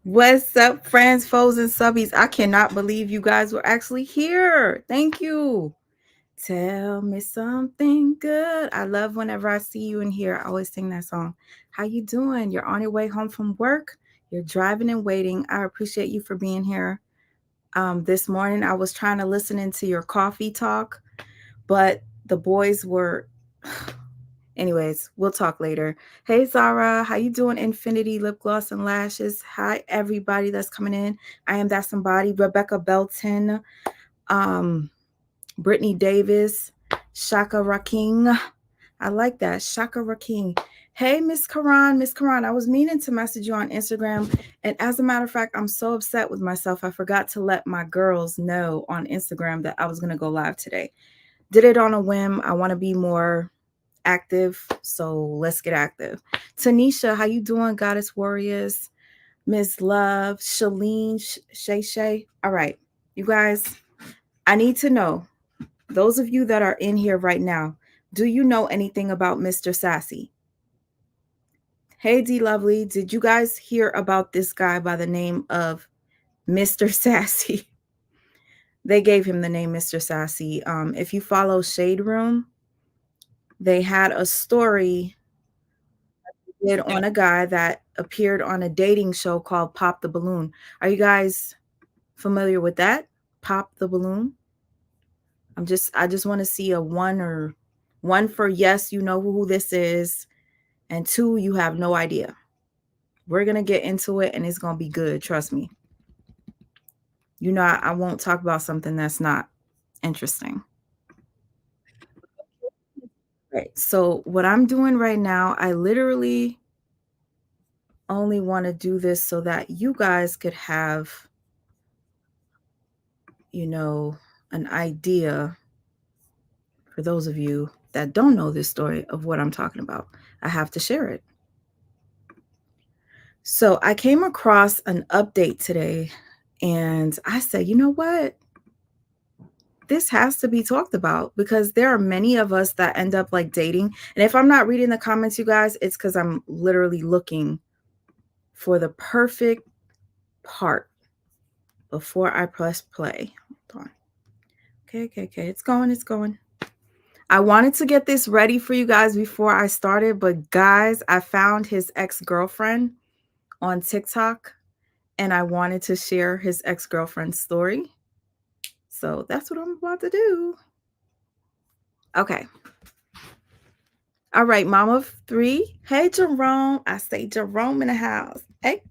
What's up, friends, foes, and subbies? I cannot believe you guys were actually here. Thank you. Tell me something good. I love whenever I see you in here. I always sing that song. How you doing? You're on your way home from work. You're driving and waiting. I appreciate you for being here. This morning, I was trying to listen into your coffee talk, but the boys were anyways, we'll talk later. Hey Zara, how you doing? Infinity lip gloss and lashes. Hi everybody that's coming in. I am that somebody. Rebecca Belton, um, Brittany Davis, Shaka Raking. I like that. Shaka Raking. Hey Miss Karan, Miss Karan, I was meaning to message you on Instagram. And as a matter of fact, I'm so upset with myself. I forgot to let my girls know on Instagram that I was gonna go live today. Did it on a whim. I want to be more active, so let's get active. Tanisha, how you doing, Goddess Warriors? Miss Love, Shalene, Shay Shay. All right, you guys, I need to know, those of you that are in here right now, do you know anything about Mr. Sassy? Hey D Lovely, did you guys hear about this guy by the name of Mr. Sassy? They gave him the name Mr. Sassy. If you follow Shade Room, they had a story did on a guy that appeared on a dating show called Pop the Balloon. Are you guys familiar with that? Pop the Balloon? I just want to see a one for yes, you know who this is, and two, you have no idea. We're going to get into it and it's going to be good, trust me. You know, I won't talk about something that's not interesting. Right. So, what I'm doing right now, I literally only want to do this so that you guys could have, you know, an idea for those of you that don't know this story of what I'm talking about. I have to share it. So I came across an update today and I said, you know what? This has to be talked about because there are many of us that end up like dating. And if I'm not reading the comments, you guys, it's because I'm literally looking for the perfect part before I press play. Hold on. Okay. It's going. It's going. I wanted to get this ready for you guys before I started, but guys, I found his ex-girlfriend on TikTok and I wanted to share his ex-girlfriend's story. So that's what I'm about to do. Okay. All right, mama of three. Hey, Jerome. I say Jerome in the house. Hey.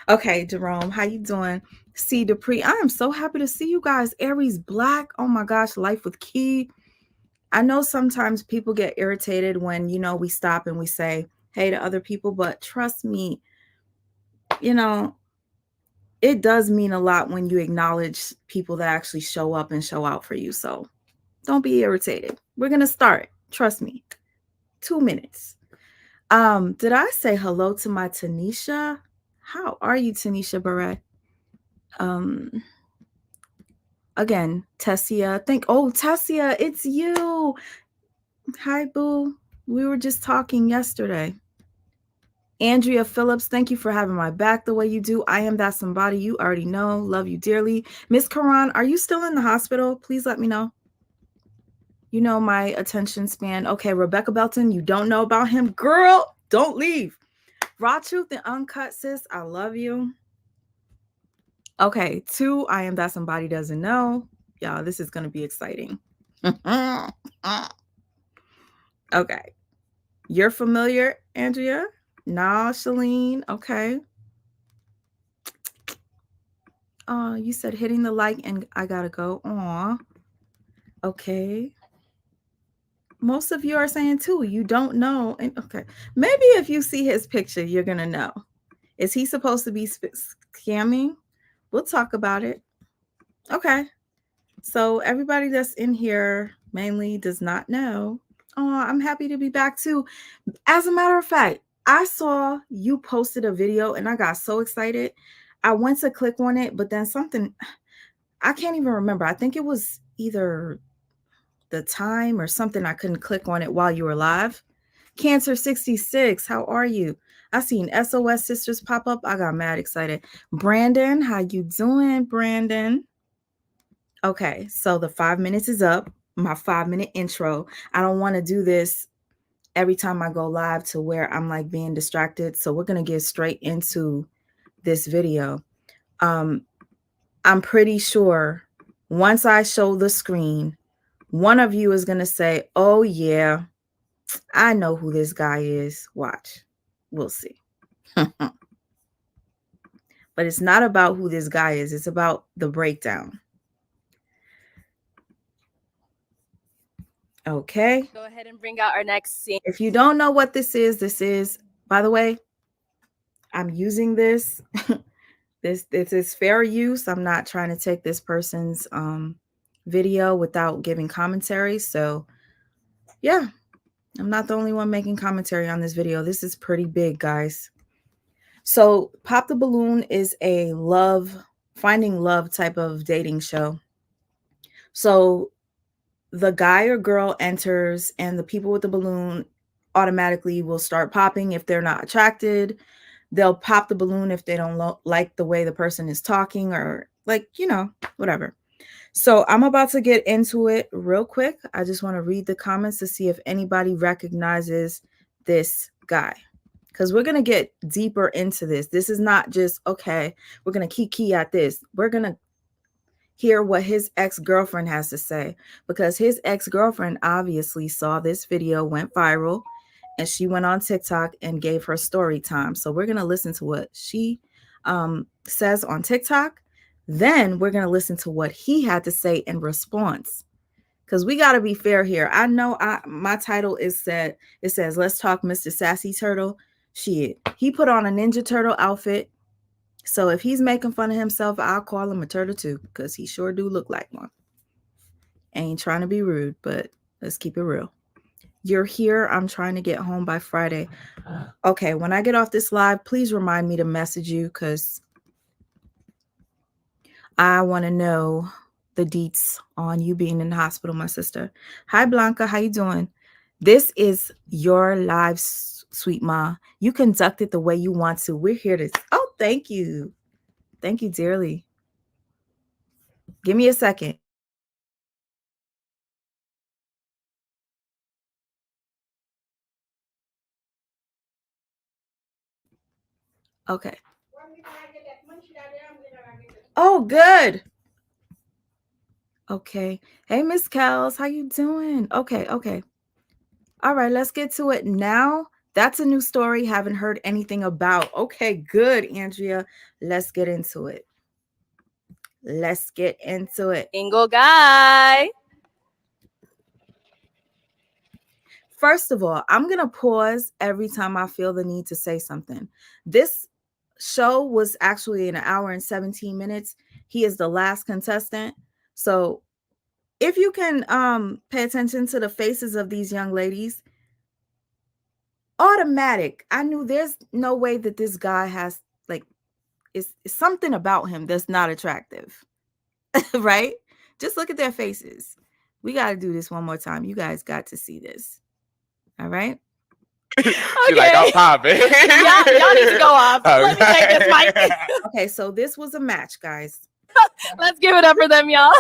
Okay, Jerome, how you doing? C. Dupree. I am so happy to see you guys. Aries Black. Oh my gosh, Life with Key. I know sometimes people get irritated when, we stop and we say, hey to other people, but trust me, you know, it does mean a lot when you acknowledge people that actually show up and show out for you. So don't be irritated. We're going to start. Trust me. 2 minutes. Did I say hello to my Tanisha? How are you, Tanisha Barrett? Um, Again, Tessia. Tessia, it's you. Hi, boo. We were just talking yesterday. Andrea Phillips, thank you for having my back the way you do. I am that somebody you already know. Love you dearly. Miss Karan, are you still in the hospital? Please let me know. You know my attention span. Okay, Rebecca Belton, you don't know about him. Girl, don't leave. Raw Truth and Uncut, sis, I love you. Okay, two, I am that somebody doesn't know. Y'all, this is going to be exciting. Okay. You're familiar, Andrea? Nah, Shalene. Okay. You said hitting the like and I gotta go. Aw. Okay. Most of you are saying too, you don't know. And okay. Maybe if you see his picture, you're gonna know. Is he supposed to be scamming? We'll talk about it. Okay. So everybody that's in here mainly does not know. Oh, I'm happy to be back too. As a matter of fact, I saw you posted a video and I got so excited. I went to click on it, but then something, I can't even remember. I think it was either the time or something. I couldn't click on it while you were live. Cancer 66, how are you? I seen SOS Sisters pop up. I got mad excited. Brandon, how you doing, Brandon? Okay, so the 5 minutes is up. My 5 minute intro. I don't want to do this every time I go live to where I'm like being distracted. So we're gonna get straight into this video. Um, I'm pretty sure once I show the screen, one of you is gonna say, "Oh yeah, I know who this guy is." Watch, we'll see. But it's not about who this guy is. It's about the breakdown. Okay. Go ahead and bring out our next scene. If you don't know what this is, by the way, I'm using this. This is fair use. I'm not trying to take this person's video without giving commentary. So yeah, I'm not the only one making commentary on this video. This is pretty big, guys. So Pop the Balloon is a finding love type of dating show. So the guy or girl enters and the people with the balloon automatically will start popping if they're not attracted. They'll pop the balloon if they don't like the way the person is talking or like, whatever. So I'm about to get into it real quick. I just want to read the comments to see if anybody recognizes this guy. Because we're going to get deeper into this. This is not just, okay, we're going to key at this. We're going to hear what his ex-girlfriend has to say. Because his ex-girlfriend obviously saw this video, went viral, and she went on TikTok and gave her story time. So we're going to listen to what she says on TikTok. Then we're going to listen to what he had to say in response. Because we got to be fair here. I know my title is said, it says, let's talk Mr. Sassy Turtle. Shit. He put on a Ninja Turtle outfit. So if he's making fun of himself, I'll call him a turtle too. Because he sure do look like one. Ain't trying to be rude, but let's keep it real. You're here. I'm trying to get home by Friday. Okay, when I get off this live, please remind me to message you because I want to know the deets on you being in the hospital, my sister. Hi, Blanca. How you doing? This is your live, sweet ma. You conduct it the way you want to. We're here to... Oh, thank you. Thank you dearly. Give me a second. Okay. Oh, good. Okay. Hey, Miss Kels, how you doing? Okay. All right, let's get to it now. That's a new story. Haven't heard anything about. Okay, good, Andrea. Let's get into it. Single guy. First of all, I'm going to pause every time I feel the need to say something. This show was actually an hour and 17 minutes. He is the last contestant. So if you can pay attention to the faces of these young ladies, automatic. I knew there's no way that this guy has like it's something about him that's not attractive. Right? Just look at their faces. We got to do this one more time. You guys got to see this. All right? She's like, I'm popping. Y'all need to go off. Okay. Let me take this mic. Okay, so this was a match, guys. Let's give it up for them, y'all.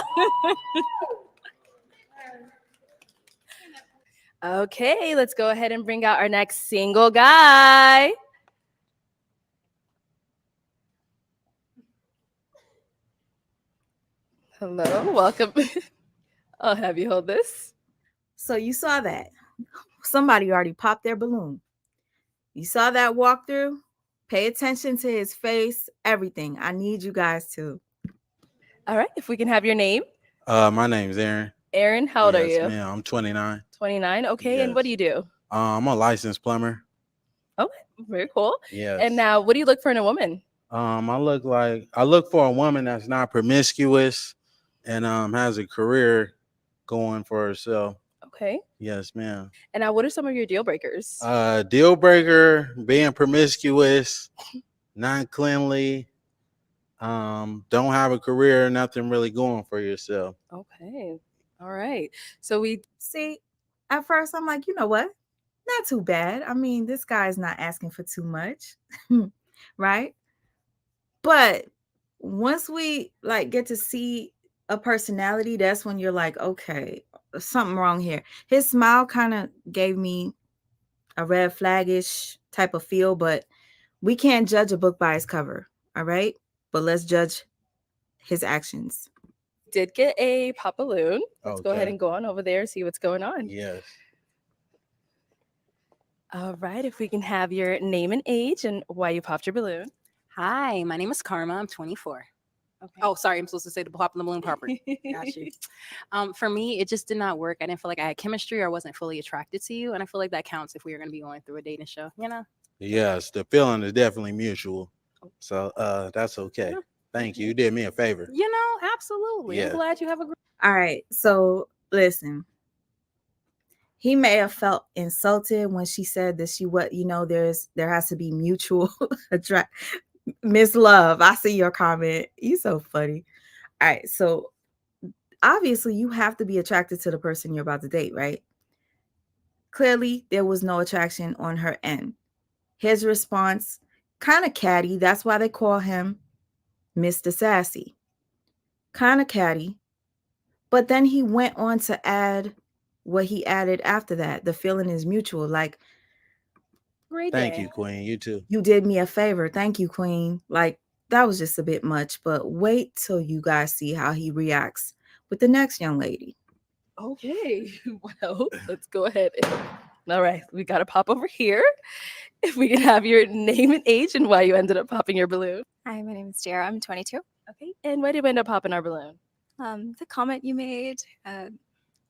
Okay, let's go ahead and bring out our next single guy. Hello, welcome. I'll have you hold this. So you saw that. Somebody already popped their balloon. You saw that walkthrough? Pay attention to his face, everything. I need you guys to. All right, if we can have your name. My name's Aaron. Aaron, how old are you? Yeah, I'm 29. 29, okay. Yes. And what do you do? I'm a licensed plumber. Okay, very cool. Yeah. And now, what do you look for in a woman? I look for a woman that's not promiscuous and has a career going for herself. Okay. Yes, ma'am. And now, what are some of your deal breakers? Deal breaker, being promiscuous, not cleanly, don't have a career, nothing really going for yourself. Okay. All right. So we see, at first I'm like, you know what? not too bad. I mean, this guy's not asking for too much, right? But once we like get to see a personality, that's when you're like, okay, something wrong here. His smile kind of gave me a red flaggish type of feel, but we can't judge a book by its cover, all right? But let's judge his actions. Did get a pop balloon. Let's go ahead Okay. and go on over there and see what's going on. Yes. All right, if we can have your name and age and why you popped your balloon. Hi, my name is Karma. I'm 24. Okay. Oh, sorry, I'm supposed to say the pop in the balloon proper. Got you. For me, it just did not work. I didn't feel like I had chemistry or wasn't fully attracted to you, and I feel like that counts if we are going to be going through a dating show. You know? Yes, the feeling is definitely mutual. So that's okay. Yeah. Thank you. You did me a favor. You know, absolutely. Yeah. I'm glad you have a great. All right. So listen, he may have felt insulted when she said that she what there has to be mutual attract. Miss Love, I see your comment. You so funny. All right. So obviously you have to be attracted to the person you're about to date, right? Clearly, there was no attraction on her end. His response, kind of catty. That's why they call him Mr. Sassy. Kind of catty. But then he went on to add what he added after that. The feeling is mutual. Like, Great Thank day. you, Queen. You too. you did me a favor. Thank you, Queen. Like, that was just a bit much. But wait till you guys see how he reacts with the next young lady. Okay, well, let's go ahead. All right, we got to pop over here. If we can have your name and age and why you ended up popping your balloon. Hi, my name is Jara. I'm 22. Okay, and why did we end up popping our balloon? The comment you made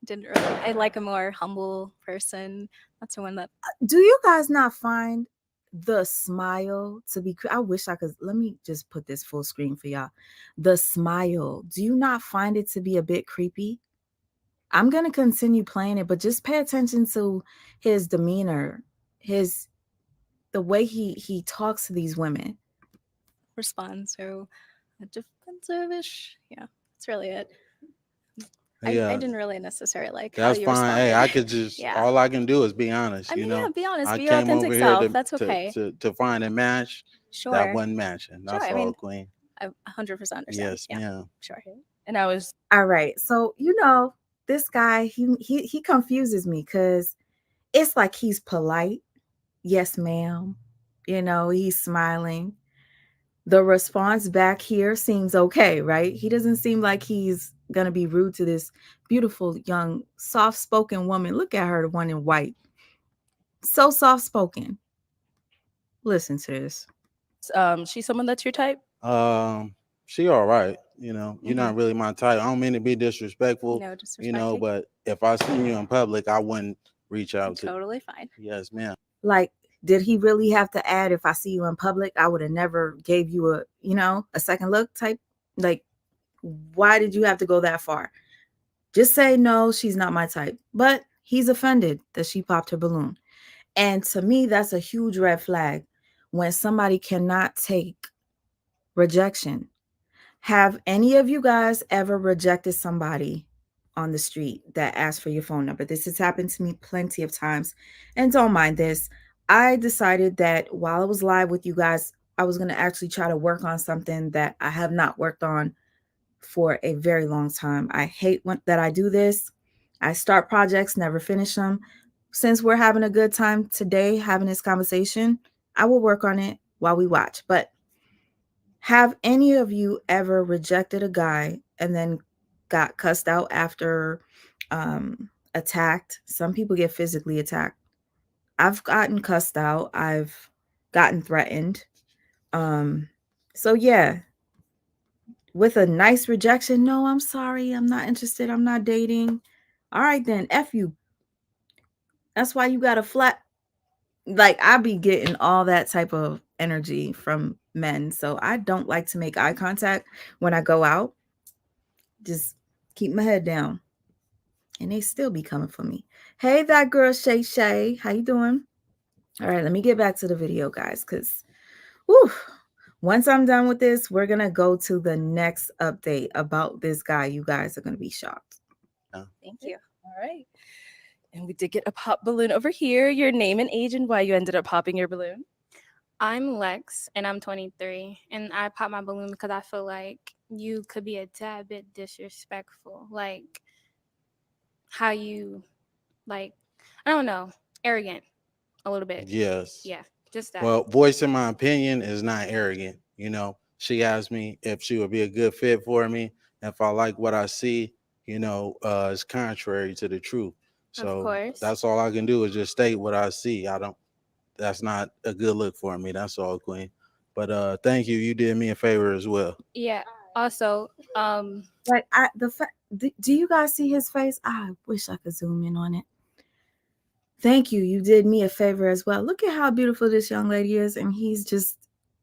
didn't really. I like a more humble person. That's the one that. Do you guys not find the smile to be I wish I could. Let me just put this full screen for y'all. The smile, do you not find it to be a bit creepy? I'm going to continue playing it, but just pay attention to his demeanor, his the way he talks to these women. Respond so defensive-ish. Yeah, that's really it. I Yeah, didn't really necessarily like that's how you fine. Hey, I responded. could just Yeah. all I can do is be honest. I mean, you know, yeah, be honest, I be your came over authentic here self. That's okay. to find a match that Sure. wasn't matching. That's I all, mean, Queen. I 100% understand. Yes, Yeah, ma'am. sure. And I was All right. So, this guy, he confuses me cuz it's like he's polite. Yes, ma'am. He's smiling. The response back here seems okay, right? He doesn't seem like he's going to be rude to this beautiful young soft-spoken woman. Look at her, the one in white. So soft-spoken. Listen to this. she's someone that's your type. She all right. You're Mm-hmm. not really my type. I don't mean to be disrespectful. No disrespecting. But if I seen you in public, I wouldn't reach out to. Totally fine. Yes, ma'am. Like, did he really have to add, if I see you in public, I would have never gave you a second look type? Like, why did you have to go that far? Just say, no, she's not my type. But he's offended that she popped her balloon. And to me, that's a huge red flag when somebody cannot take rejection. Have any of you guys ever rejected somebody on the street that asked for your phone number? This has happened to me plenty of times. And don't mind this. I decided that while I was live with you guys, I was going to actually try to work on something that I have not worked on for a very long time. I hate that I do this. I start projects, never finish them. Since we're having a good time today, having this conversation, I will work on it while we watch. But have any of you ever rejected a guy and then got cussed out after, attacked? Some people get physically attacked. I've gotten cussed out. I've gotten threatened. So yeah, with a nice rejection, no, I'm sorry, I'm not interested, I'm not dating. All right then, F you. That's why you got a flat. Like, I be getting all that type of energy from men. So I don't like to make eye contact when I go out. Just keep my head down. And they still be coming for me. Hey, that girl Shay Shay. How you doing? All right, let me get back to the video, guys, because once I'm done with this, we're gonna go to the next update about this guy. You guys are gonna be shocked. Thank you. All right. And we did get a pop balloon over here. Your name and age and why you ended up popping your balloon. I'm Lex and I'm 23, and I pop my balloon because I feel like you could be a tad bit disrespectful, like how you, like, I don't know, arrogant a little bit. Yes. Yeah, just that. Well, voicing my opinion is not arrogant. She asked me if she would be a good fit for me. If I like what I see, it's contrary to the truth. Of So course. that's all I can do is just state what I see. That's not a good look for me. That's all, Queen. But thank you. You did me a favor as well. Yeah. Also, Like do you guys see his face? I wish I could zoom in on it. Thank you. You did me a favor as well. Look at how beautiful this young lady is, and he's just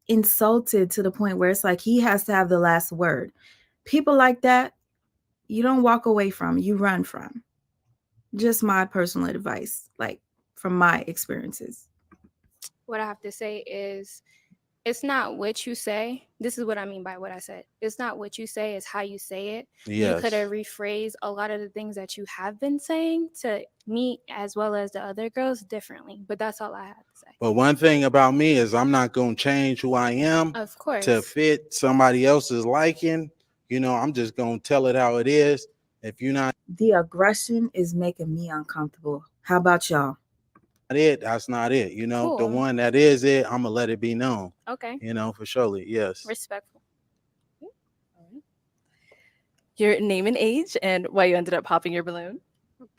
insulted to the point where it's like he has to have the last word. People like that, you don't walk away from, you run from. Just my personal advice, like from my experiences. what I have to say is it's not what you say. This is what I mean by what I said. It's not what you say, it's how you say it. You could have rephrased a lot of the things that you have been saying to me as well as the other girls differently. But that's all I have to say. But one thing about me is I'm not going to change who I am Of course. to fit somebody else's liking. I'm just going to tell it how it is. If you're not The aggression is making me uncomfortable. How about y'all? it, that's not it. The Cool. one that is it, I'm going to let it be known. Okay. For surely. Yes. Respectful. Your name and age and why you ended up popping your balloon.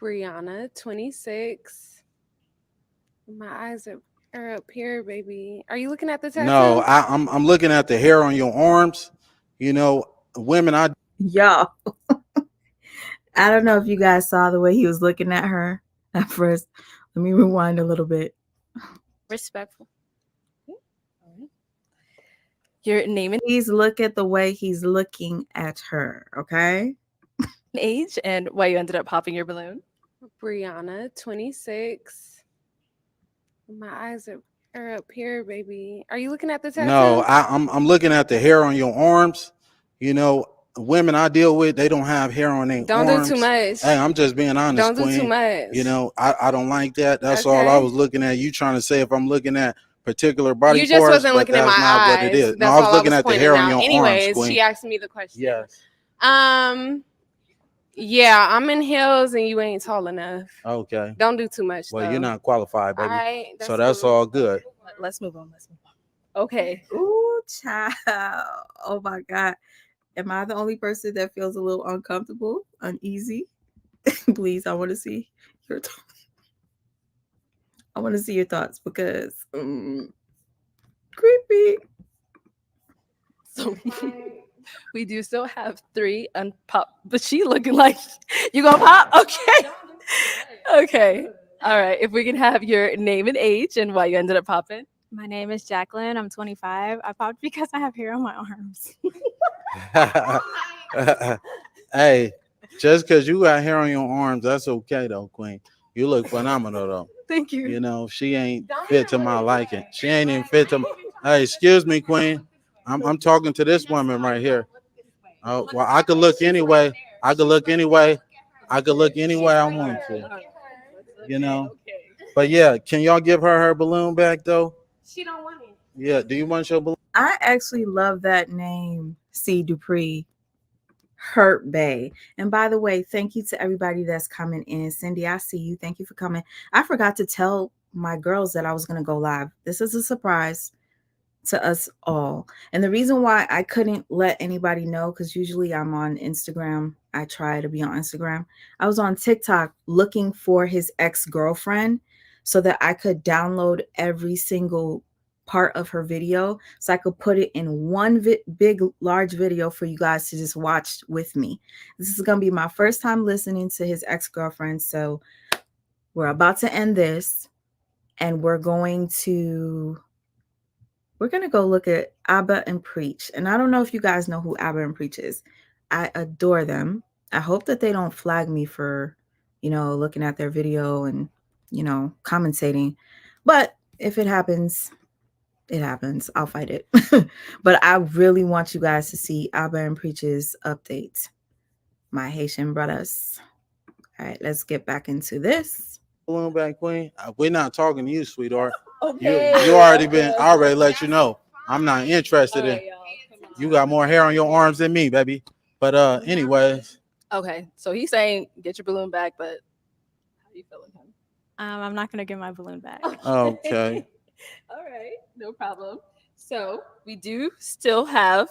Brianna, 26. My eyes are up here, baby. Are you looking at the tattoo? No, I'm looking at the hair on your arms. Women, Y'all. I don't know if you guys saw the way he was looking at her at first. Let me rewind a little bit. Respectful. Your name and Please look at the way he's looking at her, okay? age and why you ended up popping your balloon. Brianna, 26. My eyes are up here, baby. Are you looking at the tattoo? no, I'm looking at the hair on your arms. Women I deal with, they don't have hair on their Don't arms. do too much. Hey, I'm just being honest, Don't do Queen. too much. I don't like that. That's all I Okay. was looking at. You trying to say if I'm looking at particular body You just parts, wasn't but looking at that's my not eyes. what it is. That's No, I was all looking at the pointing hair on out. your Anyways, arms, Queen. she asked me the question. Yes. Yeah, I'm in heels and you ain't tall enough. Okay. Don't do too much. Well, though. you're not qualified, baby. All right, So that's cool. all good. Let's move on. Okay. Ooh, child. Oh my God. Am I the only person that feels a little uncomfortable, uneasy? Please, I want to see your thoughts. I want to see your thoughts because creepy. So we do still have 3 unpop, but she looking like you gonna pop? Okay. Okay. All right. If we can have your name and age and why you ended up popping. My name is Jacqueline. I'm 25. I popped because I have hair on my arms. Hey, just because you got hair on your arms, that's okay though, Queen. You look phenomenal though. Thank you. She ain't fit to my liking. She ain't even fit to. Hey, excuse me, Queen. I'm talking to this woman right here. Oh, well, I could look anyway. I could look anyway. I could look anyway I want to. But yeah, can y'all give her balloon back though? She don't want it. Yeah. Do you want your balloon? I actually love that name, C. Dupree. Hurt Bay. And by the way, thank you to everybody that's coming in. Cindy, I see you. Thank you for coming. I forgot to tell my girls that I was going to go live. This is a surprise to us all. And the reason why I couldn't let anybody know, because usually I'm on Instagram. I try to be on Instagram. I was on TikTok looking for his ex-girlfriend so that I could download every single part of her video so I could put it in one big large video for you guys to just watch with me. This is going to be my first time listening to his ex-girlfriend. So we're about to end this and we're going to go look at Abba and Preach. And I don't know if you guys know who Abba and Preach is. I adore them. I hope that they don't flag me for, looking at their video and, commentating. But if it happens, it happens. I'll fight it. But I really want you guys to see Abba and Preach's update. My Haitian brothers. All right, let's get back into this. balloon back, Queen. We're not talking to you, sweetheart. Okay. You already been. I already let you know. I'm not interested in. You got more hair on your arms than me, baby. But anyways. Okay, so he's saying get your balloon back, but how you feeling, hon? I'm not gonna get my balloon back. Okay. All right, no problem. So we do still have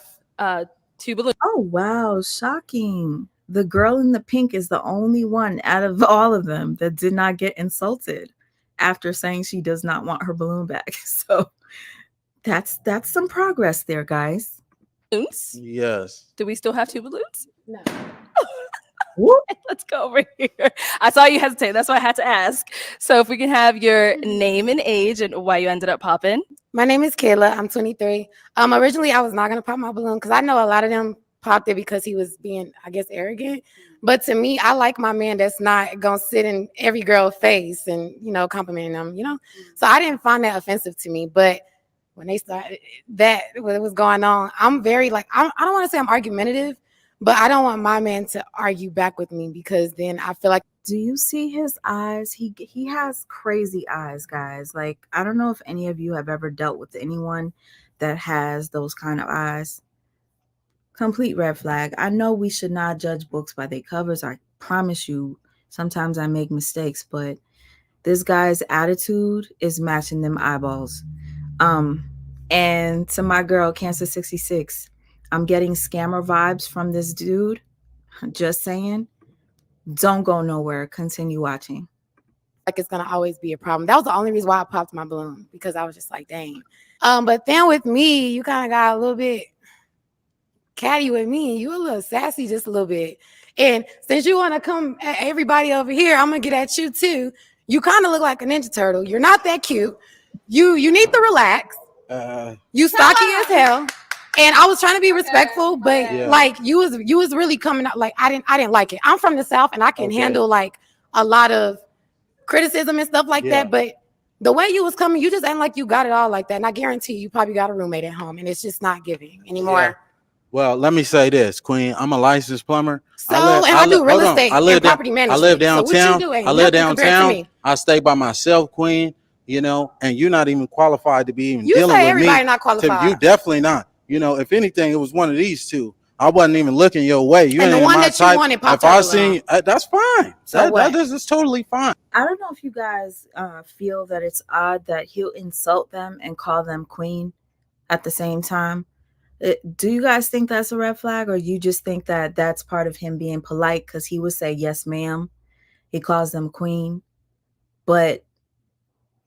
two balloons. Oh, wow. Shocking. The girl in the pink is the only one out of all of them that did not get insulted after saying she does not want her balloon back. So that's some progress there, guys. Balloons. Yes. Do we still have two balloons? No. Whoop. Let's go over here. I saw you hesitate. That's why I had to ask. So if we can have your name and age and why you ended up popping. My name is Kayla. I'm 23. Originally, I was not gonna pop my balloon because I know a lot of them popped it because he was being, I guess, arrogant. But to me, I like my man that's not gonna sit in every girl's face and complimenting them. So I didn't find that offensive to me. But when they started what was going on, I'm very like I don't want to say I'm argumentative, but I don't want my man to argue back with me because then I feel like. Do you see his eyes? He has crazy eyes, guys. Like, I don't know if any of you have ever dealt with anyone that has those kind of eyes. Complete red flag. I know we should not judge books by their covers. I promise you, sometimes I make mistakes, but this guy's attitude is matching them eyeballs. And to my girl, Cancer 66, I'm getting scammer vibes from this dude. Just saying. Don't go nowhere. Continue watching. Like it's gonna always be a problem. That was the only reason why I popped my balloon because I was just like, dang. But then with me, you kind of got a little bit catty with me. You a little sassy, just a little bit. And since you want to come at everybody over here, I'm gonna get at you too. You kind of look like a Ninja Turtle. You're not that cute. You need to relax. You stocky as hell. And I was trying to be respectful, but like you was really coming out like I didn't like it. I'm from the South and I can handle like a lot of criticism and stuff like that. But the way you was coming, you just ain't like you got it all like that. And I guarantee you probably got a roommate at home and it's just not giving anymore. Yeah. Well, let me say this, Queen. I'm a licensed plumber. So I do real estate and property management. I live downtown. So I live downtown. I stay by myself, Queen. And you're not even qualified to be even dealing with me. Everybody not qualified. You definitely not. If anything, it was one of these two. I wasn't even looking your way. You and ain't the one my that type. You wanted popped if I seen, that's fine. So that is totally fine. I don't know if you guys feel that it's odd that he'll insult them and call them queen at the same time. Do you guys think that's a red flag, or you just think that that's part of him being polite because he would say yes ma'am, he calls them queen, but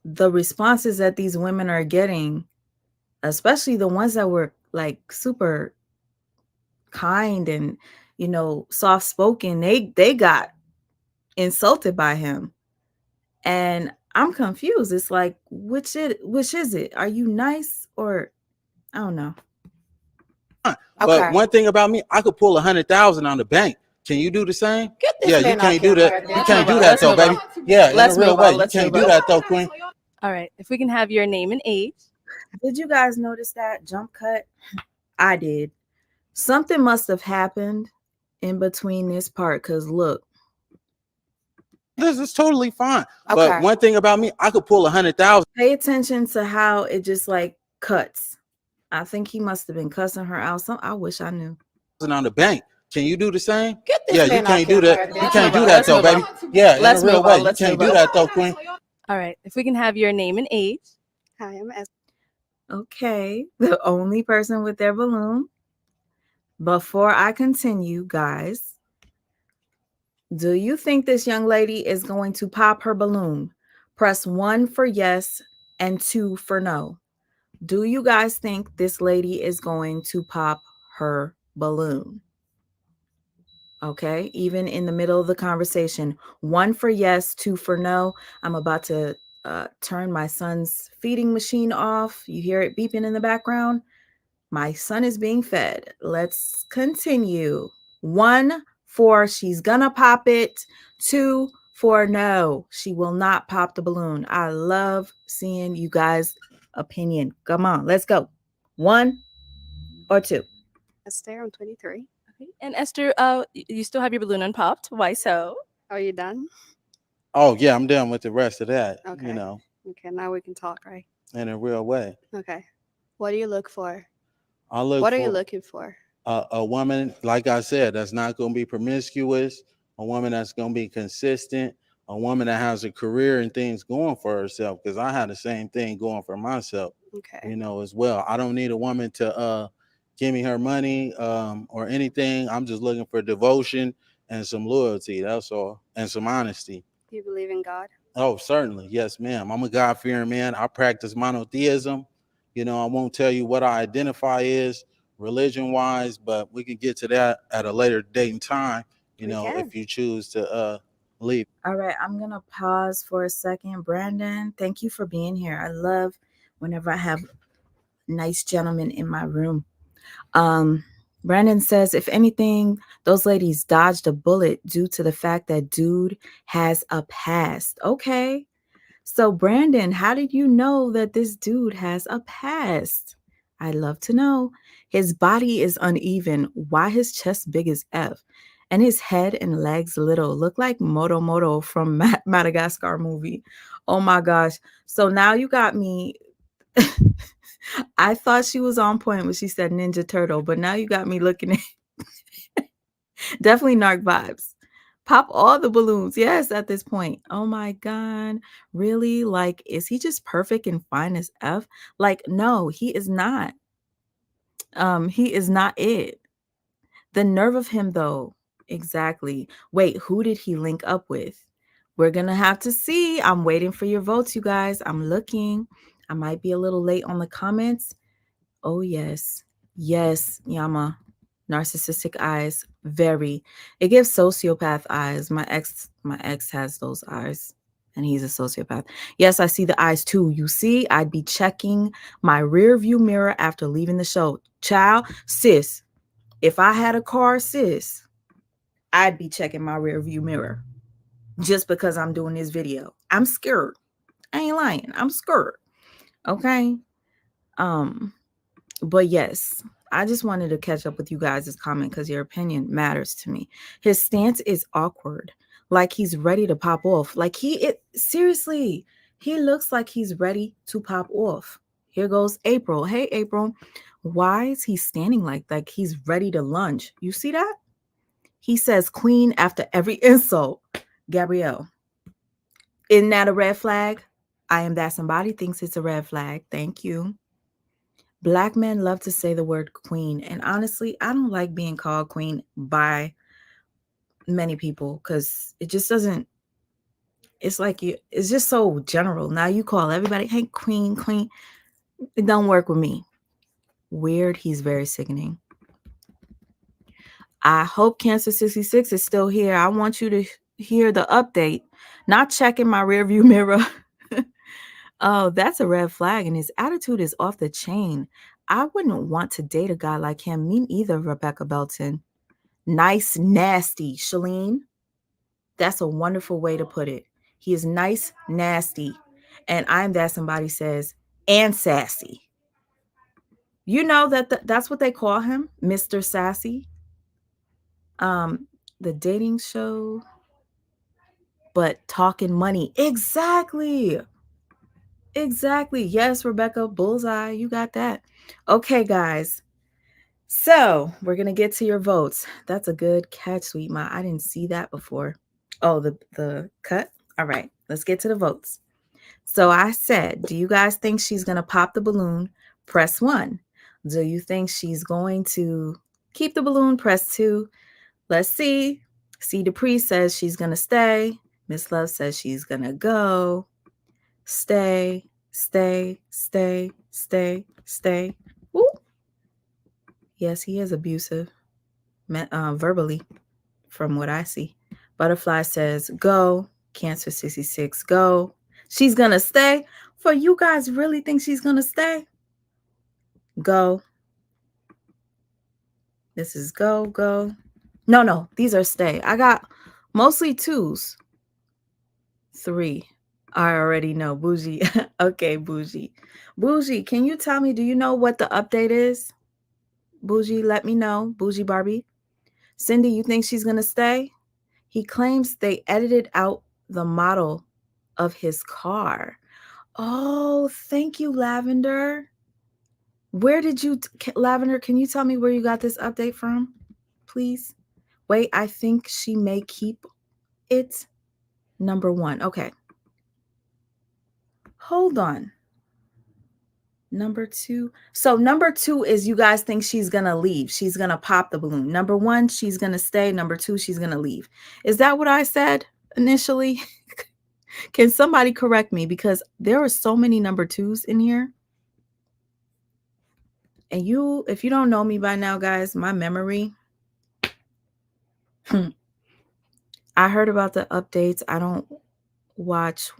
the responses that these women are getting, especially the ones that were like super kind and soft spoken, they got insulted by him, and I'm confused. It's like which is it? Are you nice or I don't know. But one thing about me, I could pull 100,000 on the bank. Can you do the same? Get this you can't do that. You can't do that though, baby. Yeah, in a real way, you can't do that though, Queen. All right, if we can have your name and age. Did you guys notice that jump cut? I did. Something must have happened in between this part because look. This is totally fine. Okay. But one thing about me, I could pull 100,000. Pay attention to how it just like cuts. I think he must have been cussing her out. I wish I knew. On the bank. Can you do the same? Get this you can't do that. You can't do that though, baby. Yeah, in a real way, you can't do that though, Queen. All right, if we can have your name and age. Hi, I'm S. Okay, the only person with their balloon. Before I continue, guys, do you think this young lady is going to pop her balloon? Press 1 for yes and 2 for no. Do you guys think this lady is going to pop her balloon? Okay, even in the middle of the conversation, 1 for yes, 2 for no. I'm about to turn my son's feeding machine off. You hear it beeping in the background? My son is being fed. Let's continue. 1 for she's gonna pop it. 2 for no, she will not pop the balloon. I love seeing you guys' opinion. Come on, let's go. 1 or 2. Esther, I'm 23. Okay. And Esther, you still have your balloon unpopped. Why so? Are you done? Oh yeah, I'm done with the rest of that. Okay. You know, Okay, now we can talk, right? in a real way. Okay. What do you look for? I look What are you for looking for? a woman, like I said, that's not going to be promiscuous, a woman that's going to be consistent, a woman that has a career and things going for herself. Because I had the same thing going for myself, Okay. as well. I don't need a woman to give me her money or anything. I'm just looking for devotion and some loyalty. That's all, and some honesty. Do you believe in God? Oh, certainly. Yes, ma'am. I'm a God fearing man. I practice monotheism. I won't tell you what I identify as religion wise, but we can get to that at a later date and time, We can. if you choose to leave. All right, I'm going to pause for a second. Brandon, thank you for being here. I love whenever I have nice gentlemen in my room. Um, Brandon says, if anything, those ladies dodged a bullet due to the fact that dude has a past. Okay. So, Brandon, how did you know that this dude has a past? I'd love to know. His body is uneven. Why his chest big as F? And his head and legs little. Look like Moto Moto from Madagascar movie. Oh my gosh. So now you got me. I thought she was on point when she said Ninja Turtle, but now you got me looking at definitely narc vibes. Pop all the balloons. Yes, at this point. Oh my God. Really? Like, is he just perfect and fine as F? Like, no, he is not. He is not it. The nerve of him though. Exactly. Wait, who did he link up with? We're gonna have to see. I'm waiting for your votes, you guys. I'm looking. I might be a little late on the comments. Oh, yes. Yes, Yama. Narcissistic eyes. Very. It gives sociopath eyes. My ex has those eyes. And he's a sociopath. Yes, I see the eyes too. You see, I'd be checking my rear view mirror after leaving the show. Child, sis, if I had a car, sis, I'd be checking my rear view mirror just because I'm doing this video. I'm scared. I ain't lying. I'm scared. Okay. Um, But yes, I just wanted to catch up with you guys' comment because your opinion matters to me. His stance is awkward, like he's ready to pop off. Like seriously, he looks like he's ready to pop off. Here goes April. Hey, April, why is he standing like he's ready to lunge? You see that? He says queen after every insult. Gabrielle, isn't that a red flag? I am that somebody thinks it's a red flag. Thank you. Black men love to say the word queen. And honestly, I don't like being called queen by many people because it just doesn't, it's like it's just so general. Now you call everybody, hey, queen, queen. It don't work with me. Weird. He's very sickening. I hope Cancer 66 is still here. I want you to hear the update, not checking my rearview mirror. Oh, that's a red flag. And his attitude is off the chain. I wouldn't want to date a guy like him. Me neither, Rebecca Belton. Nice, nasty. Shalene, that's a wonderful way to put it. He is nice, nasty. And I'm that somebody says, and sassy. You know that's what they call him, Mr. Sassy. The dating show, but talking money. Exactly. Exactly. Yes, Rebecca, bullseye. You got that. Okay, guys. So we're gonna get to your votes. That's a good catch, Sweet Ma. I didn't see that before. Oh, the cut. All right, let's get to the votes. So I said, do you guys think she's gonna pop the balloon? Press 1. Do you think she's going to keep the balloon? Press 2. Let's see. C. Dupree says she's gonna stay. Miss Love says she's gonna go. Stay, stay, stay, stay, stay. Woo. Yes, he is abusive, verbally, from what I see. Butterfly says, go. Cancer 66, go. She's going to stay. For you guys really think she's going to stay? Go. This is go, go. No, these are stay. I got mostly 2s. 3. I already know. Bougie. Okay, Bougie. Bougie, can you tell me, do you know what the update is? Bougie, let me know. Bougie Barbie. Cindy, you think she's going to stay? He claims they edited out the model of his car. Oh, thank you, Lavender. Where did you, Lavender, can you tell me where you got this update from, please? Wait, I think she may keep it number 1. Okay. Hold on. Number 2. So number 2 is you guys think she's going to leave. She's going to pop the balloon. Number 1, she's going to stay. Number 2, she's going to leave. Is that what I said initially? Can somebody correct me? Because there are so many number 2s in here. And if you don't know me by now, guys, my memory. I heard about the updates. I don't watch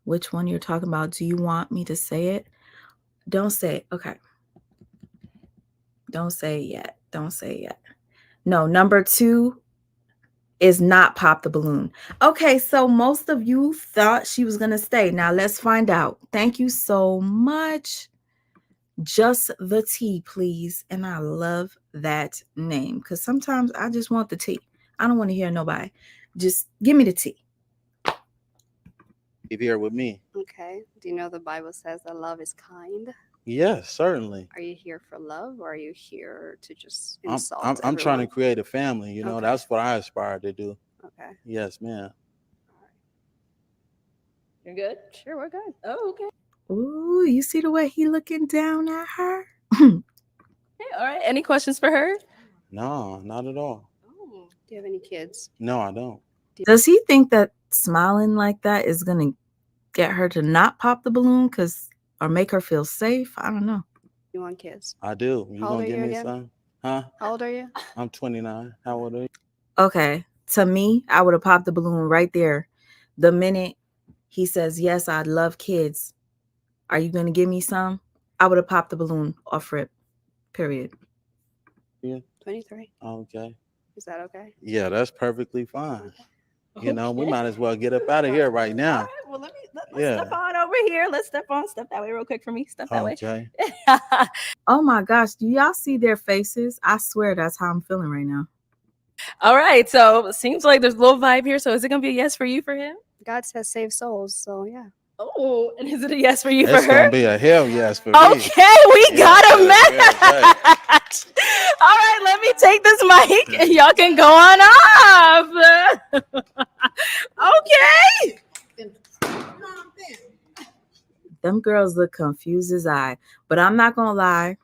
which one you're talking about. Do you want me to say it? Don't say it. Okay. Don't say it yet. Don't say it yet. No, number 2 is not pop the balloon. Okay, so most of you thought she was going to stay. Now let's find out. Thank you so much. Just the tea, please. And I love that name because sometimes I just want the tea. I don't want to hear nobody. Just give me the tea. Be here with me. Okay. Do you know the Bible says that love is kind? Yes, certainly. Are you here for love, or are you here to just insult? I'm trying to create a family. You know, Okay. that's what I aspire to do. Okay. Yes, ma'am. You're good? Sure, we're good. Oh, okay. Ooh, you see the way he looking down at her? Okay, all right. Any questions for her? No, not at all. Oh. Do you have any kids? No, I don't. Does he think that smiling like that is going to get her to not pop the balloon or make her feel safe? I don't know. You want kids? I do. You How old gonna are give you me again? some? Huh? How old are you? I'm 29. How old are you? Okay. To me, I would have popped the balloon right there. The minute he says, yes, I love kids. Are you going to give me some? I would have popped the balloon off rip. Period. Yeah. 23. Okay. Is that okay? Yeah, that's perfectly fine. You know, we might as well get up out of here right now. All right, well, let's step on over here. Let's step that way real quick for me. Step that way. Okay. Oh my gosh. Do y'all see their faces? I swear that's how I'm feeling right now. All right. So it seems like there's a little vibe here. So is it going to be a yes for you for him? God says save souls, so yeah. Oh, and is it a yes for you It's for her? gonna be a hell yes for me. Okay, we got a match. yeah. All right, let me take this mic and y'all can go on off. Okay. Them girls look confused as I, but I'm not going to lie.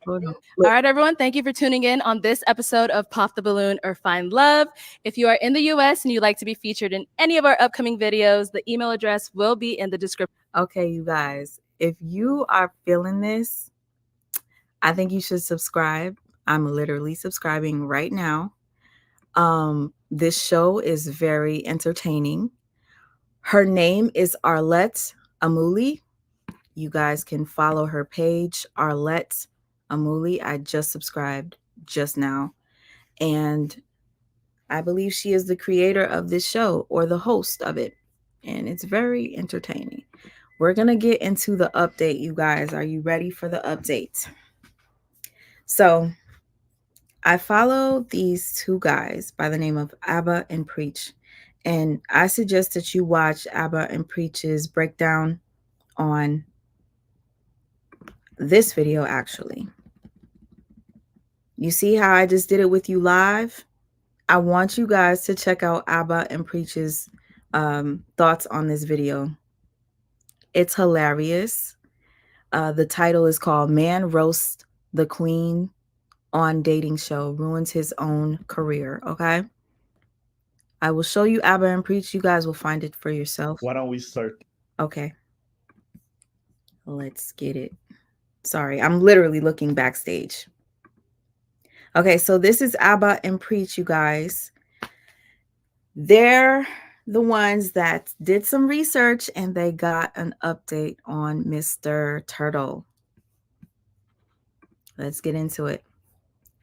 Hold on. All right, everyone. Thank you for tuning in on this episode of Pop the Balloon or Find Love. If you are in the US and you'd like to be featured in any of our upcoming videos, the email address will be in the description. Okay, you guys, if you are feeling this, I think you should subscribe. I'm literally subscribing right now. This show is very entertaining. Her name is Arlette Amuli. You guys can follow her page, Arlette Amuli. I just subscribed just now. And I believe she is the creator of this show or the host of it. And it's very entertaining. We're going to get into the update, you guys. Are you ready for the update? So I follow these two guys by the name of Abba and Preach. And I suggest that you watch Abba and Preach's breakdown on this video, actually. You see how I just did it with you live? I want you guys to check out Abba and Preach's thoughts on this video. It's hilarious. The title is called Man Roasts the Queen on Dating Show, Ruins His Own Career. Okay. I will show you Abba and Preach. You guys will find it for yourself. Why don't we start? Okay. Let's get it. Sorry, I'm literally looking backstage. Okay, so this is Abba and Preach, you guys. They're the ones that did some research and they got an update on Mr. Turtle. Let's get into it.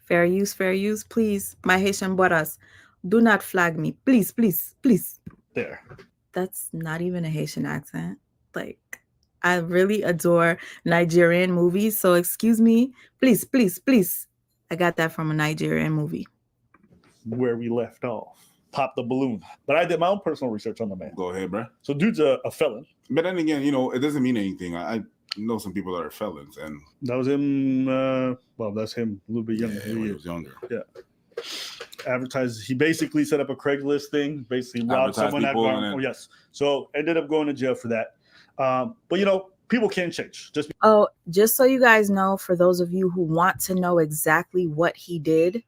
Fair use, please. My Haitian brothers, do not flag me. Please, please, please. There. That's not even a Haitian accent. Like, I really adore Nigerian movies. So excuse me. Please, please, please. I got that from a Nigerian movie. Where we left off. pop the balloon. But I did my own personal research on the man. Go ahead, bro. So dude's a felon. But then again, it doesn't mean anything. I know some people that are felons, and that was him. That's him a little bit younger. Yeah, when he was younger. Yeah. Advertised. He basically set up a Craigslist thing. Basically robbed someone. Yes. So ended up going to jail for that. But people can change. Just so you guys know, for those of you who want to know exactly what he did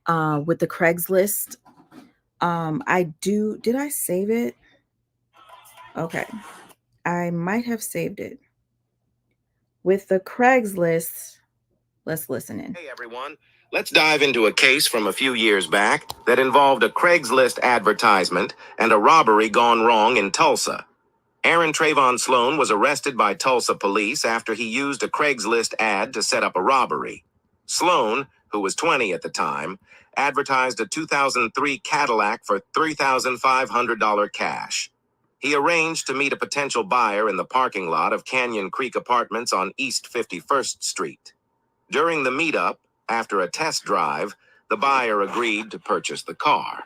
with the Craigslist, did I save it? Okay. I might have saved it. With the Craigslist, let's listen in. Hey everyone, let's dive into a case from a few years back that involved a Craigslist advertisement and a robbery gone wrong in Tulsa. Aaron Trayvon Sloan was arrested by Tulsa police after he used a Craigslist ad to set up a robbery. Sloan, who was 20 at the time, advertised a 2003 Cadillac for $3,500 cash. He arranged to meet a potential buyer in the parking lot of Canyon Creek Apartments on East 51st Street. During the meetup, after a test drive, the buyer agreed to purchase the car.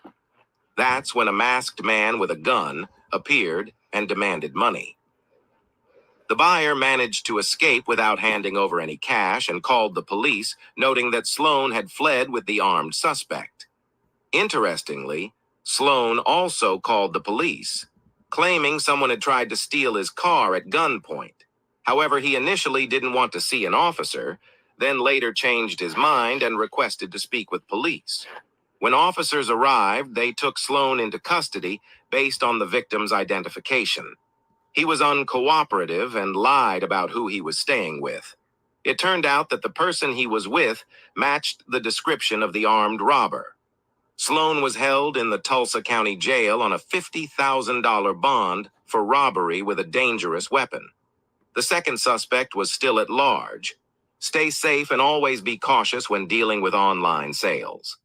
That's when a masked man with a gun appeared and demanded money. The buyer managed to escape without handing over any cash and called the police, noting that Sloan had fled with the armed suspect. Interestingly, Sloan also called the police, claiming someone had tried to steal his car at gunpoint. However, he initially didn't want to see an officer, then later changed his mind and requested to speak with police. When officers arrived, they took Sloan into custody based on the victim's identification. He was uncooperative and lied about who he was staying with. It turned out that the person he was with matched the description of the armed robber. Sloan was held in the Tulsa County Jail on a $50,000 bond for robbery with a dangerous weapon. The second suspect was still at large. Stay safe and always be cautious when dealing with online sales.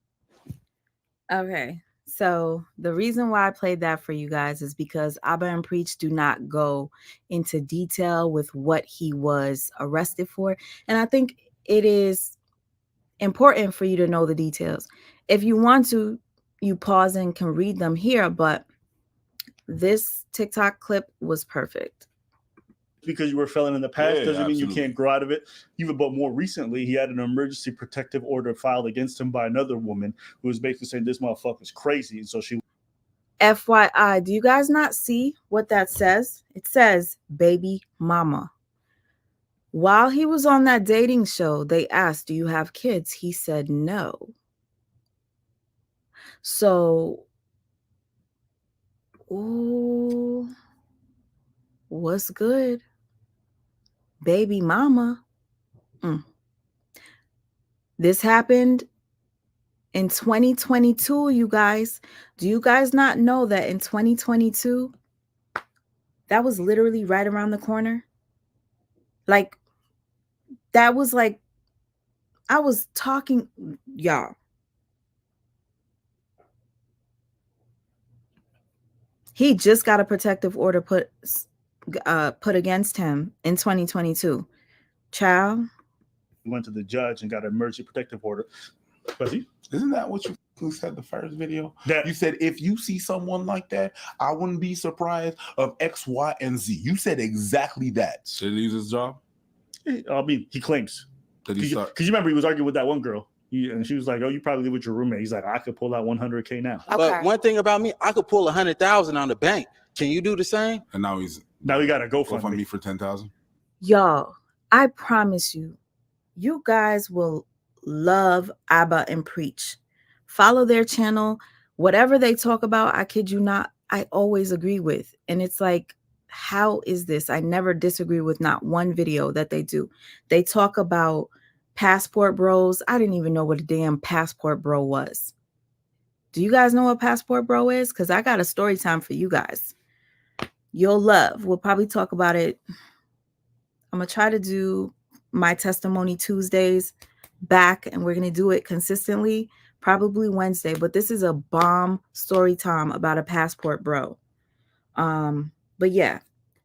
Okay, so the reason why I played that for you guys is because Abba and Preach do not go into detail with what he was arrested for. And I think it is important for you to know the details. If you want to, you pause and can read them here, but this TikTok clip was perfect. Because you were a felon in the past doesn't mean you can't grow out of it. Even but more recently, he had an emergency protective order filed against him by another woman who was basically saying this motherfucker's crazy. And so she... FYI, do you guys not see what that says? It says baby mama. While he was on that dating show, they asked, do you have kids? He said no. So, ooh, what's good? Baby mama. This happened in 2022, you guys. Do you guys not know that in 2022, that was literally right around the corner? Like, that was like, I was talking, y'all. He just got a protective order put against him in 2022. Child. He went to the judge and got an emergency protective order. But isn't that what you said the first video? You said, if you see someone like that, I wouldn't be surprised of X, Y, and Z. You said exactly that. Did he lose his job? I mean, he claims. Because you remember he was arguing with that one girl. And she was like, oh, you probably live with your roommate. He's like, I could pull out $100K now. Okay. But one thing about me, I could pull 100,000 on the bank. Can you do the same? And now he got a GoFundMe for 10,000. Y'all, I promise you, you guys will love Abba and Preach. Follow their channel. Whatever they talk about, I kid you not, I always agree with. And it's like, how is this? I never disagree with not one video that they do. They talk about passport bros. I didn't even know what a damn passport bro was. Do you guys know what passport bro is? Because I got a story time for you guys. You'll love. We'll probably talk about it. I'm going to try to do my testimony Tuesdays back, and we're going to do it consistently, probably Wednesday. But this is a bomb story time about a passport bro. But yeah,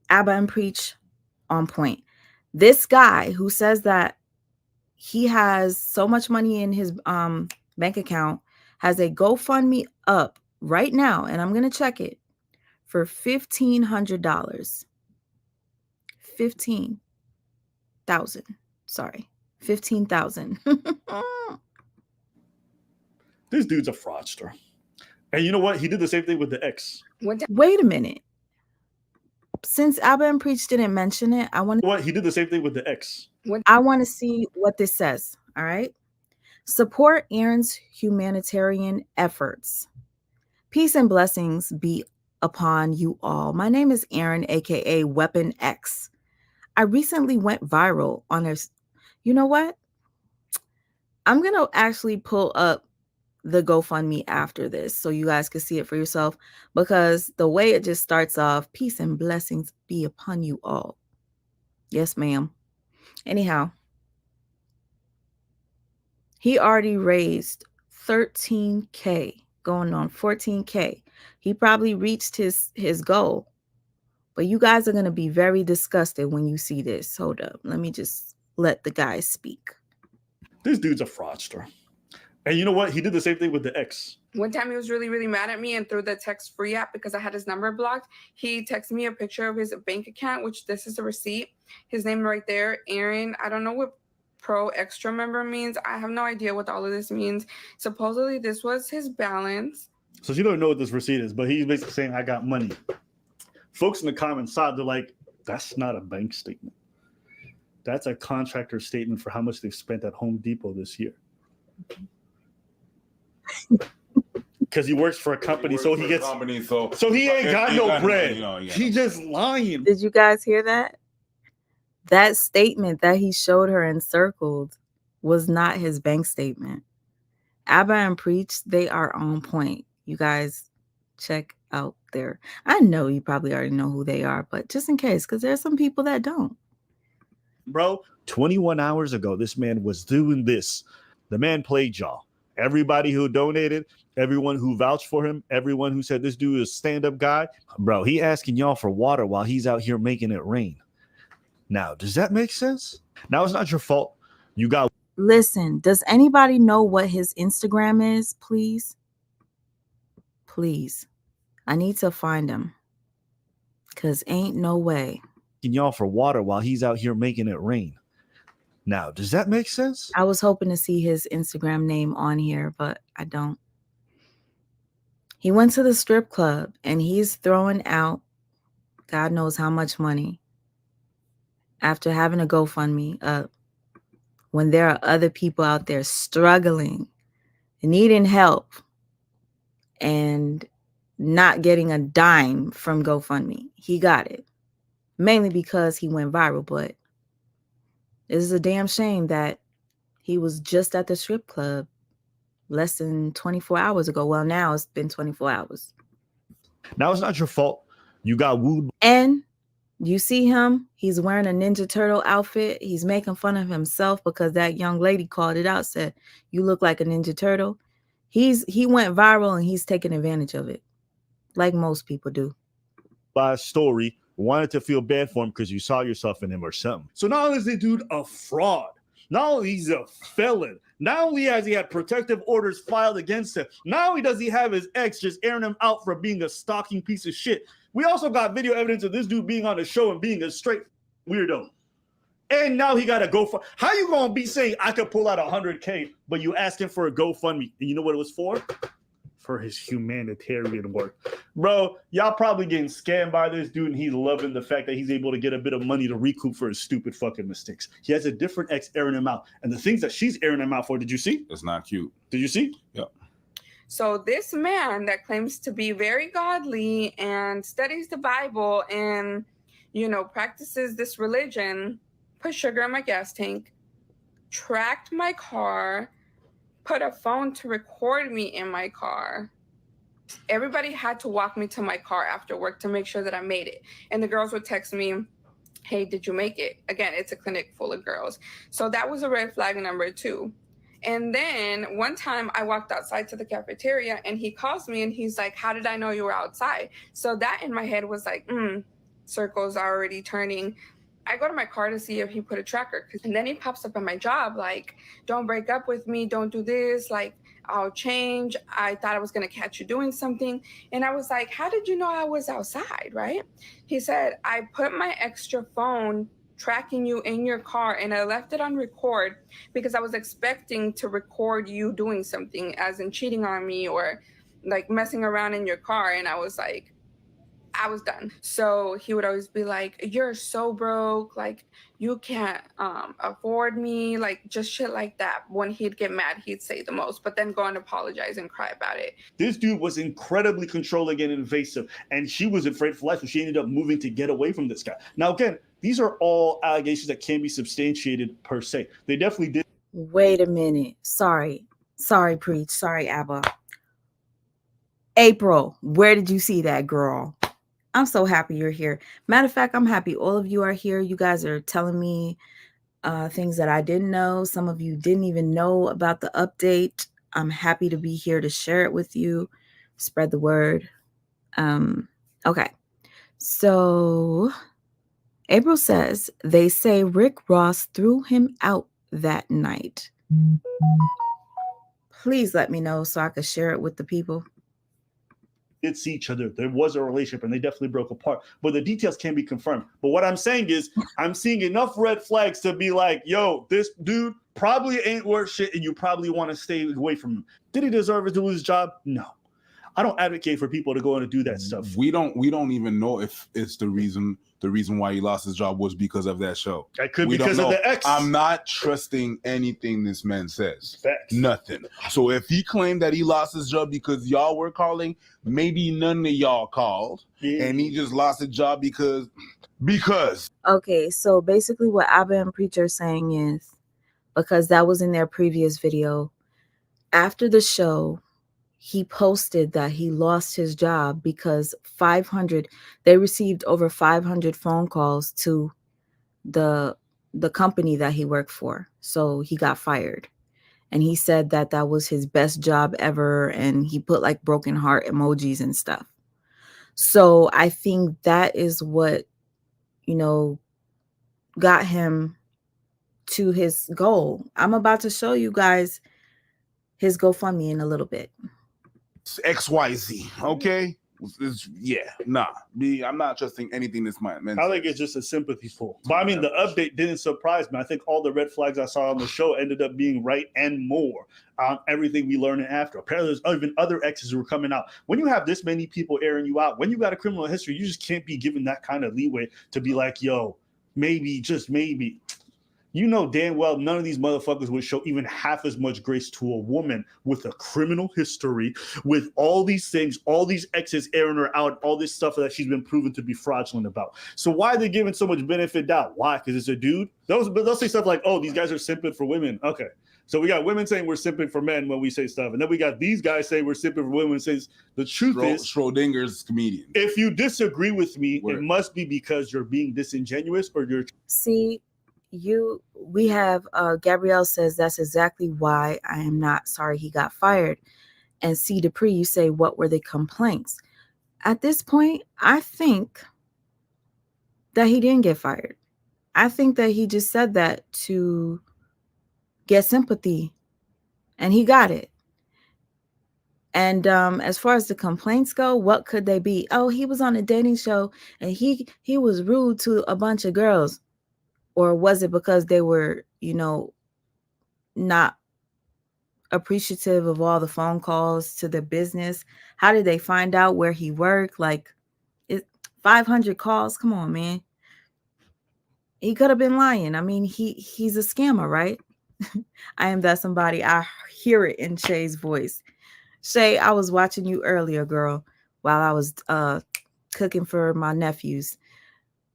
Abba and Preach on point. This guy who says that he has so much money in his bank account has a GoFundMe up right now, and I'm going to check it, for $1,500. 15,000. Sorry. 15,000. This dude's a fraudster. And you know what? He did the same thing with the ex. Wait a minute. Since Abba and Preach didn't mention it, I want what he did the same thing with the ex. I want to see what this says. All right. Support Aaron's humanitarian efforts. Peace and blessings be upon you all. My name is Aaron, aka Weapon X. I recently went viral on a. You know what? I'm gonna actually pull up the GoFundMe after this so you guys can see it for yourself, because the way it just starts off, peace and blessings be upon you all. Yes, ma'am. Anyhow, he already raised 13K, going on 14K. He probably reached his goal, but you guys are going to be very disgusted when you see this. Hold up. Let me just let the guys speak. This dude's a fraudster. And you know what? He did the same thing with the ex. One time he was really, really mad at me, and through the text free app, because I had his number blocked, he texted me a picture of his bank account, which this is a receipt. His name right there, Aaron. I don't know what Pro Extra member means. I have no idea what all of this means. Supposedly this was his balance. So you don't know what this receipt is, but he's basically saying, I got money. Folks in the comments side, they're like, that's not a bank statement. That's a contractor statement for how much they've spent at Home Depot this year. Because he works for a company, so he gets so he ain't got no bread. He just lying. Did you guys hear that? That statement that he showed her and circled was not his bank statement. Abba and Preach, they are on point. You guys check out their. I know you probably already know who they are, but just in case, because there's some people that don't. Bro, 21 hours ago, this man was doing this. The man played y'all. Everybody who donated, everyone who vouched for him, everyone who said this dude is a stand-up guy, bro, he asking y'all for water while he's out here making it rain. Now, does that make sense? Now, it's not your fault. You got... Listen, does anybody know what his Instagram is, please? Please. I need to find him. Because ain't no way. Y'all for water while he's out here making it rain. Now, does that make sense? I was hoping to see his Instagram name on here, but I don't. He went to the strip club and he's throwing out God knows how much money after having a GoFundMe up when there are other people out there struggling, needing help, and not getting a dime from GoFundMe. He got it. Mainly because he went viral, but it is a damn shame that he was just at the strip club less than 24 hours ago. Well, now it's been 24 hours. Now it's not your fault. You got wooed. And you see him, he's wearing a Ninja Turtle outfit. He's making fun of himself because that young lady called it out, said, you look like a Ninja Turtle. He went viral and he's taking advantage of it, like most people do. By a story, wanted to feel bad for him because you saw yourself in him or something. So not only is the dude a fraud, not only he's a felon, not only has he had protective orders filed against him, not only does he have his ex just airing him out for being a stalking piece of shit, we also got video evidence of this dude being on the show and being a straight weirdo. And now he got a GoFundMe. How you gonna be saying I could pull out 100K, but you asking for a GoFundMe? And you know what it was for? For his humanitarian work. Bro, y'all probably getting scammed by this dude, and he's loving the fact that he's able to get a bit of money to recoup for his stupid fucking mistakes. He has a different ex airing him out. And the things that she's airing him out for, did you see? It's not cute. Did you see? Yeah. So this man that claims to be very godly and studies the Bible and, practices this religion, put sugar in my gas tank, tracked my car, put a phone to record me in my car. Everybody had to walk me to my car after work to make sure that I made it. And the girls would text me, hey, did you make it? Again, it's a clinic full of girls. So that was a red flag number 2. And then one time I walked outside to the cafeteria and he calls me and he's like, how did I know you were outside? So that in my head was like, circles are already turning. I go to my car to see if he put a tracker. And then he pops up at my job like, don't break up with me. Don't do this. Like, I'll change. I thought I was going to catch you doing something. And I was like, how did you know I was outside, right? He said, I put my extra phone tracking you in your car and I left it on record because I was expecting to record you doing something, as in cheating on me or like messing around in your car. And I was like, I was done. So he would always be like, you're so broke, like you can't afford me, like just shit like that. When he'd get mad, he'd say the most, but then go and apologize and cry about it. This dude was incredibly controlling and invasive, and she was afraid for life, so she ended up moving to get away from this guy. Now, again, these are all allegations that can be substantiated per se. They definitely did. Wait a minute. Sorry, Preach. Sorry, Abba. April, where did you see that, girl? I'm so happy you're here. Matter of fact, I'm happy all of you are here. You guys are telling me things that I didn't know. Some of you didn't even know about the update. I'm happy to be here to share it with you, spread the word. Okay. So April says, they say Rick Ross threw him out that night. Please let me know so I could share it with the people. Did see each other. There was a relationship and they definitely broke apart, but the details can't be confirmed. But what I'm saying is I'm seeing enough red flags to be like, yo, this dude probably ain't worth shit and you probably want to stay away from him. Did he deserve to lose his job? No. I don't advocate for people to go in and do that stuff. We don't even know if it's the reason why he lost his job was because of that show. That could be because of the ex. I'm not trusting anything this man says. Facts. Nothing. So if he claimed that he lost his job because y'all were calling, maybe none of y'all called, and he just lost his job because. Okay, so basically what Abba and Preacher are saying is, because that was in their previous video, after the show, he posted that he lost his job because they received over 500 phone calls to the company that he worked for. So he got fired. And he said that that was his best job ever. And he put like broken heart emojis and stuff. So I think that is what, got him to his goal. I'm about to show you guys his GoFundMe in a little bit. XYZ, okay? I'm not trusting anything this man says. I think it's just a sympathy pool. But I mean, the update didn't surprise me. I think all the red flags I saw on the show ended up being right and more on everything we learned after. Apparently, there's even other exes who were coming out. When you have this many people airing you out, when you got a criminal history, you just can't be given that kind of leeway to be like, yo, maybe, just maybe. You know damn well none of these motherfuckers would show even half as much grace to a woman with a criminal history, with all these things, all these exes airing her out, all this stuff that she's been proven to be fraudulent about. So why are they giving so much benefit doubt? Why? Because it's a dude? They'll say stuff like, oh, these guys are simping for women. Okay. So we got women saying we're simping for men when we say stuff. And then we got these guys saying we're simping for women. Says the truth is Schrodinger's comedian. If you disagree with me, it must be because you're being disingenuous or you're... See, we have Gabrielle says that's exactly why I am not sorry he got fired. And C. Dupree, you say, what were the complaints? At this point, I think that he didn't get fired. I think that he just said that to get sympathy, and he got it. And as far as the complaints go, what could they be? Oh, he was on a dating show and he was rude to a bunch of girls. Or was it because they were, not appreciative of all the phone calls to the business? How did they find out where he worked? Like, 500 calls? Come on, man. He could have been lying. I mean, he's a scammer, right? I am that somebody. I hear it in Shay's voice. Shay, I was watching you earlier, girl, while I was cooking for my nephews.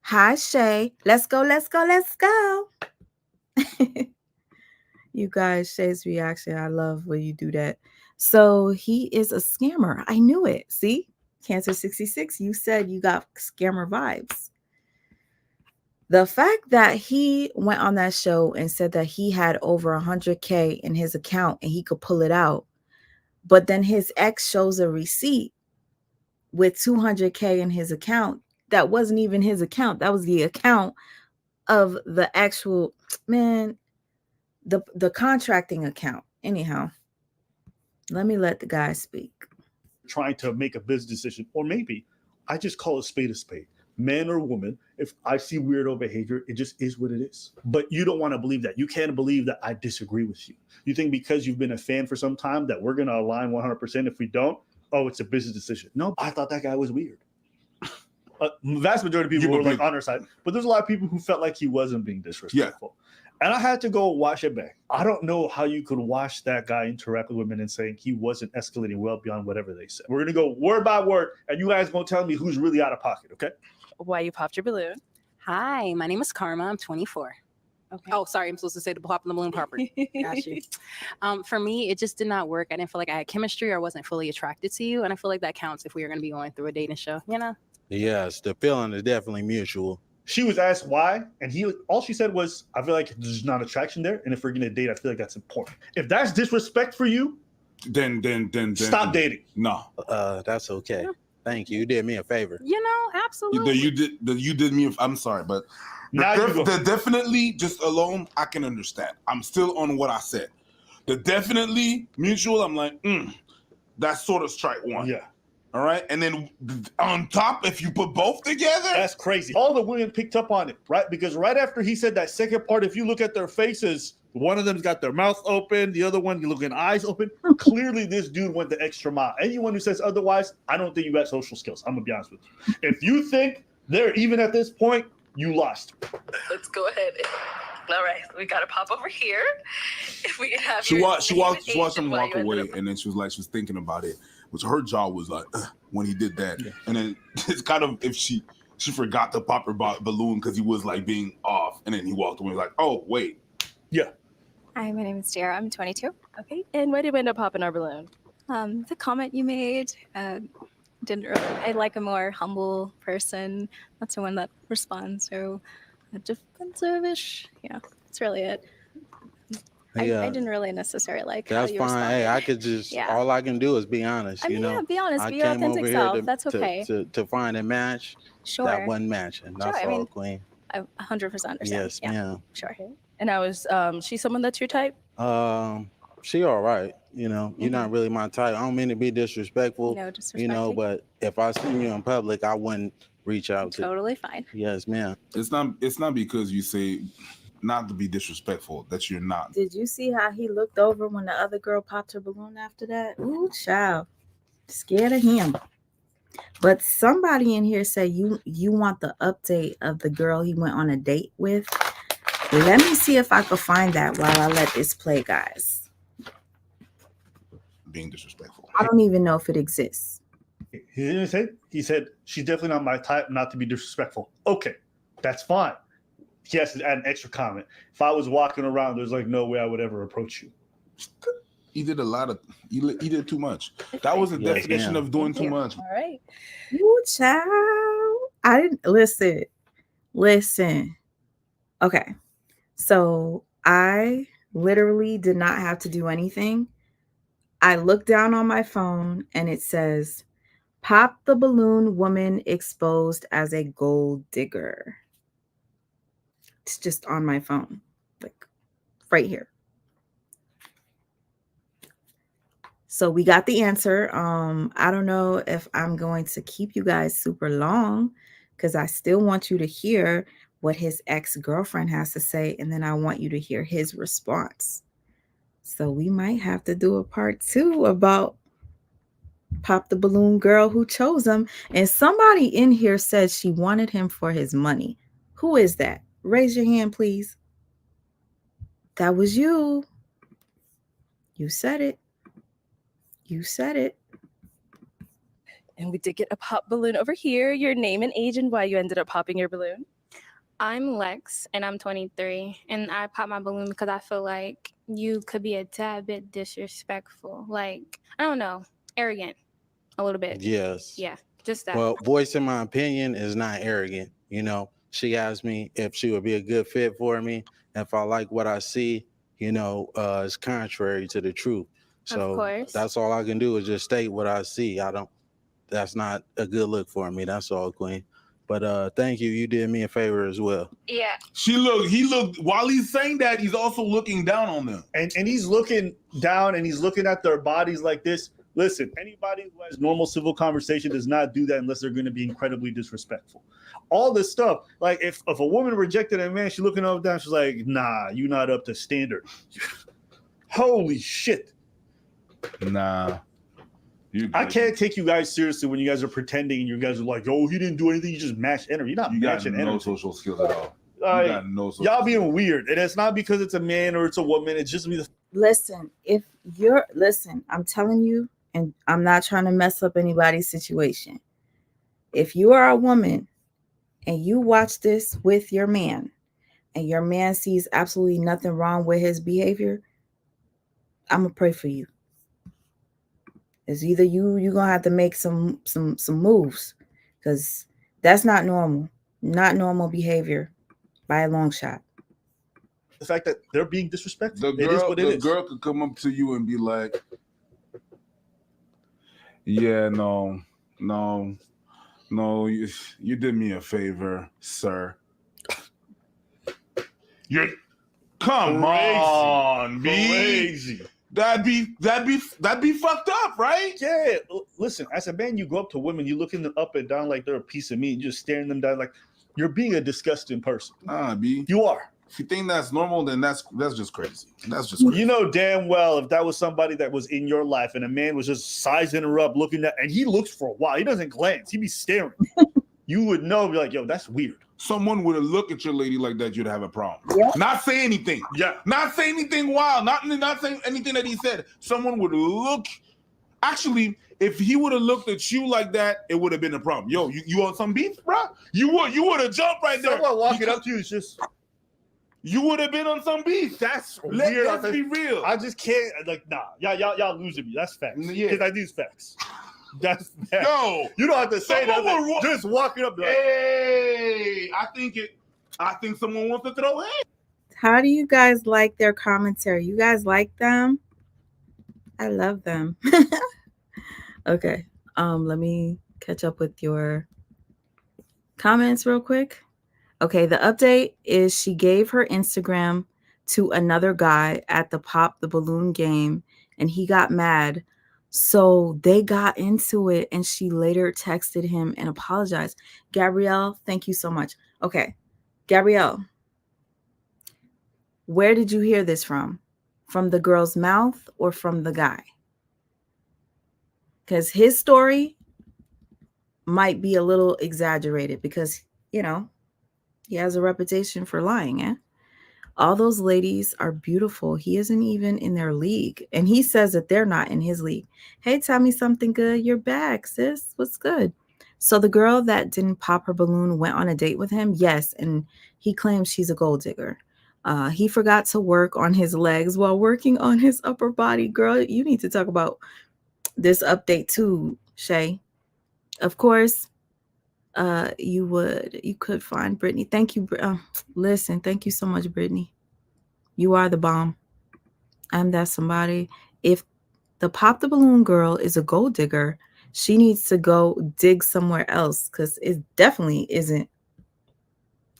Hi, Shay. Let's go. You guys, Shay's reaction. I love when you do that. So he is a scammer. I knew it. See? Cancer 66, you said you got scammer vibes. The fact that he went on that show and said that he had over 100K in his account and he could pull it out, but then his ex shows a receipt with 200K in his account. That wasn't even his account. That was the account of the actual, man, the contracting account. Anyhow, Let me let the guy speak. Trying to make a business decision, or maybe I just call a spade, man or woman. If I see weirdo behavior, it just is what it is. But you don't want to believe that. You can't believe that I disagree with you. You think because you've been a fan for some time that we're going to align 100%. If we don't, oh, it's a business decision. No, I thought that guy was weird. Vast majority of people were like on our side, but there's a lot of people who felt like he wasn't being disrespectful. Yeah. And I had to go watch it back. I don't know how you could watch that guy interact with women and saying he wasn't escalating well beyond whatever they said. We're going to go word by word, and you guys going to tell me who's really out of pocket, okay? Why you popped your balloon? Hi, my name is Karma. I'm 24. Okay. Oh, sorry. I'm supposed to say the pop in the balloon property. Got you. For me, it just did not work. I didn't feel like I had chemistry or wasn't fully attracted to you. And I feel like that counts if we were going to be going through a dating show, you know? Yes, the feeling is definitely mutual. She was asked why, and all she said was, I feel like there's not attraction there, and if we're gonna date, I feel like that's important. If that's disrespect for you, then stop dating. No. That's okay. Yeah. Thank you. You did me a favor. You know, absolutely. You did me. I'm sorry, but the definitely just alone, I can understand. I'm still on what I said. The definitely mutual, I'm like, that's sort of strike one. Yeah. All right. And then on top, if you put both together, that's crazy. All the women picked up on it, right? Because right after he said that second part, if you look at their faces, one of them's got their mouth open, the other one, you look at eyes open. Clearly, this dude went the extra mile. Anyone who says otherwise, I don't think you got social skills. I'm going to be honest with you. If you think they're even at this point, you lost. Let's go ahead. All right, we got to pop over here. If we can have she watched him walk away, and then she was thinking about it. Which her jaw was like when he did that, and then it's kind of if she forgot to pop her balloon because he was like being off, and then he walked away like, oh wait, yeah. Hi, my name is Tiara. I'm 22. Okay, and why did we end up popping our balloon? The comment you made didn't really. I like a more humble person, not someone that responds so defensive-ish. Yeah, that's really it. I didn't really necessarily like that's how you fine. responded. Hey, I could just all I can do is be honest. I mean, you know, be honest, be your your authentic self. That's okay. To find a match. Sure. That wasn't matching. That's all, Queen. I 100% understand. Yes, ma'am. Sure. And I was she someone that's your type? She all right. You know, you're not really my type. I don't mean to be disrespectful. No disrespect. You know, but if I see you in public, I wouldn't reach out to. Totally fine. Yes, ma'am. It's not because you say not to be disrespectful that you're not. Did you see how he looked over when the other girl popped her balloon after that? Ooh, child. Scared of him. But somebody in here said you want the update of the girl he went on a date with. Let me see if I can find that while I let this play, guys. Being disrespectful. I don't even know if it exists. He didn't say. He said she's definitely not my type, not to be disrespectful. Okay, that's fine. He has to add an extra comment. If I was walking around, there's like no way I would ever approach you. He did he did too much. That was the definition of doing too much. All right. Ooh, child. I didn't listen. Okay. So I literally did not have to do anything. I looked down on my phone and it says, "Pop the balloon, woman exposed as a gold digger." It's just on my phone, like right here. So we got the answer. I don't know if I'm going to keep you guys super long because I still want you to hear what his ex-girlfriend has to say, and then I want you to hear his response. So we might have to do a part 2 about Pop the Balloon girl who chose him. And somebody in here said she wanted him for his money. Who is that? Raise your hand, please. That was you. You said it. You said it. And we did get a pop balloon over here. Your name and age and why you ended up popping your balloon. I'm Lex, and I'm 23. And I popped my balloon because I feel like you could be a tad bit disrespectful. Like, I don't know, arrogant a little bit. Yes. Yeah, just that. Well, voicing my opinion is not arrogant. You know, she asked me if she would be a good fit for me. If I like what I see, you know, it's contrary to the truth. So of course. That's all I can do is just state what I see. That's not a good look for me. That's all, Queen. But thank you. You did me a favor as well. Yeah. He looked while he's saying that, he's also looking down on them. And he's looking down and he's looking at their bodies like this. Listen, anybody who has normal civil conversation does not do that unless they're going to be incredibly disrespectful. All this stuff, like if a woman rejected a man, she's looking up down, she's like, nah, you're not up to standard. Holy shit. Nah. I can't take you guys seriously when you guys are pretending and you guys are like, oh, he didn't do anything. You just mashed enter. You're not matching got no energy. social skills at all. Like, You got no social y'all being weird. And it's not because it's a man or it's a woman. It's just Listen, I'm telling you, and I'm not trying to mess up anybody's situation. If you are a woman and you watch this with your man and your man sees absolutely nothing wrong with his behavior, I'm gonna pray for you. It's either you're gonna have to make some moves, because that's not normal behavior by a long shot. the fact that they're being disrespectful. The girl could come up to you and be like, yeah, no, you did me a favor, sir. Come on, B. Crazy. That'd be fucked up, right? Yeah. Listen, as a man, you go up to women, you looking them up and down like they're a piece of meat, just staring them down like you're being a disgusting person. B. You are. If you think that's normal, then that's just crazy. That's just crazy. You know damn well if that was somebody that was in your life and a man was just sizing her up, looking at, and he looks for a while, he doesn't glance, he be staring. You would know, be like, yo, that's weird. Someone would have looked at your lady like that, you'd have a problem. Yeah. Not say anything. Yeah. Not say anything wild. Not saying anything that he said. Someone would look. Actually, if he would have looked at you like that, it would have been a problem. Yo, you on some beef, bro? You would have jumped right there. Someone walking up to you is just. You would have been on some beef. That's weird. Let's be real. I just can't. Like, nah. Y'all losing me. That's facts. Yeah. Because I do facts. That's facts. Yo, you don't have to say that. Like, just walking up. Like, hey, I think someone wants to throw in. How do you guys like their commentary? You guys like them? I love them. Okay. Let me catch up with your comments real quick. Okay, the update is she gave her Instagram to another guy at the Pop the Balloon game and he got mad. So they got into it and she later texted him and apologized. Gabrielle, thank you so much. Okay, Gabrielle, where did you hear this from? From the girl's mouth or from the guy? Because his story might be a little exaggerated because, you know, he has a reputation for lying, eh? All those ladies are beautiful. He isn't even in their league. And he says that they're not in his league. Hey, tell me something good. You're back, sis. What's good? So the girl that didn't pop her balloon went on a date with him? Yes. And he claims she's a gold digger. He forgot to work on his legs while working on his upper body. Girl, you need to talk about this update too, Shay. Of course, you could find Brittany. Thank you. Listen, thank you so much, Brittany. You are the bomb. I'm that somebody. If the Pop the Balloon girl is a gold digger, she needs to go dig somewhere else because it definitely isn't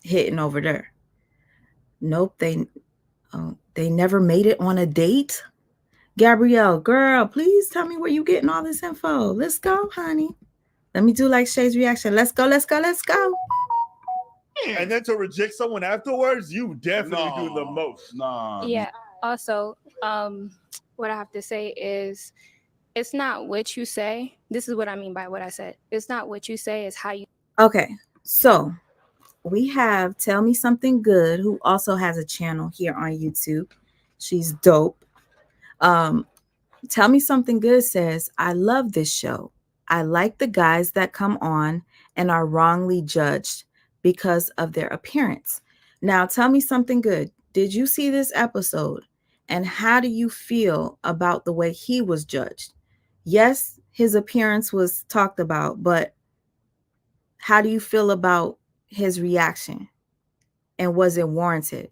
hitting over there. Nope, they never made it on a date. Gabrielle, girl, please tell me where you getting all this info. Let's go, honey. Let me do like Shay's reaction. Let's go, let's go, let's go. And then to reject someone afterwards, you definitely do the most. Yeah. Also, what I have to say is it's not what you say. This is what I mean by what I said. It's not what you say, it's how you. Okay, so we have Tell Me Something Good, who also has a channel here on YouTube. She's dope. Tell Me Something Good says, I love this show. I like the guys that come on and are wrongly judged because of their appearance. Now, tell me something good. Did you see this episode? And how do you feel about the way he was judged? Yes, his appearance was talked about, but how do you feel about his reaction? And was it warranted?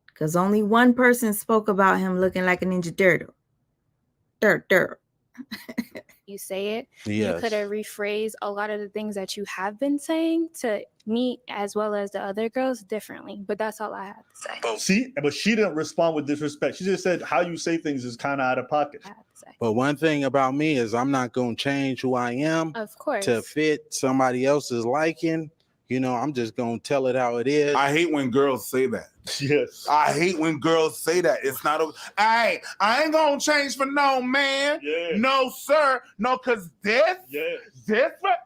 Because only one person spoke about him looking like a Ninja Turtle. you say it. Yes. You could have rephrased a lot of the things that you have been saying to me as well as the other girls differently. But that's all I have to say. See, but she didn't respond with disrespect. She just said how you say things is kind of out of pocket. But one thing about me is I'm not going to change who I am Of course. to fit somebody else's liking. You know, I'm just going to tell it how it is. I hate when girls say that. Yes. I hate when girls say that. It's not a, hey, I ain't gonna change for no man. Yeah. No, sir. No, cause this,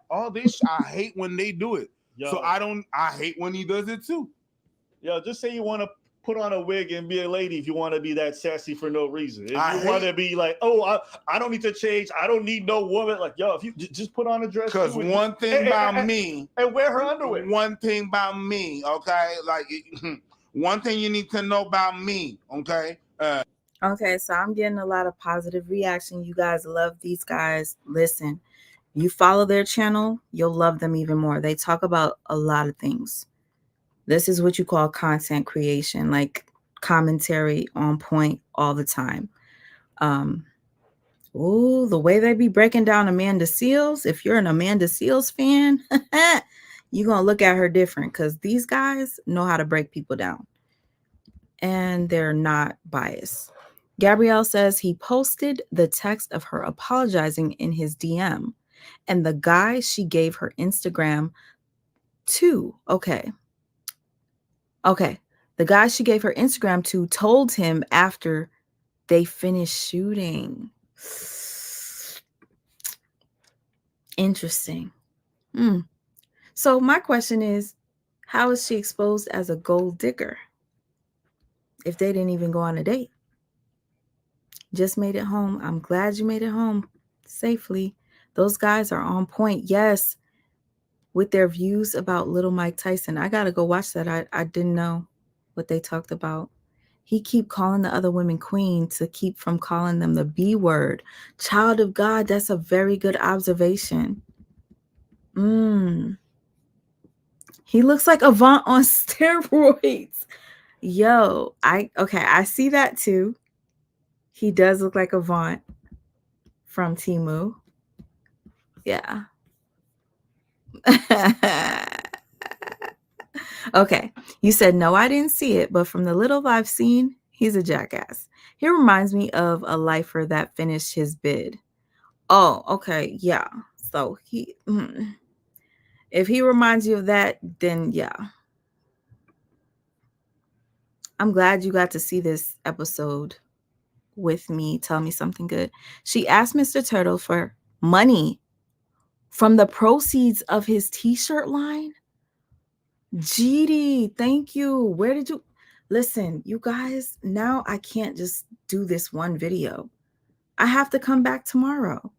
all this, I hate when they do it. Yo. So I hate when he does it too. Yo, just say you want to put on a wig and be a lady if you want to be that sassy for no reason. If you want to be like, oh, I don't need to change. I don't need no woman. Like, yo, if you just put on a dress. Because one thing about me. And wear her underwear. One thing about me, okay? Like, one thing you need to know about me, okay? Okay, so I'm getting a lot of positive reaction. You guys love these guys. Listen, you follow their channel, you'll love them even more. They talk about a lot of things. This is what you call content creation, like commentary on point all the time. Oh, the way they be breaking down Amanda Seales. If you're an Amanda Seales fan, you're going to look at her different because these guys know how to break people down. And they're not biased. Gabrielle says he posted the text of her apologizing in his DM. And the guy she gave her Instagram to, okay. The guy she gave her Instagram to told him after they finished shooting. Interesting. So my question is, how is she exposed as a gold digger if they didn't even go on a date? Just made it home. I'm glad you made it home safely. Those guys are on point. Yes. With their views about little Mike Tyson. I got to go watch that. I didn't know what they talked about. He keep calling the other women queen to keep from calling them the B word. Child of God, that's a very good observation. He looks like Avant on steroids. Yo, I see that too. He does look like Avant from Temu. Yeah. Okay, you said no, I didn't see it, but from the little I've seen, he's a jackass. He reminds me of a lifer that finished his bid. Oh, okay, yeah. So if he reminds you of that, then yeah. I'm glad you got to see this episode with me. Tell me something good. She asked Mr. Turtle for money from the proceeds of his t-shirt line. GD, thank you. Where did you listen, you guys? Now I can't just do this one video. I have to come back tomorrow.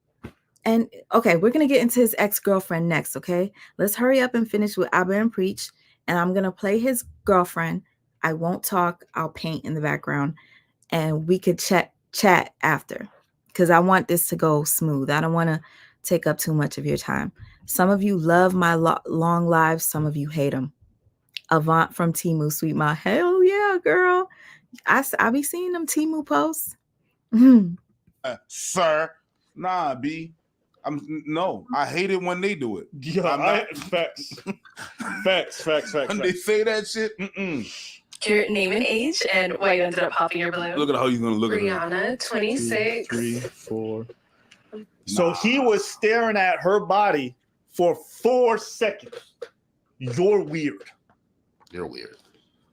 And okay, we're gonna get into his ex-girlfriend next. Okay, let's hurry up and finish with Abba and Preach, and I'm gonna play his girlfriend. I won't talk. I'll paint in the background, and we could chat after, because I want this to go smooth. I don't want to take up too much of your time. Some of you love my long lives. Some of you hate them. Avant from Temu, sweet my hell yeah, girl. I be seeing them Temu posts. Sir, nah, B. I hate it when they do it. Yeah, facts. When they say that shit, Your name and age and why you ended up popping your balloon. Look at how he's gonna look at her. Rihanna, 26. 3, 4. So he was staring at her body for 4 seconds. You're weird. You're weird.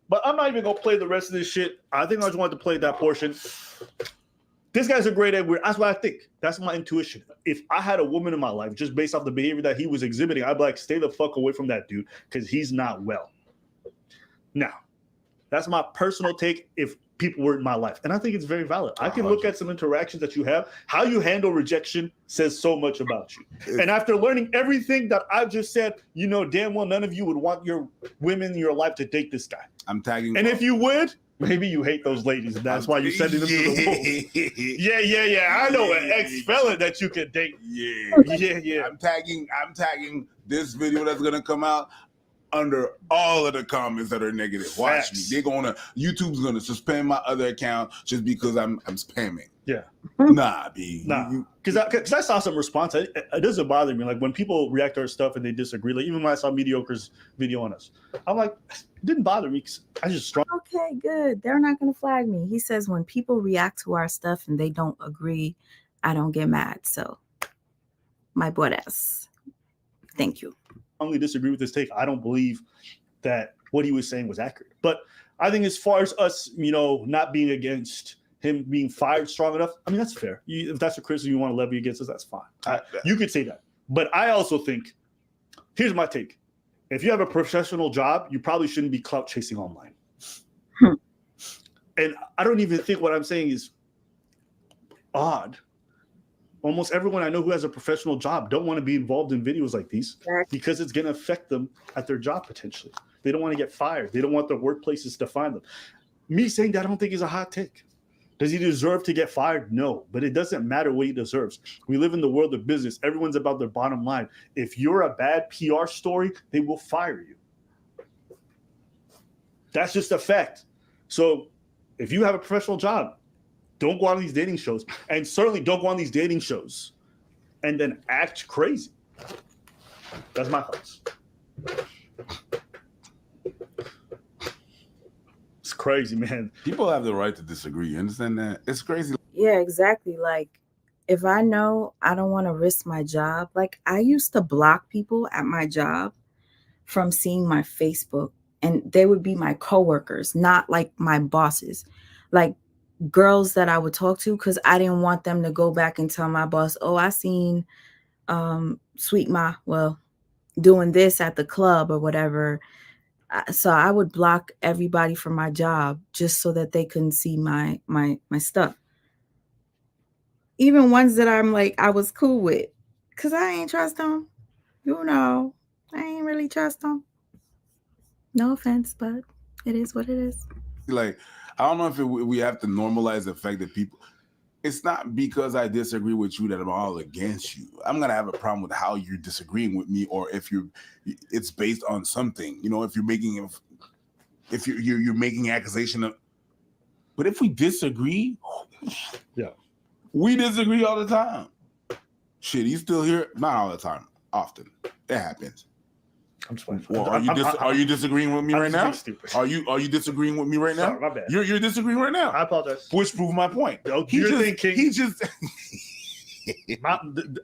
But I'm not even gonna play the rest of this shit. I think I just wanted to play that portion. This guy's a great weird. That's what I think. That's my intuition. If I had a woman in my life, just based off the behavior that he was exhibiting, I'd be like, stay the fuck away from that dude because he's not well. Now, that's my personal take if people were in my life. And I think it's very valid. I can look at some interactions that you have. How you handle rejection says so much about you. And after learning everything that I've just said, you know damn well none of you would want your women in your life to date this guy. I'm tagging. And if you would, maybe you hate those ladies. And that's why you're sending them to the wolves. Yeah. I know an ex-felon that you could date. Yeah. I'm tagging this video that's gonna come out. under all of the comments that are negative. Watch me. YouTube's gonna suspend my other account just because I'm spamming. Yeah. Nah, B. Nah. Because I saw some response. It doesn't bother me. Like when people react to our stuff and they disagree. Like even when I saw Mediocre's video on us, I'm like, it didn't bother me. I just strong. Okay, good. They're not gonna flag me. He says when people react to our stuff and they don't agree, I don't get mad. So, my buenas. Thank you. I strongly disagree with this take. I don't believe that what he was saying was accurate. But I think as far as us, not being against him being fired strong enough, I mean, that's fair. If that's a criticism you want to levy against us, that's fine. You could say that. But I also think, here's my take. If you have a professional job, you probably shouldn't be clout chasing online. And I don't even think what I'm saying is odd. Almost everyone I know who has a professional job don't want to be involved in videos like these because it's going to affect them at their job potentially. They don't want to get fired. They don't want their workplaces to find them. Me saying that I don't think is a hot take. Does he deserve to get fired? No, but it doesn't matter what he deserves. We live in the world of business. Everyone's about their bottom line. If you're a bad PR story, they will fire you. That's just a fact. So if you have a professional job, don't go on these dating shows. And certainly don't go on these dating shows and then act crazy. That's my thoughts. It's crazy, man. People have the right to disagree. You understand that? It's crazy. Yeah, exactly. Like, if I know I don't want to risk my job, like I used to block people at my job from seeing my Facebook, and they would be my coworkers, not like my bosses. Like, girls that I would talk to, because I didn't want them to go back and tell my boss, oh, I seen Sweet Ma, doing this at the club or whatever. So I would block everybody from my job just so that they couldn't see my stuff. Even ones that I'm like, I was cool with, because I ain't trust them. I ain't really trust them. No offense, but it is what it is. Like, I don't know if we have to normalize the fact that people, it's not because I disagree with you that I'm all against you. I'm going to have a problem with how you're disagreeing with me, or if it's based on something, if you're making, if you're making accusation of, but if we disagree, we disagree all the time. Shit, he's still here. Not all the time, often. It happens. I'm just playing. Well, are you disagreeing with me right now? Are you disagreeing with me right now? Sorry, my bad. You're disagreeing right now. I apologize. Which proves my point.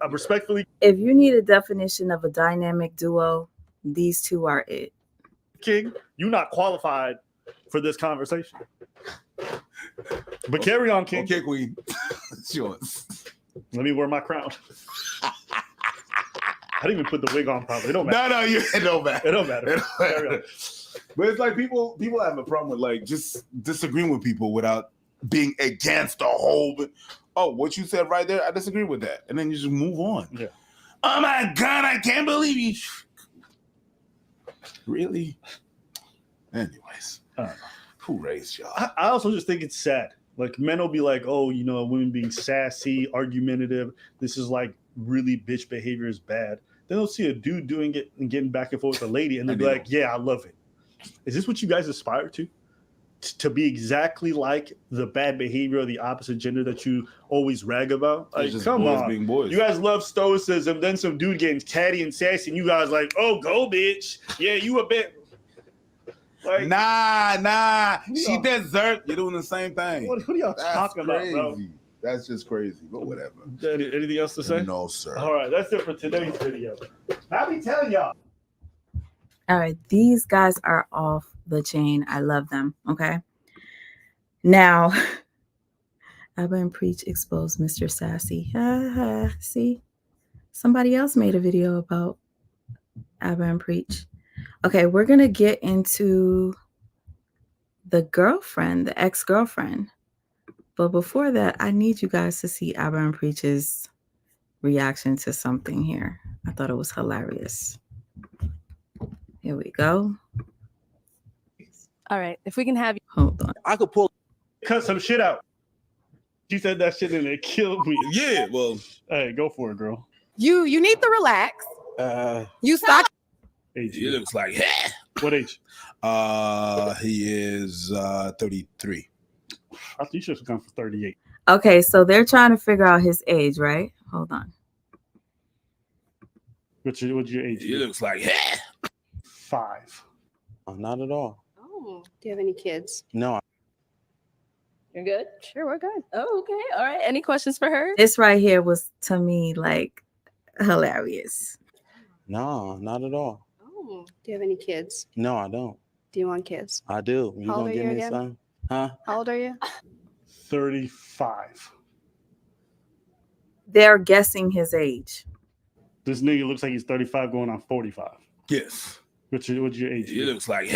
Respectfully. If you need a definition of a dynamic duo, these two are it. King, you're not qualified for this conversation. But carry on, King. Okay, Queen. It's yours. Let me wear my crown. I didn't even put the wig on properly. It don't matter. No, it don't matter. It don't matter. But it's like people have a problem with like just disagreeing with people without being against the whole. Oh, what you said right there, I disagree with that, and then you just move on. Yeah. Oh my God, I can't believe you. Really? Anyways, who raised y'all? I also just think it's sad. Like men will be like, oh, women being sassy, argumentative. This is like really bitch behavior is bad. Then they'll see a dude doing it and getting back and forth with a lady, and they'll be like, yeah, I love it. Is this what you guys aspire to? To be exactly like the bad behavior of the opposite gender that you always rag about? Like, come on. Being boys. You guys love stoicism, then some dude getting catty and sassy, and you guys like, oh, go, bitch. Yeah, you a bit. Like, nah. She deserves. You're doing the same thing. What are y'all talking about, bro? That's just crazy, but whatever. Anything else to say? No, sir. All right, that's it for today's video. I be telling y'all. All right, these guys are off the chain. I love them. Okay. Now, Abba and Preach exposed Mr. Sassy. See, somebody else made a video about Abba and Preach. Okay, we're gonna get into the girlfriend, the ex-girlfriend. But before that, I need you guys to see Abba and Preach's reaction to something here. I thought it was hilarious. Here we go. All right, if we can have you. Hold on. I could cut some shit out. She said that shit and it killed me. Yeah, well. Hey, go for it, girl. You need to relax. You stop. He looks like, yeah. What age? He is 33. I thought you should have gone for 38. Okay, so they're trying to figure out his age, right? Hold on. What's your age? He looks like 5. Oh, not at all. Oh. Do you have any kids? No. You're good? Sure, we're good. Oh, okay. All right. Any questions for her? This right here was, to me, like, hilarious. No, not at all. Oh. Do you have any kids? No, I don't. Do you want kids? I do. You How old gonna are give you me again? some? Huh? How old are you? 35. They're guessing his age. This nigga looks like he's 35 going on 45. Yes. What's your age? He looks like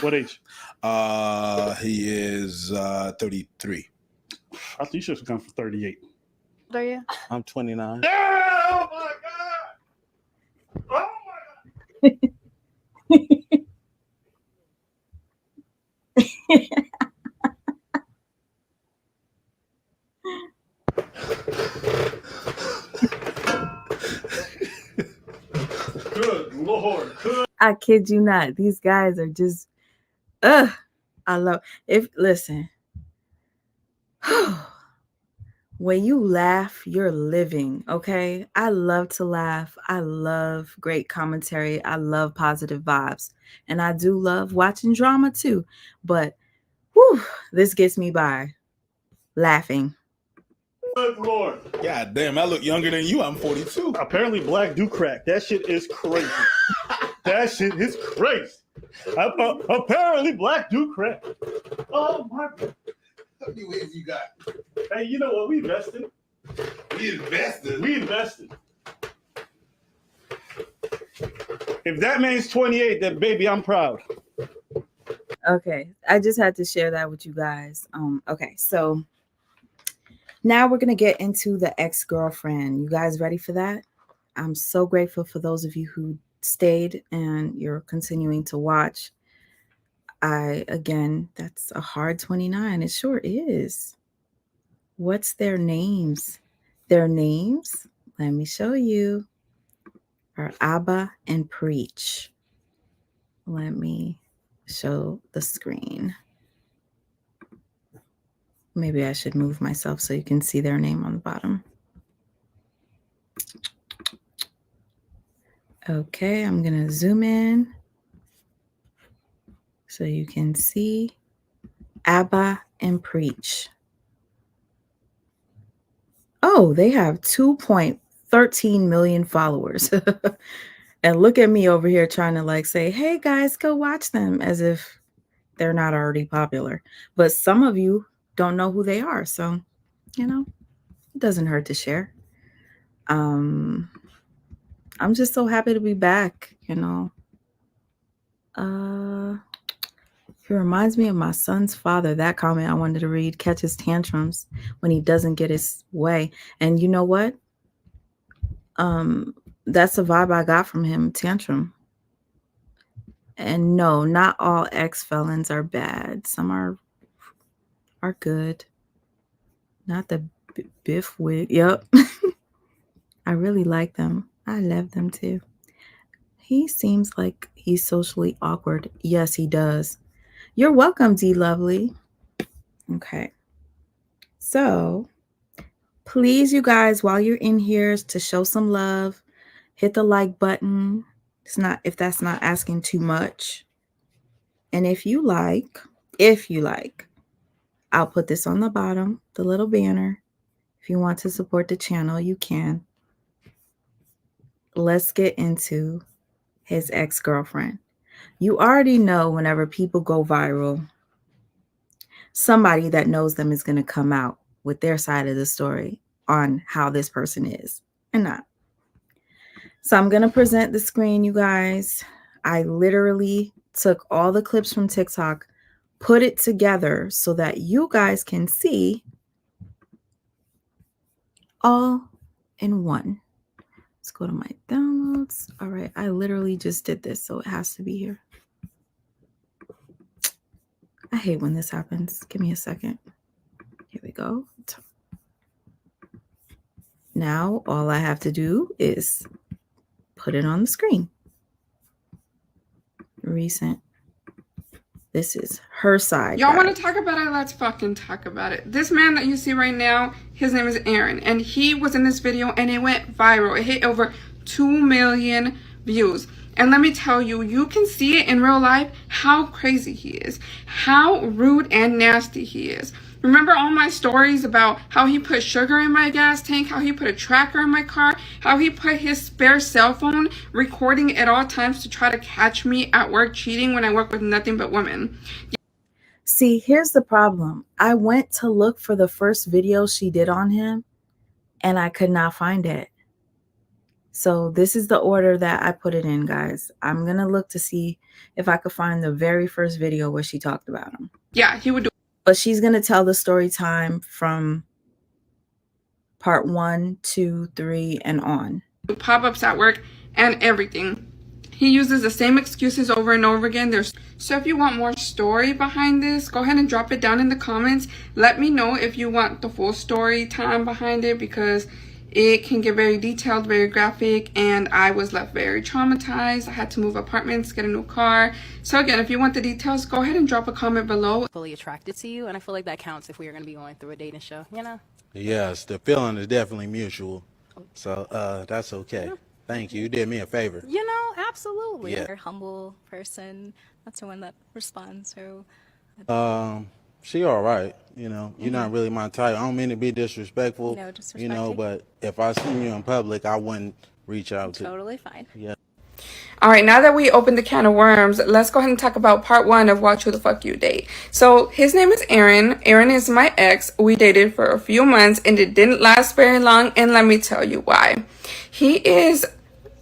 What age? He is 33. I thought you should have gone for 38. How old are you? I'm 29. Oh my god! Oh my god! Good Lord. I kid you not. These guys are just, I love, listen, when you laugh, you're living, okay? I love to laugh. I love great commentary. I love positive vibes. And I do love watching drama too. But, this gets me by laughing. Good Lord. God damn, I look younger than you. I'm 42. Apparently black do crack. That shit is crazy. That shit is crazy. Apparently black do crack. Oh my god. How many ways you got? Hey, you know what? We invested. We invested. If that man's 28, then baby, I'm proud. Okay, I just had to share that with you guys. Okay, so now we're gonna get into the ex-girlfriend. You guys ready for that? I'm so grateful for those of you who stayed and you're continuing to watch. Again, that's a hard 29. It sure is. What's their names? Their names, let me show you, are Abba and Preach. Let me show the screen. Maybe I should move myself so you can see their name on the bottom. Okay, I'm going to zoom in so you can see Abba and Preach. Oh, they have 2.13 million followers. And look at me over here trying to like say, hey guys, go watch them, as if they're not already popular. But some of you don't know who they are. So, you know, it doesn't hurt to share. I'm just so happy to be back, you know. He reminds me of my son's father. That comment I wanted to read, catches tantrums when he doesn't get his way. And you know what? That's the vibe I got from him, tantrum. And no, not all ex-felons are bad. Some are good. Not the Biff wig. Yep. I really like them. I love them too. He seems like he's socially awkward. Yes, he does. You're welcome, D Lovely. Okay. So, please, you guys, while you're in here, to show some love, hit the like button. If that's not asking too much. And if you like, I'll put this on the bottom, the little banner. If you want to support the channel, you can. Let's get into his ex-girlfriend. You already know whenever people go viral, somebody that knows them is going to come out with their side of the story on how this person is and not. So I'm going to present the screen, you guys. I literally took all the clips from TikTok, put it together so that you guys can see all in one. Let's go to my downloads. All right, I literally just did this, so it has to be here. I hate when this happens. Give me a second. Here we go. Now, all I have to do is put it on the screen. recent. This is her side. Y'all want to talk about it? Let's fucking talk about it. This man that you see right now, his name is Aaron, and he was in this video and it went viral. It hit over 2 million views. And let me tell you, you can see it in real life how crazy he is, how rude and nasty he is. Remember all my stories about how he put sugar in my gas tank, how he put a tracker in my car, how he put his spare cell phone recording at all times to try to catch me at work cheating when I work with nothing but women. See, here's the problem. I went to look for the first video she did on him, and I could not find it. So this is the order that I put it in, guys. I'm going to look to see if I could find the very first video where she talked about him. Yeah, he would do. But she's going to tell the story time from part 1, 2, 3, and on. Pop-ups at work and everything. He uses the same excuses over and over again. So if you want more story behind this, go ahead and drop it down in the comments. Let me know if you want the full story time behind it, because it can get very detailed, very graphic, and I was left very traumatized. I had to move apartments, get a new car. So again, if you want the details, go ahead and drop a comment below. Fully attracted to you, and I feel like that counts if we are going to be going through a dating show, you know? Yes, the feeling is definitely mutual. So that's okay. Thank you. You did me a favor. You know, absolutely. Yeah. You're a humble person. That's the one that responds. So She all right, you know. You're not really my type. I don't mean to be disrespectful, No, you know, disrespecting. but if I see you in public, I wouldn't reach out to. Totally fine. Yeah. All right, now that we opened the can of worms, let's go ahead and talk about part 1 of Watch Who the Fuck You Date. So his name is Aaron. Aaron is my ex. We dated for a few months and it didn't last very long. And let me tell you why. He is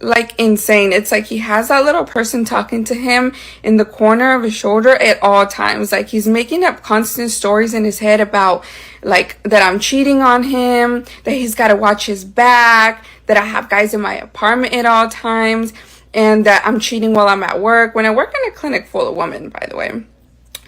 like insane. It's like he has that little person talking to him in the corner of his shoulder at all times. Like he's making up constant stories in his head about like that I'm cheating on him, that he's got to watch his back, that I have guys in my apartment at all times, and that I'm cheating while I'm at work, when I work in a clinic full of women, by the way.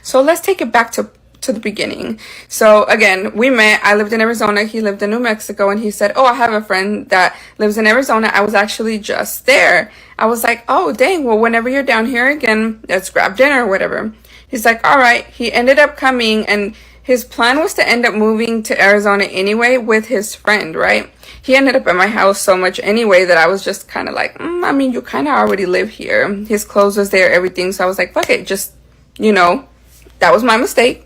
So let's take it back to the beginning. So again, we met. I lived in Arizona. He lived in New Mexico. And he said, oh, I have a friend that lives in Arizona. I was actually just there. I was like, oh, dang. Well, whenever you're down here again, let's grab dinner or whatever. He's like, all right. He ended up coming, and his plan was to end up moving to Arizona anyway with his friend, right? He ended up at my house so much anyway that I was just kind of like, I mean, you kind of already live here. His clothes was there, everything. So I was like, fuck it. Just, you know, that was my mistake.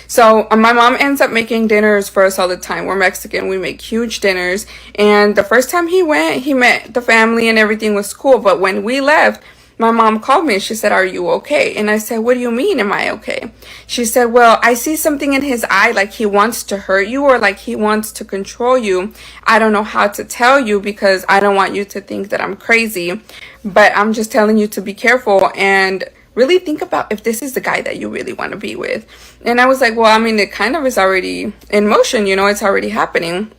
So my mom ends up making dinners for us all the time. We're Mexican. We make huge dinners. And the first time he went, he met the family and everything was cool. But when we left, my mom called me and she said, are you okay? And I said, what do you mean, am I okay? She said, well, I see something in his eye, like he wants to hurt you or like he wants to control you. I don't know how to tell you because I don't want you to think that I'm crazy. But I'm just telling you to be careful and really think about if this is the guy that you really want to be with. And I was like, well, I mean, it kind of is already in motion, you know, it's already happening.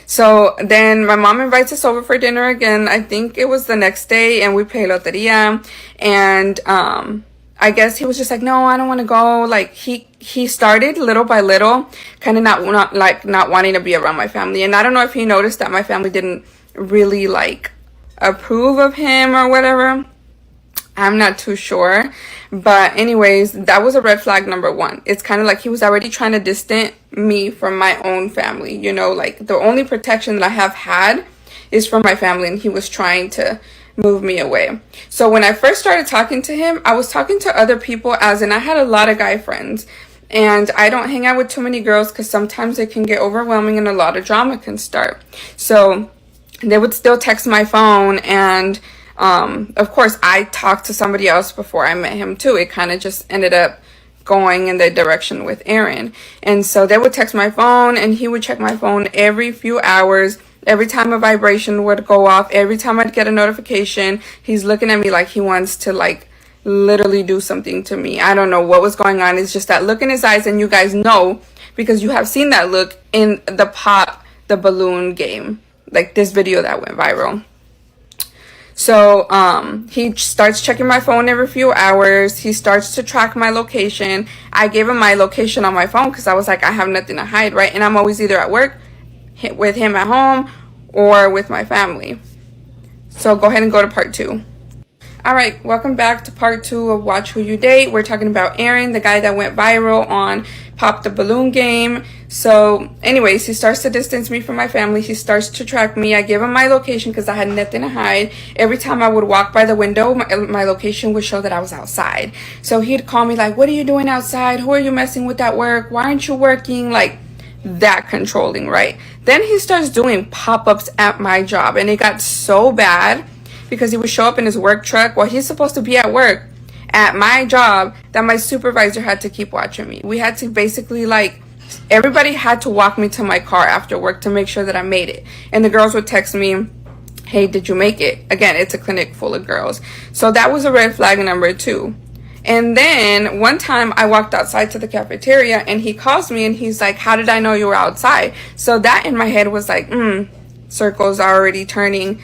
So then my mom invites us over for dinner again. I think it was the next day, and we play loteria. And I guess he was just like, no, I don't want to go. Like he started little by little, kind of not wanting to be around my family. And I don't know if he noticed that my family didn't really like approve of him or whatever. I'm not too sure. But anyways, that was a red flag number 1. It's kind of like he was already trying to distance me from my own family. You know, like the only protection that I have had is from my family, and he was trying to move me away. So when I first started talking to him, I was talking to other people, as in I had a lot of guy friends. And I don't hang out with too many girls because sometimes it can get overwhelming and a lot of drama can start. So they would still text my phone, and of course, I talked to somebody else before I met him too. It kind of just ended up going in the direction with Aaron. And so they would text my phone, and he would check my phone every few hours. Every time a vibration would go off, every time I'd get a notification, he's looking at me like he wants to like literally do something to me. I don't know what was going on. It's just that look in his eyes, and you guys know because you have seen that look in the Pop the Balloon game, like this video that went viral. So he starts checking my phone every few hours. He starts to track my location. I gave him my location on my phone because I was like, I have nothing to hide, right? And I'm always either at work with him at home or with my family. So go ahead and go to part 2. All right, welcome back to part 2 of Watch Who You Date. We're talking about Aaron, the guy that went viral on Pop the Balloon game. So anyways, he starts to distance me from my family. He starts to track me. I give him my location because I had nothing to hide. Every time I would walk by the window, my location would show that I was outside. So he'd call me like, what are you doing outside? Who are you messing with at work? Why aren't you working? Like, that controlling, right? Then he starts doing pop-ups at my job, and it got so bad because he would show up in his work truck while he's supposed to be at work at my job that my supervisor had to keep watching me. We had to basically, like, everybody had to walk me to my car after work to make sure that I made it. And the girls would text me, hey, did you make it? Again, it's a clinic full of girls. So that was a red flag number 2. And then one time I walked outside to the cafeteria and he calls me and he's like, how did I know you were outside? So that in my head was like, circles are already turning.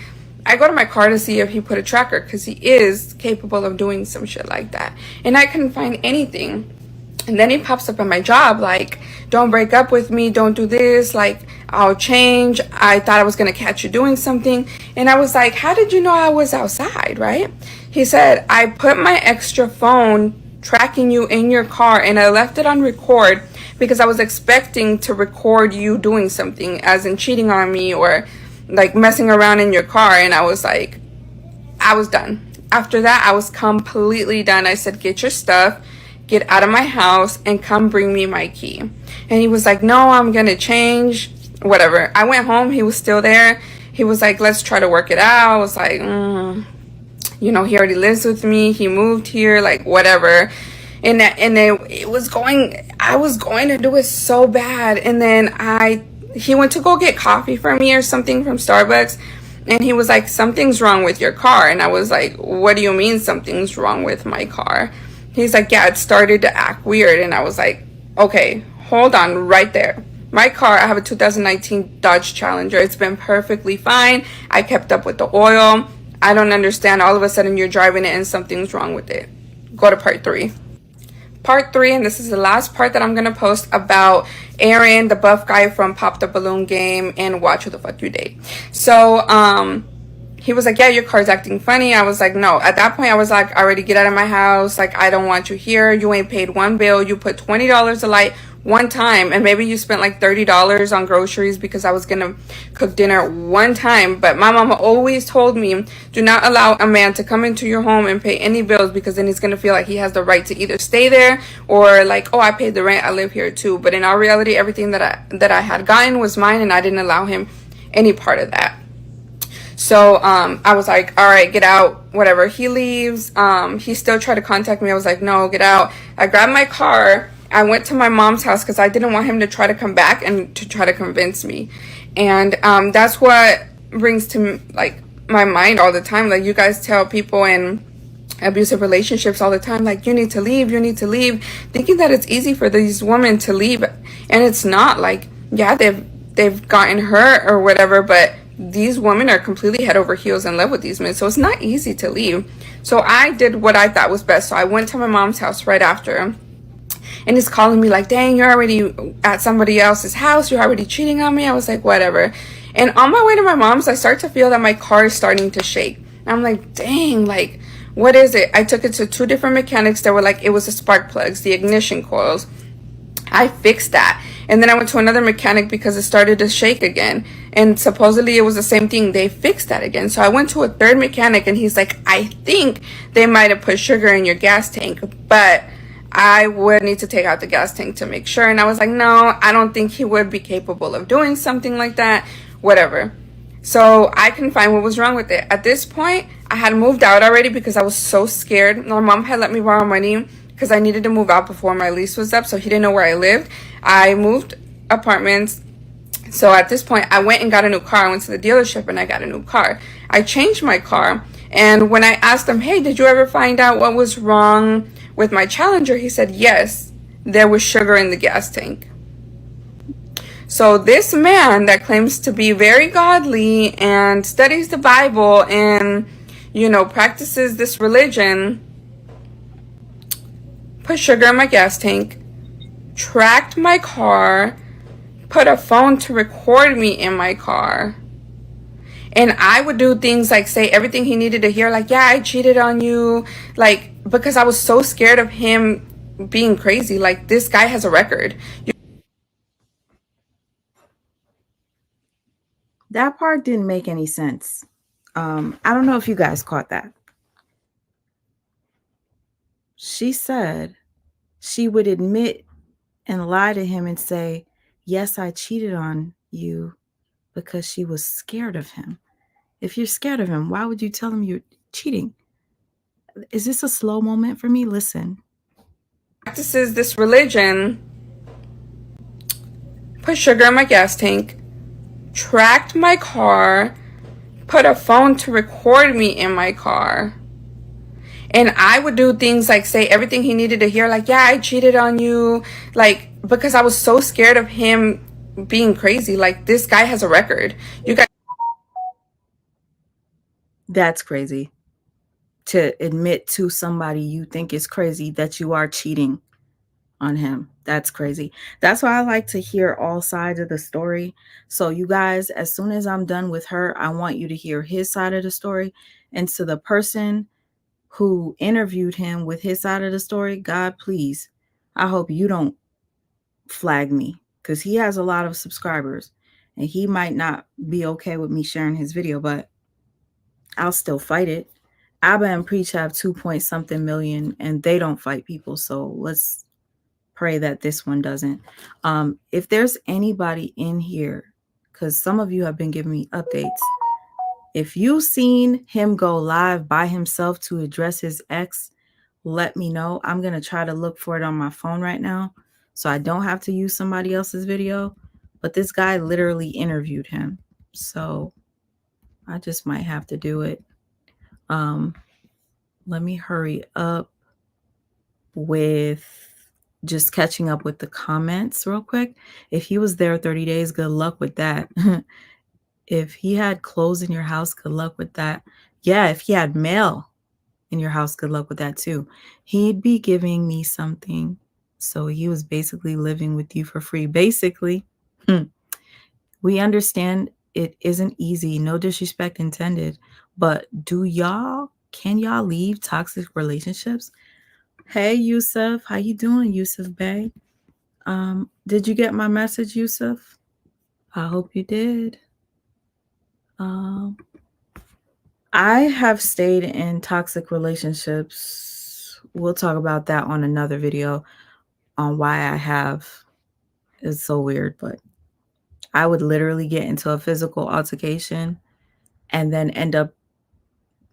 I go to my car to see if he put a tracker because he is capable of doing some shit like that. And I couldn't find anything. And then he pops up at my job like, don't break up with me, don't do this, like, I'll change. I thought I was going to catch you doing something. And I was like, how did you know I was outside, right? He said, I put my extra phone tracking you in your car and I left it on record because I was expecting to record you doing something, as in cheating on me or like messing around in your car. And I was like, I was done. After that, I was completely done. I said, get your stuff, get out of my house, and come bring me my key. And he was like, no, I'm gonna change, whatever. I went home, he was still there. He was like, let's try to work it out. I was like, you know, he already lives with me, he moved here, like, whatever. And it was going, I was going to do it so bad. And then he went to go get coffee for me or something from Starbucks, and he was like, something's wrong with your car. And I was like, what do you mean something's wrong with my car? He's like, yeah, it started to act weird. And I was like, okay, hold on right there. My car, I have a 2019 Dodge Challenger. It's been perfectly fine. I kept up with the oil. I don't understand. All of a sudden you're driving it and something's wrong with it. Go to part 3. Part 3, and this is the last part that I'm going to post about Aaron, the buff guy from Pop the Balloon game and Watch Who the Fuck You Date. So, he was like, yeah, your car's acting funny. I was like, no. At that point, I was like, already get out of my house. Like, I don't want you here. You ain't paid one bill. You put $20 a light one time, and maybe you spent like $30 on groceries because I was gonna cook dinner one time. But my mama always told me, do not allow a man to come into your home and pay any bills, because then he's gonna feel like he has the right to either stay there or like, oh, I paid the rent, I live here too. But in all reality, everything that I had gotten was mine, and I didn't allow him any part of that. So I was like, all right, get out, whatever. He leaves. He still tried to contact me. I was like, no, get out. I grabbed my car. I went to my mom's house because I didn't want him to try to come back and to try to convince me. And that's what brings to like my mind all the time. Like, you guys tell people in abusive relationships all the time, like, you need to leave, thinking that it's easy for these women to leave. And it's not. Like, yeah, they've gotten hurt or whatever, but these women are completely head over heels in love with these men. So it's not easy to leave. So I did what I thought was best. So I went to my mom's house right after. And he's calling me like, dang, you're already at somebody else's house. You're already cheating on me. I was like, whatever. And on my way to my mom's, I start to feel that my car is starting to shake. And I'm like, dang, like, what is it? I took it to 2 different mechanics that were like, it was the spark plugs, the ignition coils. I fixed that. And then I went to another mechanic because it started to shake again. And supposedly it was the same thing. They fixed that again. So I went to a 3rd mechanic and he's like, I think they might have put sugar in your gas tank, but I would need to take out the gas tank to make sure. And I was like, no, I don't think he would be capable of doing something like that, whatever. So I couldn't find what was wrong with it. At this point, I had moved out already because I was so scared. My mom had let me borrow money because I needed to move out before my lease was up, so he didn't know where I lived. I moved apartments. So at this point, I went and got a new car. I went to the dealership and I got a new car. I changed my car. And when I asked him, hey, did you ever find out what was wrong with my Challenger? He said, yes, there was sugar in the gas tank. So this man that claims to be very godly and studies the Bible and, you know, practices this religion, put sugar in my gas tank, tracked my car, put a phone to record me in my car, And I would do things like say everything he needed to hear, like, yeah, I cheated on you, like, because I was so scared of him being crazy. Like, this guy has a record. That part didn't make any sense. I don't know if you guys caught that. She said she would admit and lie to him and say, yes, I cheated on you, because she was scared of him. If you're scared of him, why would you tell him you're cheating? Is this a slow moment for me? Listen. Practices this religion, put sugar in my gas tank, tracked my car, put a phone to record me in my car. And I would do things like say everything he needed to hear, like, yeah, I cheated on you, like, because I was so scared of him being crazy. Like, this guy has a record. You guys. That's crazy. To admit to somebody you think is crazy that you are cheating on him. That's crazy. That's why I like to hear all sides of the story. So you guys, as soon as I'm done with her, I want you to hear his side of the story. And to the person who interviewed him with his side of the story, God, please, I hope you don't flag me, because he has a lot of subscribers and he might not be okay with me sharing his video, but I'll still fight it. Abba and Preach have 2-point-something million and they don't fight people. So let's pray that this one doesn't. If there's anybody in here, because some of you have been giving me updates, if you've seen him go live by himself to address his ex, let me know. I'm going to try to look for it on my phone right now so I don't have to use somebody else's video. But this guy literally interviewed him. So I just might have to do it. Let me hurry up with just catching up with the comments real quick. If he was there 30 days, good luck with that. If he had clothes in your house, good luck with that. Yeah, if he had mail in your house, good luck with that too. He'd be giving me something. So he was basically living with you for free. Basically, we understand it isn't easy. No disrespect intended. But can y'all leave toxic relationships? Hey, Yusuf. How you doing, Yusuf Bey? Did you get my message, Yusuf? I hope you did. I have stayed in toxic relationships. We'll talk about that on another video on why I have. It's so weird, but I would literally get into a physical altercation and then end up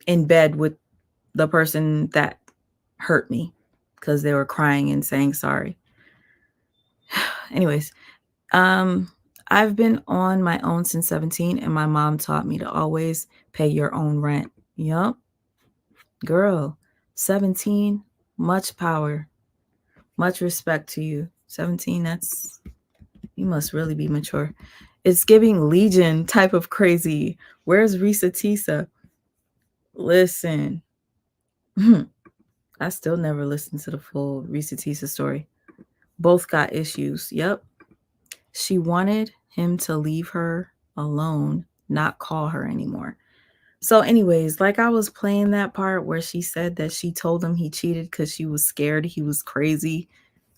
in bed with the person that hurt me because they were crying and saying sorry. Anyways, I've been on my own since 17 and my mom taught me to always pay your own rent. Yup. Girl, 17, much power, much respect to you. 17, you must really be mature. It's giving Legion type of crazy. Where's Risa Tisa? Listen, I still never listened to the full Risa Tisa story. Both got issues. Yep. She wanted him to leave her alone, not call her anymore. So anyways, like I was playing that part where she said that she told him he cheated because she was scared he was crazy.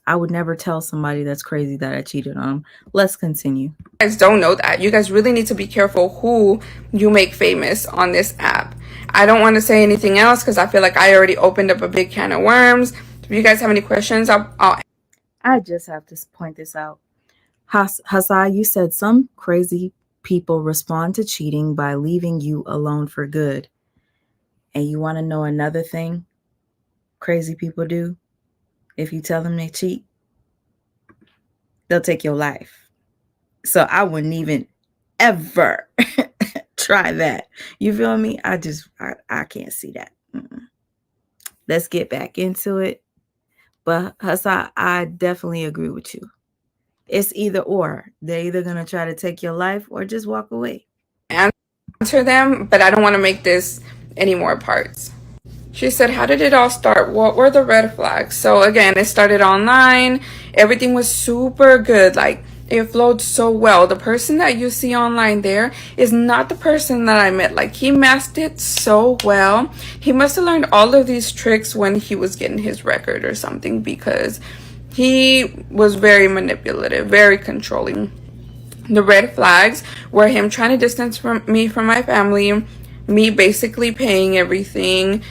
I would never tell somebody that's crazy that I cheated on him. Let's continue. You guys don't know that. You guys really need to be careful who you make famous on this app. I don't want to say anything else because I feel like I already opened up a big can of worms. If you guys have any questions, I just have to point this out. Hassai, you said some crazy people respond to cheating by leaving you alone for good. And you want to know another thing crazy people do? If you tell them they cheat, they'll take your life. So I wouldn't even ever try that. You feel me? I can't see that. Let's get back into it. But Hassai, I definitely agree with you. It's either or. They're either going to try to take your life or just walk away. Answer them, but I don't want to make this any more parts. She said, how did it all start? What were the red flags? So again, it started online. Everything was super good. Like It flowed so well. The person that you see online there is not the person that I met. Like, he masked it so well. He must have learned all of these tricks when he was getting his record or something, because he was very manipulative, very controlling. The red flags were him trying to distance me from my family, me basically paying everything.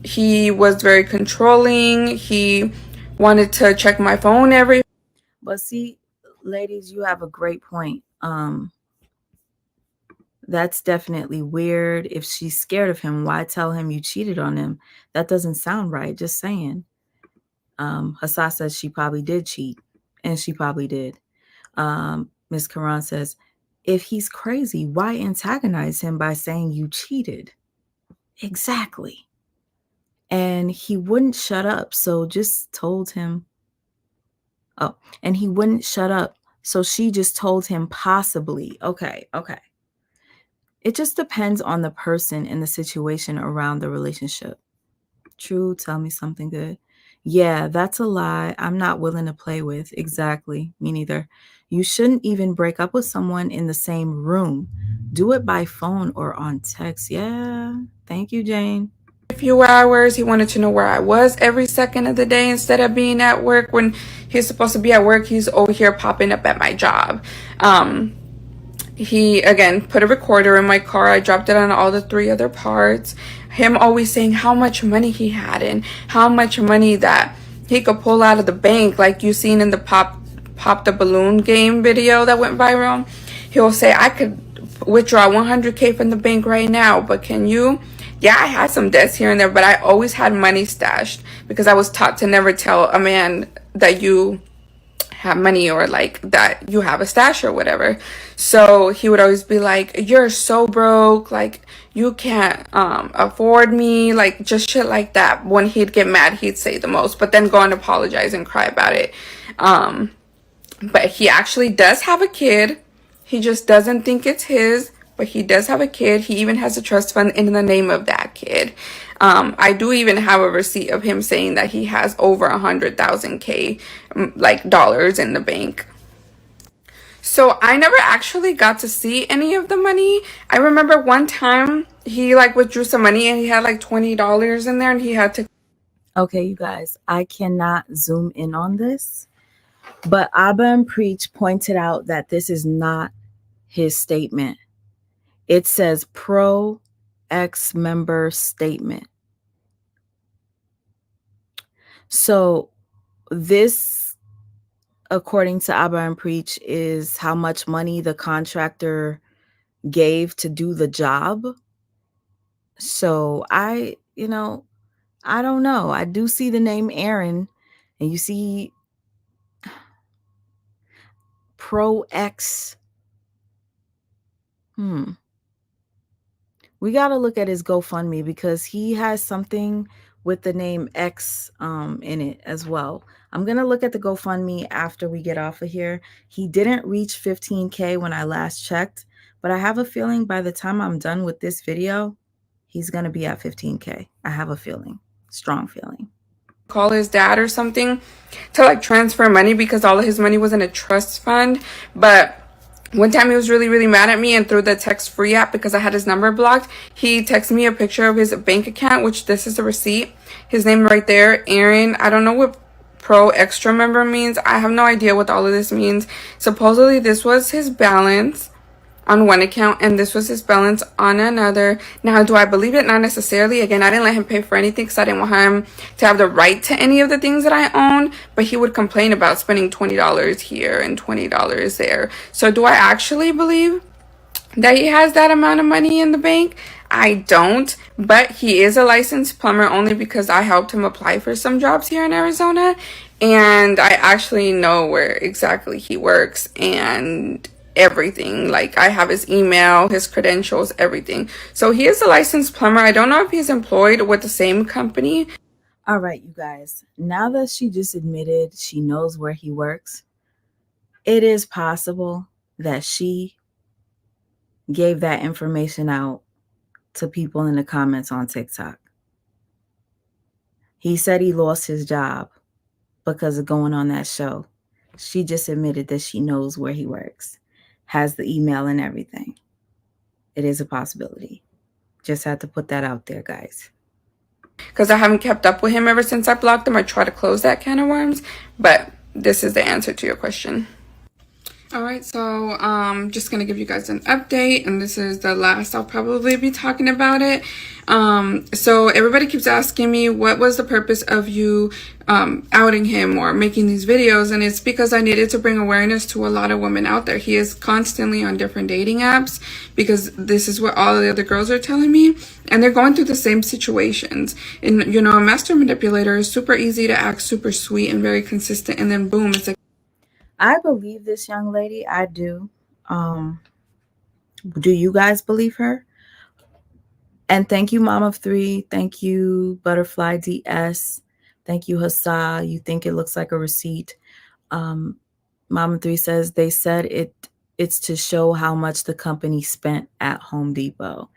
He was very controlling. He wanted to check my phone every. But see, ladies, you have a great point. That's definitely weird. If she's scared of him, why tell him you cheated on him? That doesn't sound right. Just saying. Hassas says she probably did cheat, and she probably did. Ms. Karan says, if he's crazy, why antagonize him by saying you cheated? Exactly. And he wouldn't shut up, so just told him. Oh, and he wouldn't shut up, so she just told him possibly. Okay. It just depends on the person and the situation around the relationship. True, tell me something good. Yeah, that's a lie I'm not willing to play with. Exactly, me neither. You shouldn't even break up with someone in the same room. Do it by phone or on text. Yeah, thank you, Jane. Few hours. He wanted to know where I was every second of the day. Instead of being at work when he's supposed to be at work, he's over here popping up at my job. He again put a recorder in my car. I dropped it on all the 3 other parts. Him always saying how much money he had and how much money that he could pull out of the bank, like you seen in the pop the balloon game video that went viral. He'll say, I could withdraw 100K from the bank right now, but can you? Yeah, I had some debts here and there, but I always had money stashed because I was taught to never tell a man that you have money or like that you have a stash or whatever. So he would always be like, you're so broke, like you can't afford me, like just shit like that. When he'd get mad, he'd say the most, but then go and apologize and cry about it. But he actually does have a kid. He just doesn't think it's his, but he does have a kid. He even has a trust fund in the name of that kid. I do even have a receipt of him saying that he has over 100,000K like dollars in the bank. So I never actually got to see any of the money. I remember one time he like withdrew some money and he had like $20 in there and he had to. Okay, you guys, I cannot zoom in on this, but Abba and Preach pointed out that this is not his statement. It says pro ex-member statement. So this, according to Abba and Preach, is how much money the contractor gave to do the job. So I don't know. I do see the name Aaron, and you see Pro X. We got to look at his GoFundMe because he has something with the name X in it as well. I'm going to look at the GoFundMe after we get off of here. He didn't reach 15K when I last checked, but I have a feeling by the time I'm done with this video, he's going to be at 15K. I have a feeling, strong feeling. Call his dad or something to like transfer money because all of his money was in a trust fund. But one time he was really mad at me, and through the text free app, because I had his number blocked, he texted me a picture of his bank account, which this is a receipt. His name right there, Aaron. I don't know what pro extra member means. I have no idea what all of this means. Supposedly this was his balance on one account and this was his balance on another. Now, do I believe it? Not necessarily. Again, I didn't let him pay for anything because I didn't want him to have the right to any of the things that I own, but he would complain about spending $20 here and $20 there. So do I actually believe that he has that amount of money in the bank? I don't, but he is a licensed plumber only because I helped him apply for some jobs here in Arizona, and I actually know where exactly he works and everything. Like, I have his email, his credentials, everything. So he is a licensed plumber. I don't know if he's employed with the same company. All right, you guys, now that she just admitted she knows where he works, it is possible that she gave that information out to people in the comments on TikTok. He said he lost his job because of going on that show. She just admitted that she knows where he works, has the email and everything. It is a possibility. Just had to put that out there, guys. Because I haven't kept up with him ever since I blocked him. I try to close that can of worms, but this is the answer to your question. All right, so just gonna give you guys an update, and this is the last I'll probably be talking about it. So everybody keeps asking me what was the purpose of you outing him or making these videos, and it's because I needed to bring awareness to a lot of women out there. He is constantly on different dating apps because this is what all the other girls are telling me, and they're going through the same situations. And you know, a master manipulator is super easy to act super sweet and very consistent, and then boom, it's like, I believe this young lady. I do. Do you guys believe her? And thank you, Mom of Three. Thank you, Butterfly DS. Thank you, Hassa. You think it looks like a receipt. Mom of Three says they said it's to show how much the company spent at Home Depot.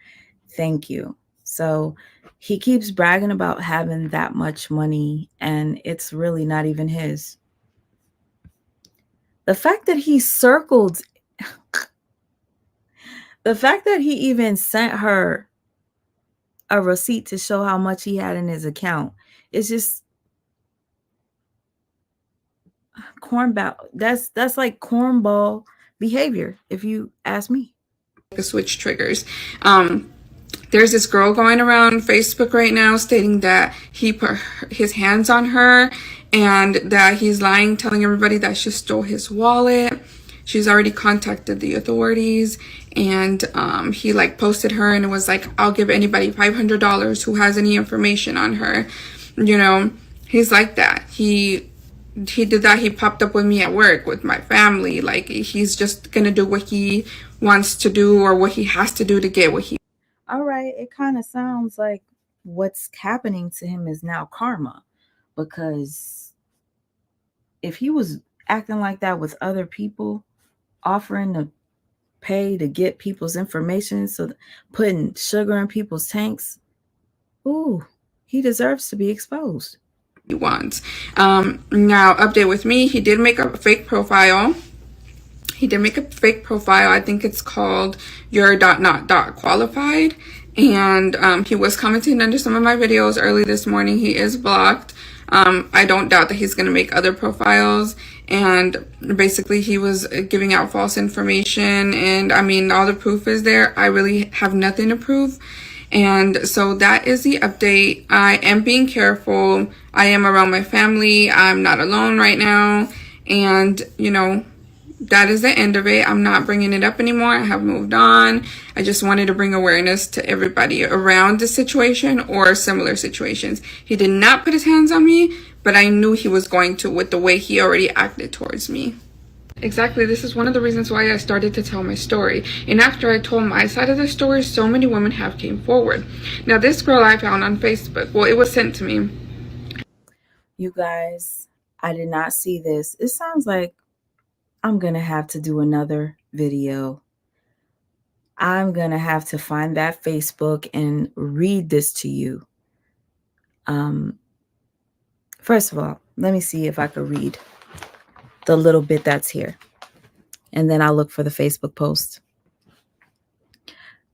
Thank you. So he keeps bragging about having that much money, and it's really not even his. The fact that he circled, the fact that he even sent her a receipt to show how much he had in his account is just cornball. That's like cornball behavior, if you ask me. Switch triggers. There's this girl going around Facebook right now stating that he put his hands on her and that he's lying, telling everybody that she stole his wallet. She's already contacted the authorities, and he like posted her and it was like, I'll give anybody $500 who has any information on her. You know, he's like that. He did that. He popped up with me at work with my family. Like, he's just gonna do what he wants to do or what he has to do to get what he. All right, it kind of sounds like what's happening to him is now karma, because if he was acting like that with other people, offering to pay to get people's information, so putting sugar in people's tanks, ooh, he deserves to be exposed. He wants. Now, update with me, he did make a fake profile. I think it's called your not qualified. And he was commenting under some of my videos early this morning. He is blocked. I don't doubt that he's going to make other profiles. And basically he was giving out false information. And I mean, all the proof is there. I really have nothing to prove. And so that is the update. I am being careful. I am around my family. I'm not alone right now. And, you know, that is the end of it. I'm not bringing it up anymore. I have moved on. I just wanted to bring awareness to everybody around the situation or similar situations. He did not put his hands on me, but I knew he was going to with the way he already acted towards me. Exactly. This is one of the reasons why I started to tell my story. And after I told my side of the story, so many women have came forward. Now, this girl I found on Facebook, well, it was sent to me. You guys, I did not see this. It sounds like I'm going to have to do another video. I'm going to have to find that Facebook and read this to you. First of all, let me see if I could read the little bit that's here. And then I'll look for the Facebook post.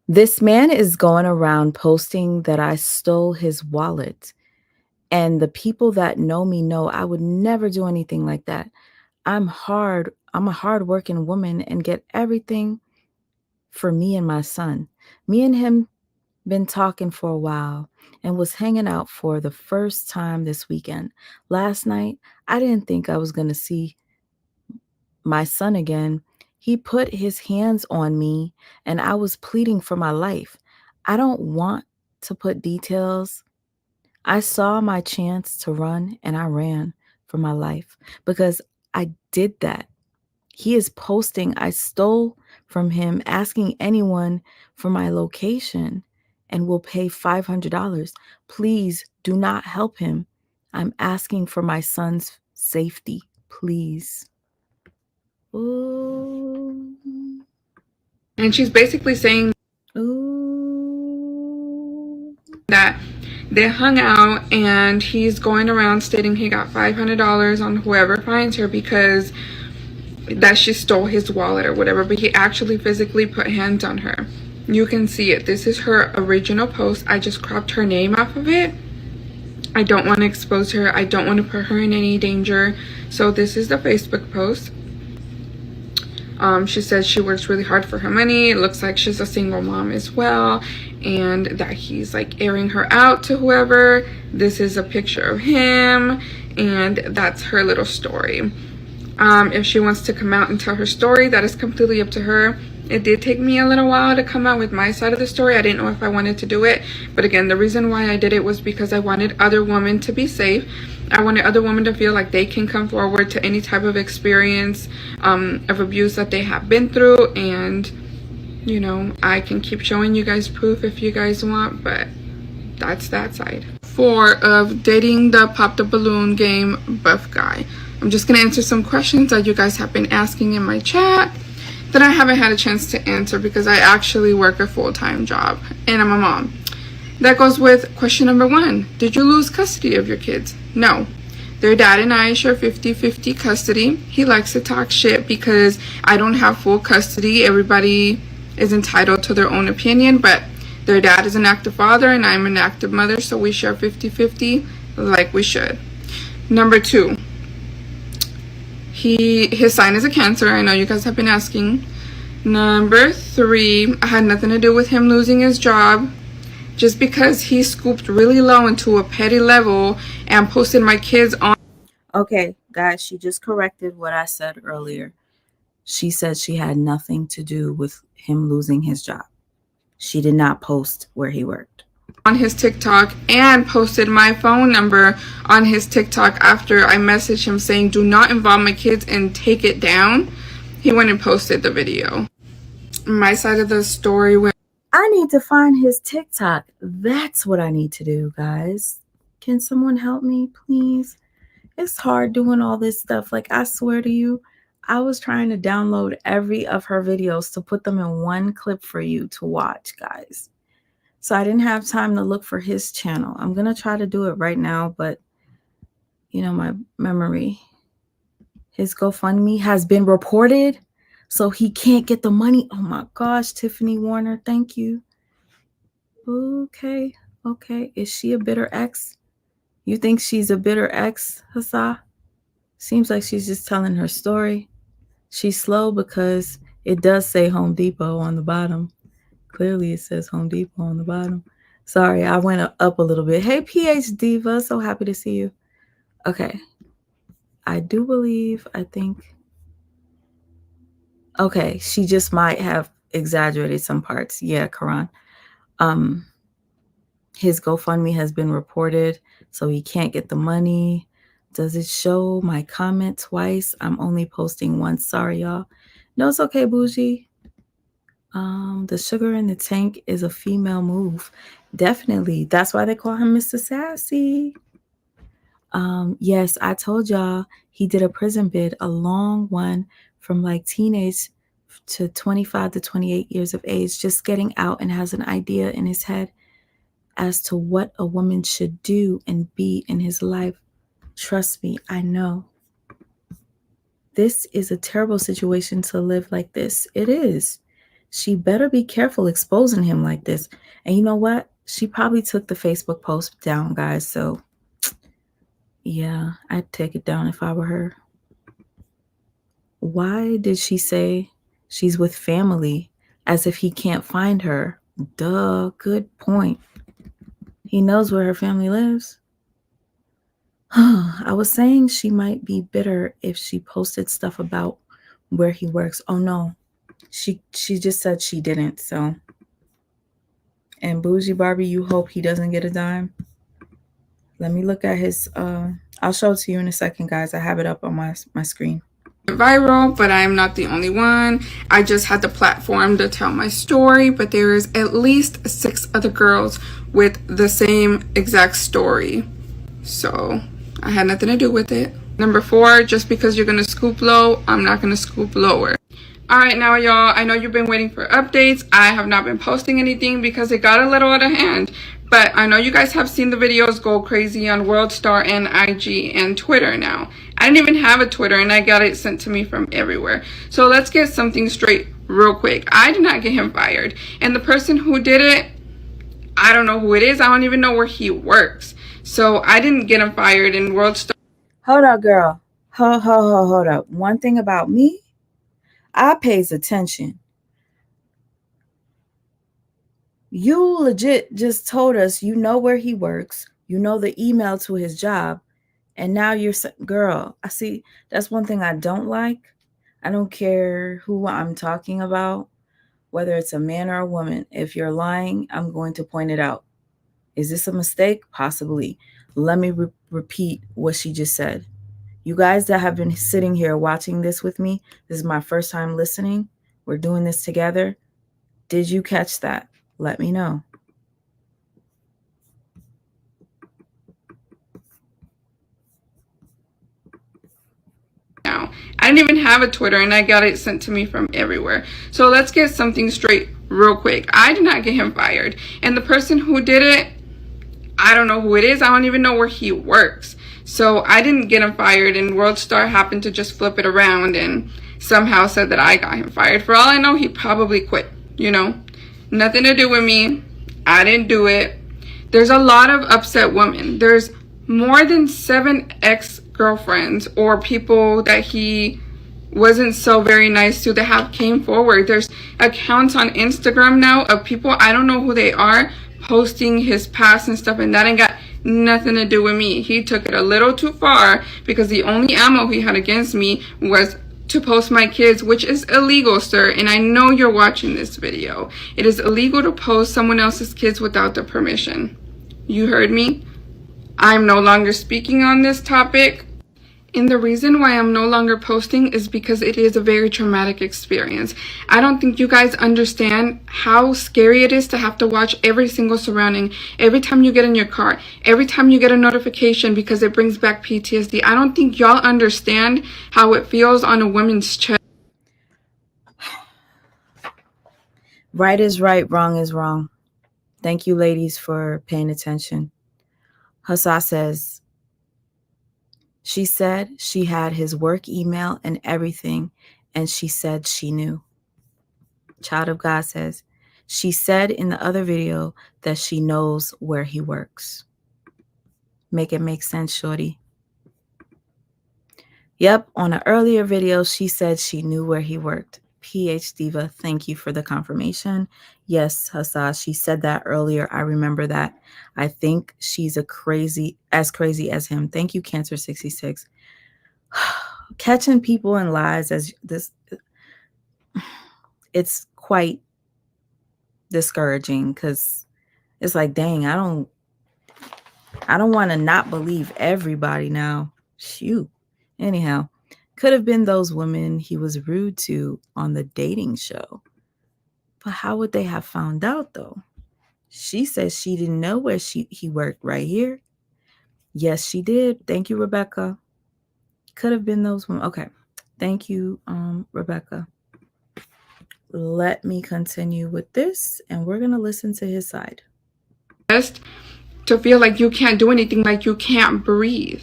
This man is going around posting that I stole his wallet. And the people that know me know I would never do anything like that. I'm a hardworking woman and get everything for me and my son. Me and him been talking for a while and was hanging out for the first time this weekend. Last night, I didn't think I was going to see my son again. He put his hands on me and I was pleading for my life. I don't want to put details. I saw my chance to run and I ran for my life because I did that. He is posting I stole from him, asking anyone for my location and will pay $500. Please do not help him. I'm asking for my son's safety, please. Ooh. And she's basically saying Ooh. that They hung out, and he's going around stating he got $500 on whoever finds her because that she stole his wallet or whatever, but he actually physically put hands on her. You can see it. This is her original post. I just cropped her name off of it. I don't want to expose her. I don't want to put her in any danger. So this is the Facebook post. She says she works really hard for her money. It looks like she's a single mom as well, and that he's like airing her out to whoever. This is a picture of him, and that's her little story. If she wants to come out and tell her story, that is completely up to her. It did take me a little while to come out with my side of the story. I didn't know if I wanted to do it, but again, the reason why I did it was because I wanted other women to be safe. I wanted other women to feel like they can come forward to any type of experience of abuse that they have been through, and you know, I can keep showing you guys proof if you guys want, but that's that side. 4 of dating the pop the balloon game buff guy. I'm just gonna answer some questions that you guys have been asking in my chat that I haven't had a chance to answer because I actually work a full-time job and I'm a mom. That goes with question number 1. Did you lose custody of your kids? No. Their dad and I share 50-50 custody. He likes to talk shit because I don't have full custody. Everybody is entitled to their own opinion, but their dad is an active father and I'm an active mother, so we share 50-50 like we should. Number 2. His sign is a Cancer. I know you guys have been asking. Number 3, I had nothing to do with him losing his job. Just because he scooped really low into a petty level and posted my kids on. Okay, guys, she just corrected what I said earlier. She said she had nothing to do with him losing his job. She did not post where he worked. On his TikTok and posted my phone number on his TikTok after I messaged him saying do not involve my kids and take it down. He went and posted the video. My side of the story went. I need to find his TikTok. That's what I need to do, guys. Can someone help me, please? It's hard doing all this stuff. Like, I swear to you, I was trying to download every of her videos to put them in one clip for you to watch, guys. So I didn't have time to look for his channel. I'm going to try to do it right now, but, you know, my memory. His GoFundMe has been reported, so he can't get the money. Oh, my gosh, Tiffany Warner, thank you. Okay, okay. Is she a bitter ex? You think she's a bitter ex, Hassa? Seems like she's just telling her story. She's slow because it does say Home Depot on the bottom. Clearly it says Home Depot on the bottom. Sorry, I went up a little bit. Hey, PH Diva, so happy to see you. Okay. I do believe, I think. Okay, she just might have exaggerated some parts. Yeah, Karan. His GoFundMe has been reported, so he can't get the money. Does it show my comment twice? I'm only posting once. Sorry, y'all. No, it's okay, Bougie. The sugar in the tank is a female move. Definitely. That's why they call him Mr. Sassy. Yes, I told y'all he did a prison bid, a long one from like teenage to 25 to 28 years of age, just getting out and has an idea in his head as to what a woman should do and be in his life. Trust me, I know. This is a terrible situation to live like this. It is. She better be careful exposing him like this. And you know what? She probably took the Facebook post down, guys. So, yeah, I'd take it down if I were her. Why did she say she's with family as if he can't find her? Duh, good point. He knows where her family lives. I was saying she might be bitter if she posted stuff about where he works. Oh, no. She just said she didn't, so. And Bougie Barbie, you hope he doesn't get a dime. Let me look at his, I'll show it to you in a second, guys. I have it up on my screen. Viral, but I'm not the only one. I just had the platform to tell my story, but there is at least 6 other girls with the same exact story. So I had nothing to do with it. Number 4, just because you're going to scoop low, I'm not going to scoop lower. All right, now y'all, I know you've been waiting for updates. I have not been posting anything because it got a little out of hand. But I know you guys have seen the videos go crazy on World Star and IG and Twitter now. I didn't even have a Twitter and I got it sent to me from everywhere. So let's get something straight real quick. I did not get him fired. And the person who did it, I don't know who it is. I don't even know where he works. So I didn't get him fired in World Star. Hold up, girl. Hold up. One thing about me, I pays attention. You legit just told us you know where he works. You know the email to his job. And now you're, girl, I see, that's one thing I don't like. I don't care who I'm talking about, whether it's a man or a woman. If you're lying, I'm going to point it out. Is this a mistake? Possibly. Let me repeat what she just said. You guys that have been sitting here watching this with me, this is my first time listening. We're doing this together. Did you catch that? Let me know. Now, I didn't even have a Twitter and I got it sent to me from everywhere. So let's get something straight real quick. I did not get him fired. And the person who did it, I don't know who it is. I don't even know where he works. So I didn't get him fired, and World Star happened to just flip it around and somehow said that I got him fired. For all I know, he probably quit, you know. Nothing to do with me. I didn't do it. There's a lot of upset women. There's more than 7 ex-girlfriends or people that he wasn't so very nice to that have came forward. There's accounts on Instagram now of people, I don't know who they are, posting his past and stuff, and that ain't got nothing to do with me. He took it a little too far because the only ammo he had against me was to post my kids, which is illegal, sir. And I know you're watching this video. It is illegal to post someone else's kids without their permission. You heard me? I'm no longer speaking on this topic. And the reason why I'm no longer posting is because it is a very traumatic experience. I don't think you guys understand how scary it is to have to watch every single surrounding, every time you get in your car, every time you get a notification, because it brings back PTSD. I don't think y'all understand how it feels on a woman's chest. Right is right, wrong is wrong. Thank you, ladies, for paying attention. Hassa says, she said she had his work email and everything, and she said she knew. Child of God says, she said in the other video that she knows where he works. Make it make sense, shorty. Yep, on an earlier video, she said she knew where he worked. PH Diva, thank you for the confirmation. Yes, Hassa, she said that earlier. I remember that. I think she's crazy as him. Thank you, Cancer 66. Catching people in lies as this, it's quite discouraging because it's like, dang, I don't want to not believe everybody now. Shoot. Anyhow, could have been those women he was rude to on the dating show. But how would they have found out, though? She says she didn't know where he worked right here. Yes, she did. Thank you, Rebecca. Could have been those women. Okay. Thank you, Rebecca. Let me continue with this, and we're going to listen to his side. Just to feel like you can't do anything, like you can't breathe.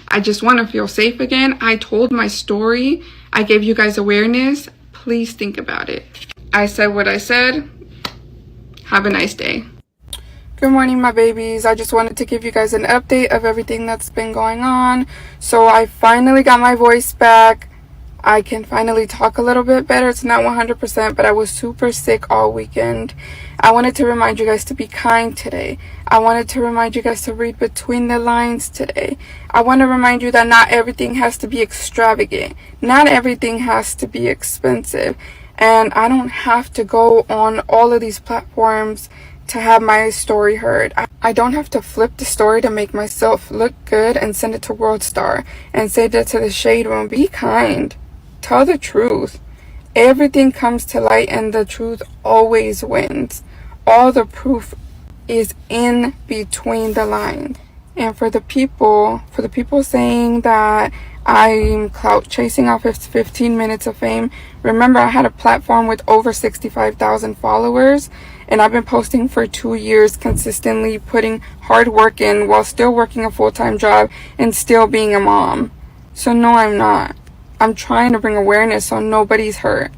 I just want to feel safe again. I told my story. I gave you guys awareness. Please think about it. I said what I said. Have a nice day. Good morning, my babies. I just wanted to give you guys an update of everything that's been going on. So I finally got my voice back. I can finally talk a little bit better. It's not 100%, but I was super sick all weekend. I wanted to remind you guys to be kind today. I wanted to remind you guys to read between the lines today. I want to remind you that not everything has to be extravagant. Not everything has to be expensive. And I don't have to go on all of these platforms to have my story heard. I don't have to flip the story to make myself look good and send it to World Star and say that to the shade room. Be kind. Tell the truth. Everything comes to light and the truth always wins. All the proof is in between the lines. And for the people saying that I'm clout chasing off of 15 minutes of fame. Remember, I had a platform with over 65,000 followers, and I've been posting for 2 years, consistently putting hard work in while still working a full-time job and still being a mom. So no, I'm not. I'm trying to bring awareness so nobody's hurt.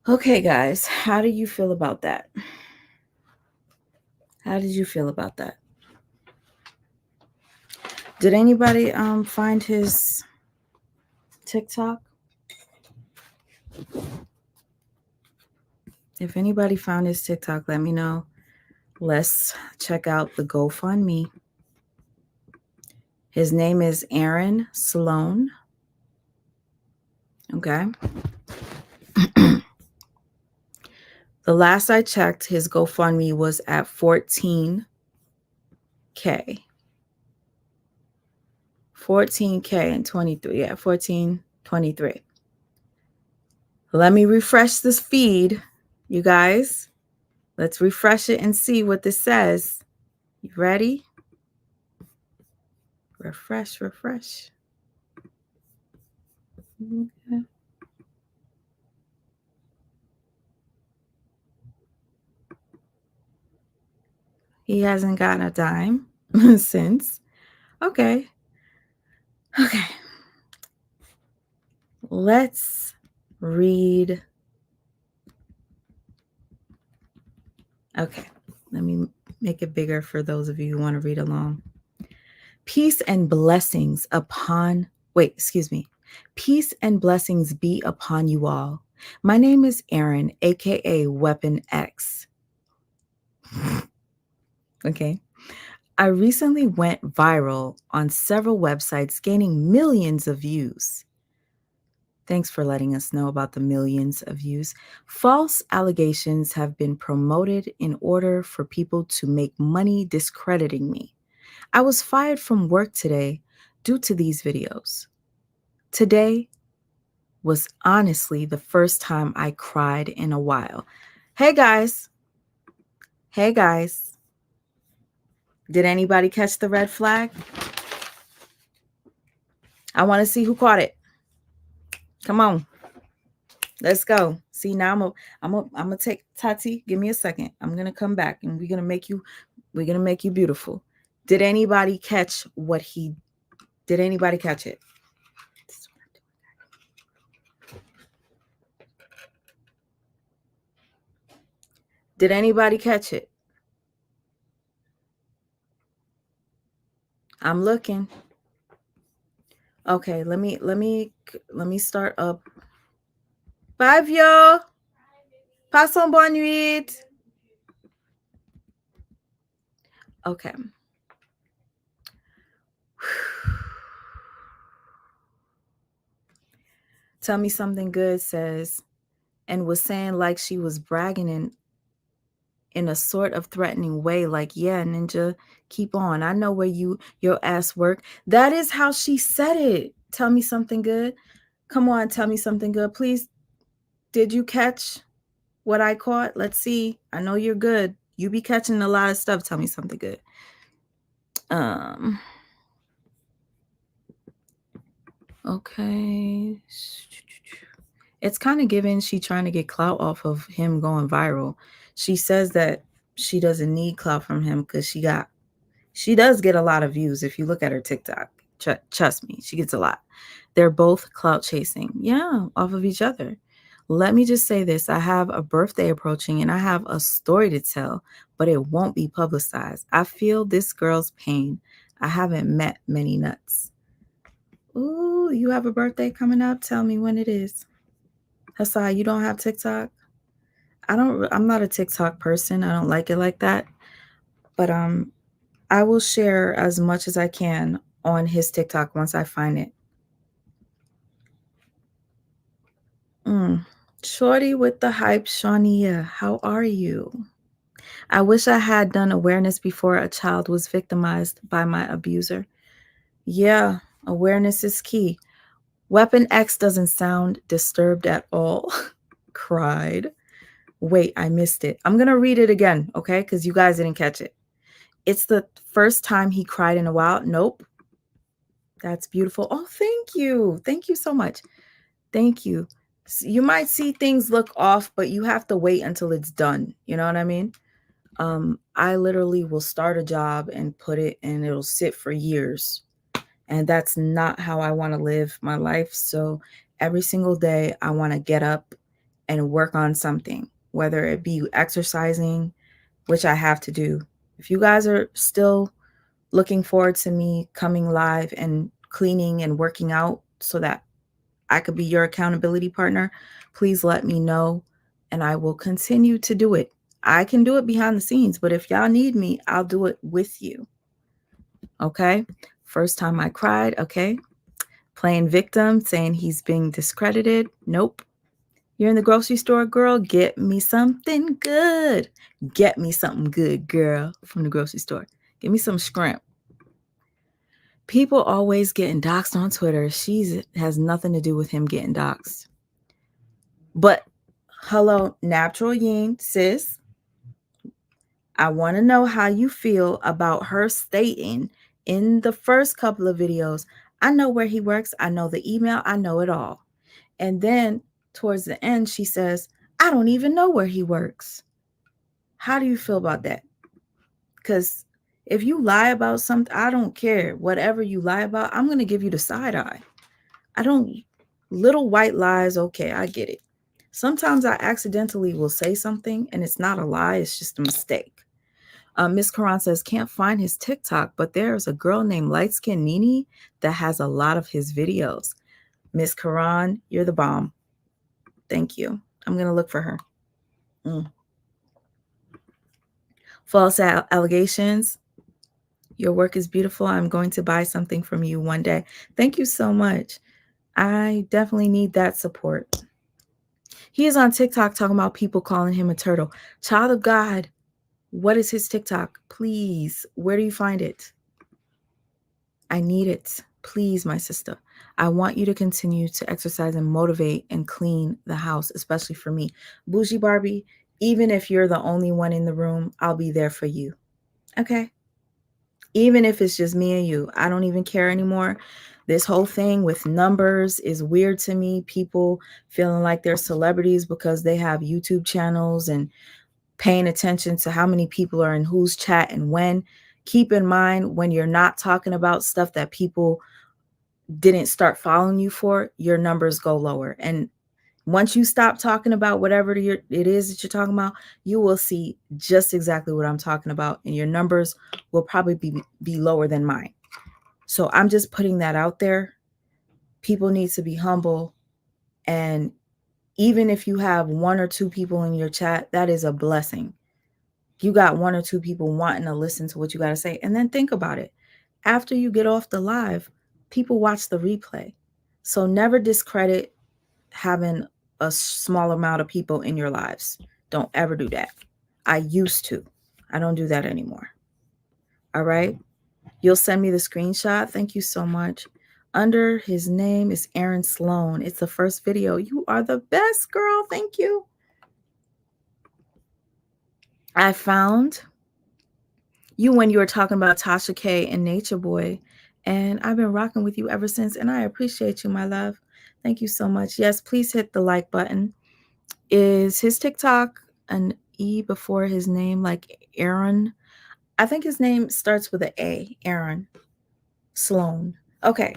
Okay, guys, how do you feel about that? How did you feel about that? Did anybody find his TikTok? If anybody found his TikTok, let me know. Let's check out the GoFundMe. His name is Aaron Sloan. Okay. The last I checked, his GoFundMe was at 14K. 14K and 23. Yeah, 1423. Let me refresh this feed, you guys. Let's refresh it and see what this says. You ready? Refresh. Okay. He hasn't gotten a dime since. Okay. Let's read. Okay. Let me make it bigger for those of you who want to read along. Peace and blessings Peace and blessings be upon you all. My name is Aaron, aka Weapon X. Okay. I recently went viral on several websites, gaining millions of views. Thanks for letting us know about the millions of views. False allegations have been promoted in order for people to make money discrediting me. I was fired from work today due to these videos. Today was honestly the first time I cried in a while. Hey guys. Did anybody catch the red flag? I want to see who caught it. Come on. Let's go. See, now I'm gonna take Tati. Give me a second. I'm gonna come back and we're gonna make you beautiful. Did anybody catch did anybody catch it? Did anybody catch it? I'm looking. Okay, let me start up. Bye, vieux. Passons bonne nuit. Okay. Tell Me Something Good says, and was saying like she was bragging in a sort of threatening way, like, yeah, Ninja, keep on. I know where your ass work. That is how she said it. Tell me something good. Come on, tell me something good. Please, did you catch what I caught? Let's see. I know you're good. You be catching a lot of stuff. Tell me something good. Okay. It's kind of given she trying to get clout off of him going viral. She says that she doesn't need clout from him because she does get a lot of views. If you look at her TikTok, trust me, she gets a lot. They're both clout chasing. Yeah, off of each other. Let me just say this. I have a birthday approaching and I have a story to tell, but it won't be publicized. I feel this girl's pain. I haven't met many nuts. Ooh, you have a birthday coming up? Tell me when it is. Hassai, you don't have TikTok? I'm not a TikTok person. I don't like it like that. But I will share as much as I can on his TikTok once I find it. Shorty with the hype, Shania, how are you? I wish I had done awareness before a child was victimized by my abuser. Yeah, awareness is key. Weapon X doesn't sound disturbed at all. Cried. Wait, I missed it. I'm going to read it again, okay? Because you guys didn't catch it. It's the first time he cried in a while. Nope. That's beautiful. Oh, thank you. Thank you so much. Thank you. You might see things look off, but you have to wait until it's done. You know what I mean? I literally will start a job and put it and it'll sit for years. And that's not how I want to live my life. So every single day I want to get up and work on something, whether it be exercising, which I have to do. If you guys are still looking forward to me coming live and cleaning and working out so that I could be your accountability partner, please let me know and I will continue to do it. I can do it behind the scenes, but if y'all need me, I'll do it with you. Okay? First time I cried, okay? Playing victim, saying he's being discredited. Nope. You're in the grocery store, girl. Get me something good. Get me something good, girl, from the grocery store. Give me some shrimp. People always getting doxxed on Twitter. She has nothing to do with him getting doxxed. But hello, Natural Yin, sis. I want to know how you feel about her stating in the first couple of videos, I know where he works. I know the email. I know it all. And then towards the end, she says, I don't even know where he works. How do you feel about that? Because if you lie about something, I don't care. Whatever you lie about, I'm going to give you the side eye. Little white lies, okay, I get it. Sometimes I accidentally will say something and it's not a lie, it's just a mistake. Miss Karan says, can't find his TikTok, but there's a girl named Light Skin Nini that has a lot of his videos. Miss Karan, you're the bomb. Thank you. I'm going to look for her. False allegations. Your work is beautiful. I'm going to buy something from you one day. Thank you so much. I definitely need that support. He is on TikTok talking about people calling him a turtle. Child of God, what is his TikTok? Please, where do you find it? I need it. Please, my sister. I want you to continue to exercise and motivate and clean the house, especially for me. Bougie Barbie, even if you're the only one in the room, I'll be there for you. Okay? Even if it's just me and you, I don't even care anymore. This whole thing with numbers is weird to me. People feeling like they're celebrities because they have YouTube channels and paying attention to how many people are in whose chat and when. Keep in mind, when you're not talking about stuff that people didn't start following you for, your numbers go lower. And once you stop talking about whatever it is that you're talking about, you will see just exactly what I'm talking about. And your numbers will probably be lower than mine. So I'm just putting that out there. People need to be humble. And even if you have one or two people in your chat, that is a blessing. You got one or two people wanting to listen to what you got to say. And then think about it. After you get off the live, people watch the replay. So never discredit having a small amount of people in your lives. Don't ever do that. I used to. I don't do that anymore. All right. You'll send me the screenshot. Thank you so much. Under his name is Aaron Sloan. It's the first video. You are the best, girl. Thank you. I found you when you were talking about Tasha K and Nature Boy, and I've been rocking with you ever since, and I appreciate you, my love. Thank you so much. Yes, please hit the like button. Is his TikTok an E before his name, like Aaron? I think his name starts with an A, Aaron Sloan. Okay,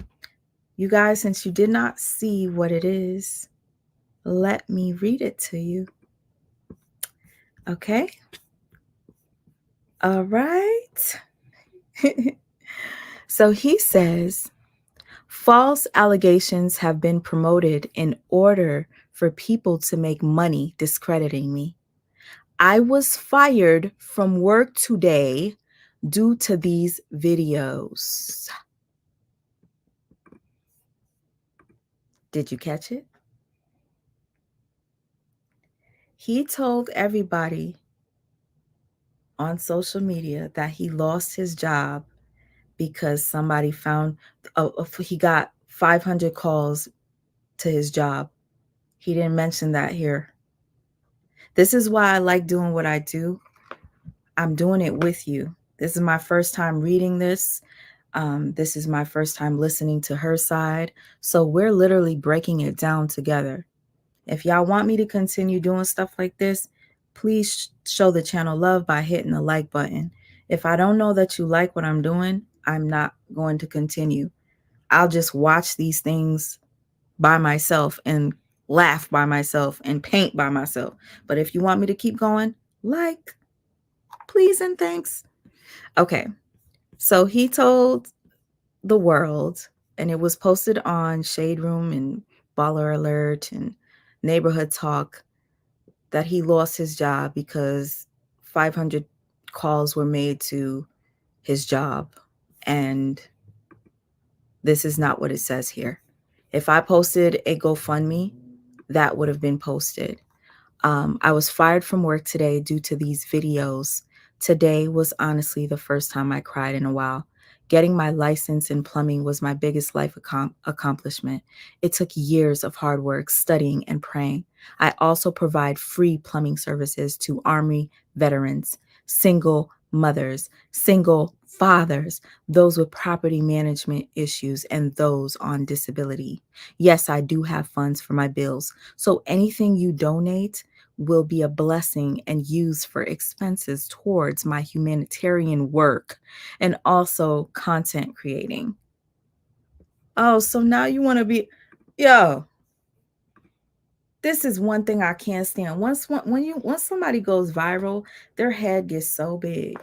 you guys, since you did not see what it is, let me read it to you. Okay. All right. So he says, false allegations have been promoted in order for people to make money discrediting me. I was fired from work today due to these videos. Did you catch it? He told everybody on social media that he lost his job because somebody found he got 500 calls to his job. He didn't mention that here. This is why I like doing what I do. I'm doing it with you. This is my first time reading this. This is my first time listening to her side. So we're literally breaking it down together. If y'all want me to continue doing stuff like this, please show the channel love by hitting the like button. If I don't know that you like what I'm doing, I'm not going to continue. I'll just watch these things by myself and laugh by myself and paint by myself. But if you want me to keep going, like, please and thanks. Okay. So he told the world, and it was posted on Shade Room and Baller Alert and Neighborhood Talk, that he lost his job because 500 calls were made to his job. And this is not what it says here. If I posted a GoFundMe, that would have been posted. I was fired from work today due to these videos. Today was honestly the first time I cried in a while. Getting my license in plumbing was my biggest life accomplishment. It took years of hard work, studying, and praying. I also provide free plumbing services to Army veterans, single mothers, single fathers, those with property management issues, and those on disability. Yes, I do have funds for my bills, so anything you donate will be a blessing and used for expenses towards my humanitarian work and also content creating. Oh, so now you want to be, yo, this is one thing I can't stand. Once somebody goes viral, their head gets so big.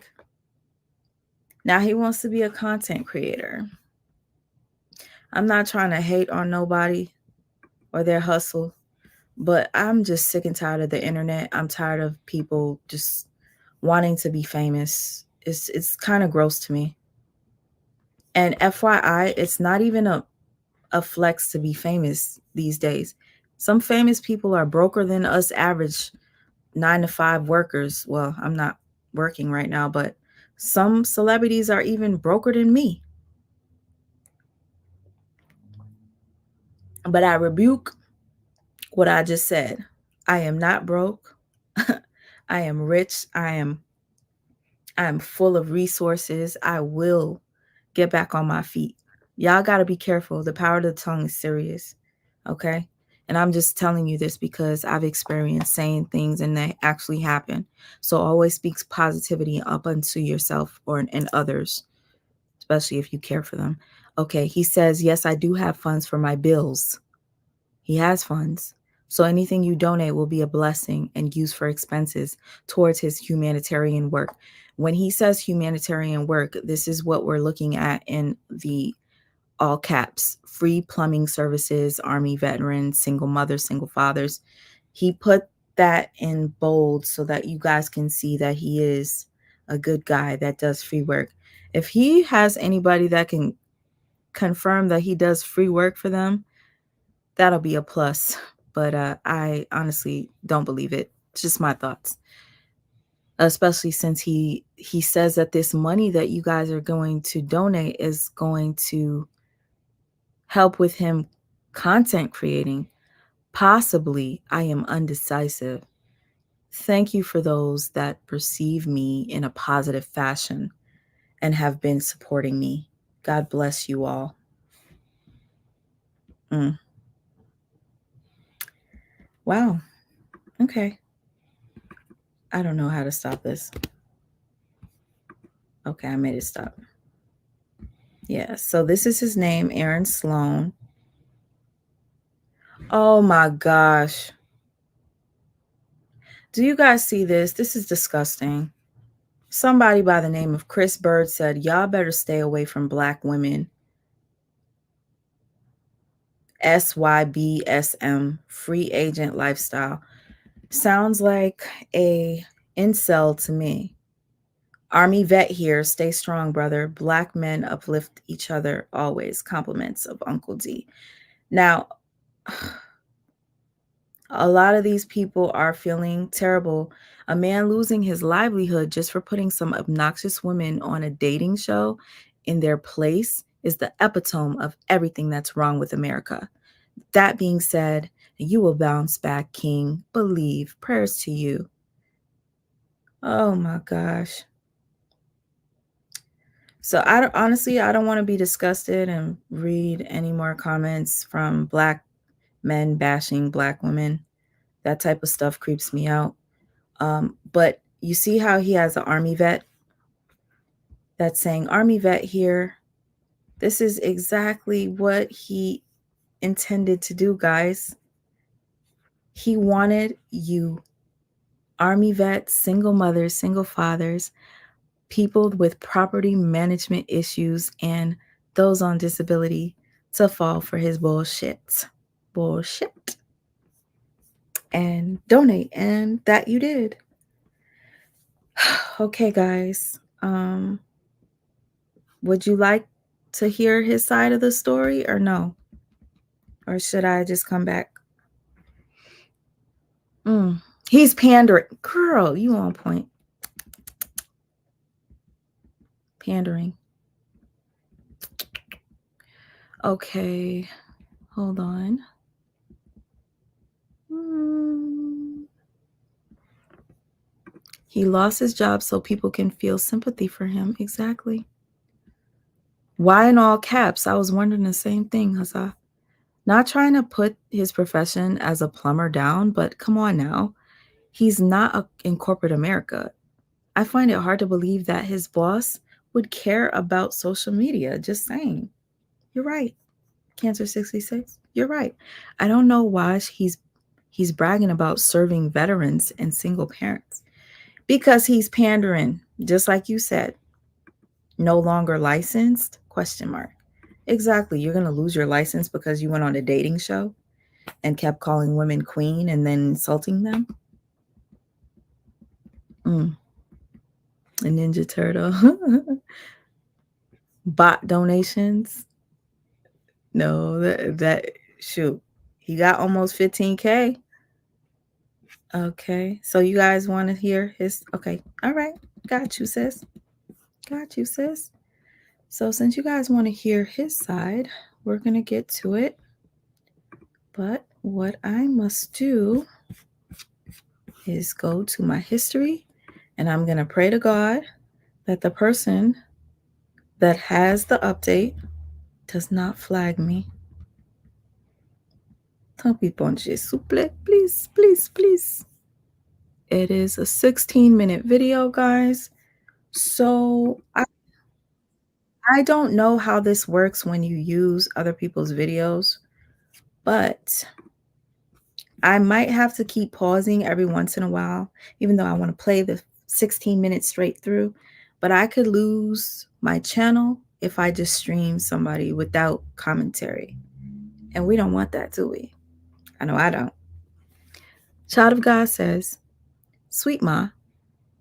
Now he wants to be a content creator. I'm not trying to hate on nobody or their hustle, but I'm just sick and tired of the internet. I'm tired of people just wanting to be famous. It's kind of gross to me. And FYI, it's not even a flex to be famous these days. Some famous people are broker than us average 9-to-5 workers. Well, I'm not working right now, but some celebrities are even broker than me. But I rebuke what I just said. I am not broke. I am rich. I am full of resources. I will get back on my feet. Y'all got to be careful. The power of the tongue is serious. Okay? And I'm just telling you this because I've experienced saying things and they actually happen. So always speak positivity up unto yourself and others, especially if you care for them. Okay, he says, yes, I do have funds for my bills. He has funds. So anything you donate will be a blessing and used for expenses towards his humanitarian work. When he says humanitarian work, this is what we're looking at in the all caps: free plumbing services, Army veterans, single mothers, single fathers. He put that in bold so that you guys can see that he is a good guy that does free work. If he has anybody that can confirm that he does free work for them, that'll be a plus. But I honestly don't believe it. It's just my thoughts. Especially since he says that this money that you guys are going to donate is going to help with him content creating. Possibly, I am undecisive. Thank you for those that perceive me in a positive fashion and have been supporting me. God bless you all. Wow. Okay. I don't know how to stop this. Okay, I made it stop. Yeah, so this is his name, Aaron Sloan. Oh my gosh. Do you guys see this? This is disgusting. Somebody by the name of Chris Bird said, y'all better stay away from Black women. SYBSM, free agent lifestyle. Sounds like a incel to me. Army vet here. Stay strong, brother. Black men uplift each other always. Compliments of Uncle D. Now, a lot of these people are feeling terrible. A man losing his livelihood just for putting some obnoxious women on a dating show in their place is the epitome of everything that's wrong with America. That being said, you will bounce back, King. Believe. Prayers to you. Oh my gosh. So I don't want to be disgusted and read any more comments from Black men bashing Black women. That type of stuff creeps me out. But you see how he has an Army vet that's saying Army vet here. This is exactly what he intended to do, guys. He wanted you, Army vets, single mothers, single fathers, people with property management issues, and those on disability to fall for his bullshit. Bullshit. And donate. And that you did. Okay, guys. Would you like to hear his side of the story or no? Or should I just come back? He's pandering. Girl, you on point. Pandering. Okay. Hold on. He lost his job so people can feel sympathy for him. Exactly. Why in all caps? I was wondering the same thing, Huzzah. Not trying to put his profession as a plumber down, but come on now. He's not in corporate America. I find it hard to believe that his boss would care about social media. Just saying. You're right. Cancer 66. You're right. I don't know why he's bragging about serving veterans and single parents. Because he's pandering, just like you said. No longer licensed? ? Exactly. You're going to lose your license because you went on a dating show and kept calling women queen and then insulting them? A Ninja Turtle. Bot donations? No, that shoot. He got almost 15K. Okay. So you guys want to hear his? Okay. All right. Got you, sis. Got you, sis. So since you guys want to hear his side, we're going to get to it. But what I must do is go to my history, and I'm going to pray to God that the person that has the update does not flag me. Tant pis bon Dieu, s'il vous plaît. Please, please, please. It is a 16-minute video, guys. So I don't know how this works when you use other people's videos, but I might have to keep pausing every once in a while, even though I want to play the 16 minutes straight through. But I could lose my channel if I just stream somebody without commentary. And we don't want that, do we? I know I don't. Child of God says, Sweet Ma,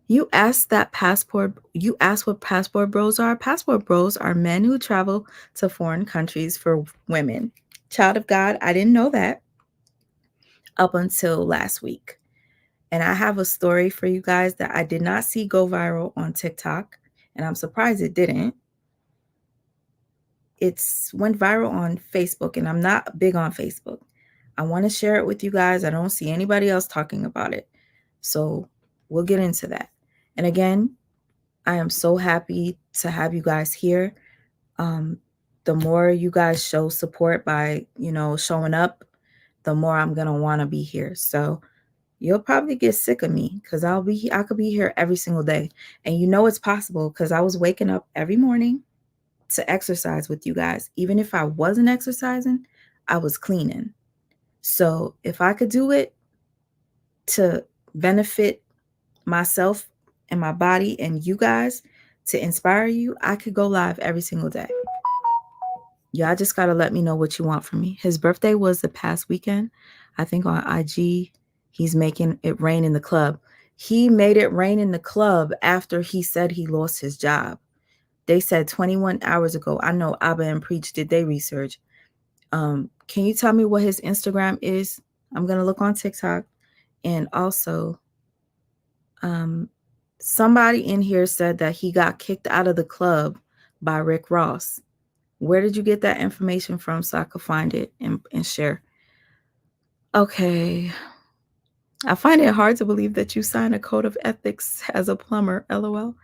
you asked what passport bros are. Passport bros are men who travel to foreign countries for women. Child of God, I didn't know that up until last week. And I have a story for you guys that I did not see go viral on TikTok, and I'm surprised it didn't. It's went viral on Facebook, and I'm not big on Facebook. I want to share it with you guys. I don't see anybody else talking about it. So we'll get into that. And again, I am so happy to have you guys here. The more you guys show support by, showing up, the more I'm going to want to be here. So you'll probably get sick of me because I could be here every single day. And it's possible because I was waking up every morning to exercise with you guys. Even if I wasn't exercising, I was cleaning. So if I could do it to benefit myself and my body and you guys, to inspire you, I could go live every single day. Y'all just got to let me know what you want from me. His birthday was the past weekend. I think on IG, he's making it rain in the club. He made it rain in the club after he said he lost his job. They said 21 hours ago. I know Abba and Preach did their research. Can you tell me what his Instagram is? I'm going to look on TikTok. And also, somebody in here said that he got kicked out of the club by Rick Ross. Where did you get that information from so I could find it and share? Okay. I find it hard to believe that you signed a code of ethics as a plumber, LOL.